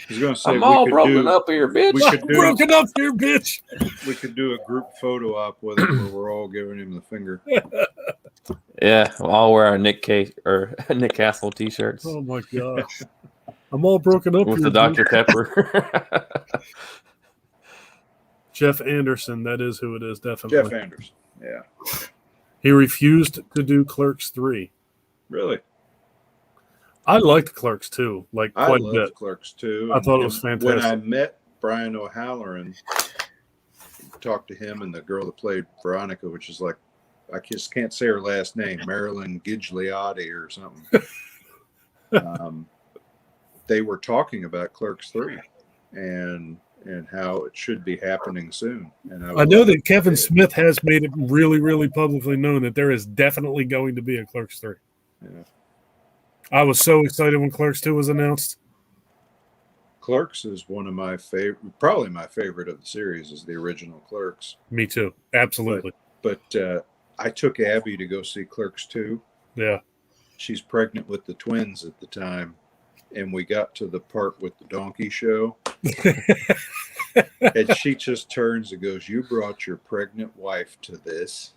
I was going to say I'm all we could broken do up here, bitch. we should do Broken up here, bitch. we could do a group photo op with him where we're all giving him the finger. Yeah, we'll all wear our Nick Nick Castle t-shirts Oh my gosh. I'm all broken up with here. the Dr. dude. Pepper. Jeff Anderson, that is who it is, definitely. Jeff Anderson. Yeah. He refused to do Clerks 3. Really? I liked Clerks 2, like I quite a loved bit. Clerks too. I thought it was When fantastic. I met Brian O'Halloran, talked to him and the girl that played Veronica, which is like, I just can't say her last name, Marilyn Gigliotti or something. They were talking about Clerks 3 and how it should be happening soon. And I know that Kevin Smith has made it really, really publicly known that there is definitely going to be a Clerks 3. Yeah. I was so excited when Clerks 2 was announced. Clerks is one of my favorite, probably my favorite of the series is the original Clerks. Me too. Absolutely. But I took Abby to go see Clerks 2. Yeah. She's pregnant with the twins at the time. And we got to the part with the donkey show. And she just turns and goes, "You brought your pregnant wife to this."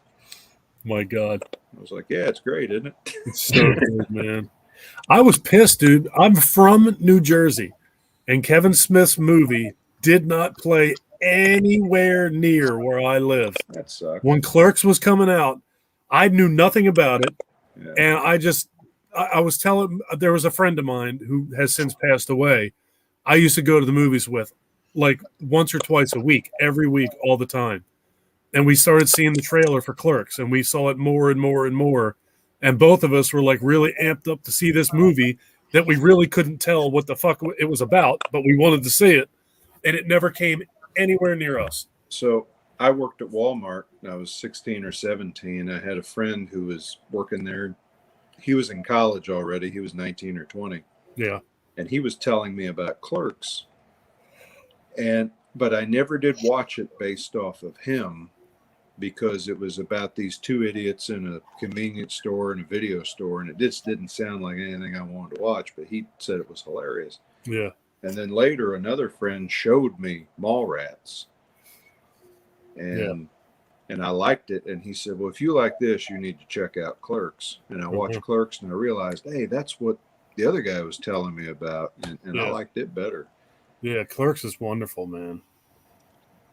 My God. I was like, yeah, it's great, isn't it? It's so good, man. I was pissed, dude. I'm from New Jersey, and Kevin Smith's movie did not play anywhere near where I live. That sucks. When Clerks was coming out, I knew nothing about it, Yeah. and I was telling, there was a friend of mine who has since passed away. I used to go to the movies with, like once or twice a week, every week, all the time. And we started seeing the trailer for Clerks, and we saw it more and more and more. And both of us were like really amped up to see this movie that we really couldn't tell what the fuck it was about, but we wanted to see it. And it never came anywhere near us. So I worked at Walmart. I was 16 or 17. I had a friend who was working there. He was in college already. He was 19 or 20. Yeah. And he was telling me about Clerks. But I never did watch it based off of him, because it was about these two idiots in a convenience store and a video store, and it just didn't sound like anything I wanted to watch, but he said it was hilarious. Yeah. And then later, another friend showed me Mallrats, and I liked it. And he said, well, if you like this, you need to check out Clerks. And I watched Clerks, and I realized, hey, that's what the other guy was telling me about, and I liked it better. Yeah, Clerks is wonderful, man.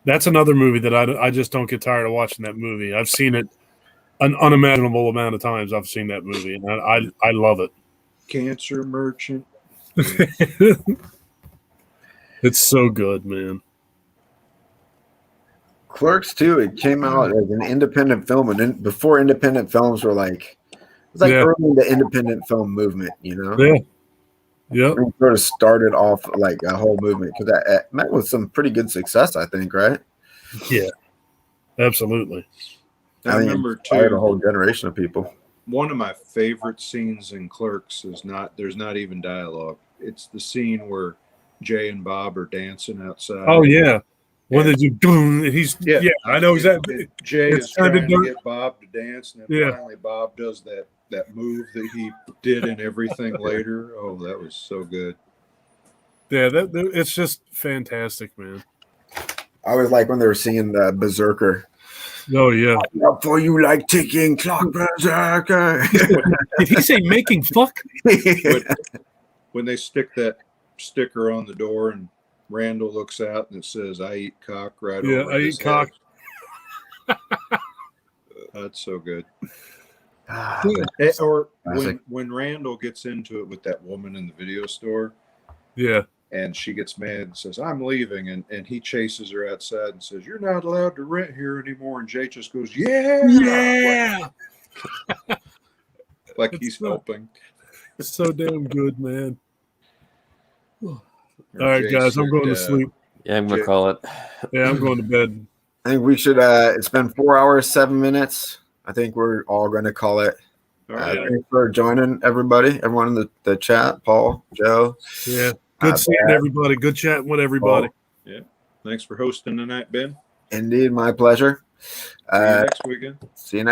That's another movie that I just don't get tired of watching that movie. I've seen it an unimaginable amount of times. I've seen that movie, and I love it. Cancer Merchant. It's so good, man. Clerks 2, it came out as an independent film, and then before independent films were like, it was like early in the independent film movement, you know? Yeah. Yep. It sort of started off like a whole movement, because that met with some pretty good success, I think, right? Yeah, absolutely. I remember inspired too, a whole generation of people. one of my favorite scenes in Clerks is there's not even dialogue. It's the scene where Jay and Bob are dancing outside. Oh yeah, when they do boom, and he's I know exactly. Jay It's is trying to do- get Bob to dance, and then finally Bob does that move that he did in everything later. Oh, that was so good. Yeah, it's just fantastic, man. I always like when they were singing the Berserker. Oh yeah. For you like ticking clock, Berserker. Did he say making fuck? When they stick that sticker on the door and Randall looks out and it says, I eat cock right over I his eat cock. head. That's so good. Ah, Or classic. when Randall gets into it with that woman in the video store, Yeah. and she gets mad and says, I'm leaving, and he chases her outside and says, you're not allowed to rent here anymore, and Jay just goes, Yeah. like It's he's so- helping. It's so damn good, man. All Or right, Jay guys, I'm said, going to sleep. Yeah, I'm gonna call it. Yeah, I'm going to bed. I think we should. It's been 4 hours, 7 minutes. I think we're all going to call it. All right. Thanks for joining, everybody. Everyone in the chat, Paul, Joe. Yeah. Good seeing everybody. Good chatting with everybody. Thanks for hosting tonight, Ben. Indeed, my pleasure. See you next weekend. See you next.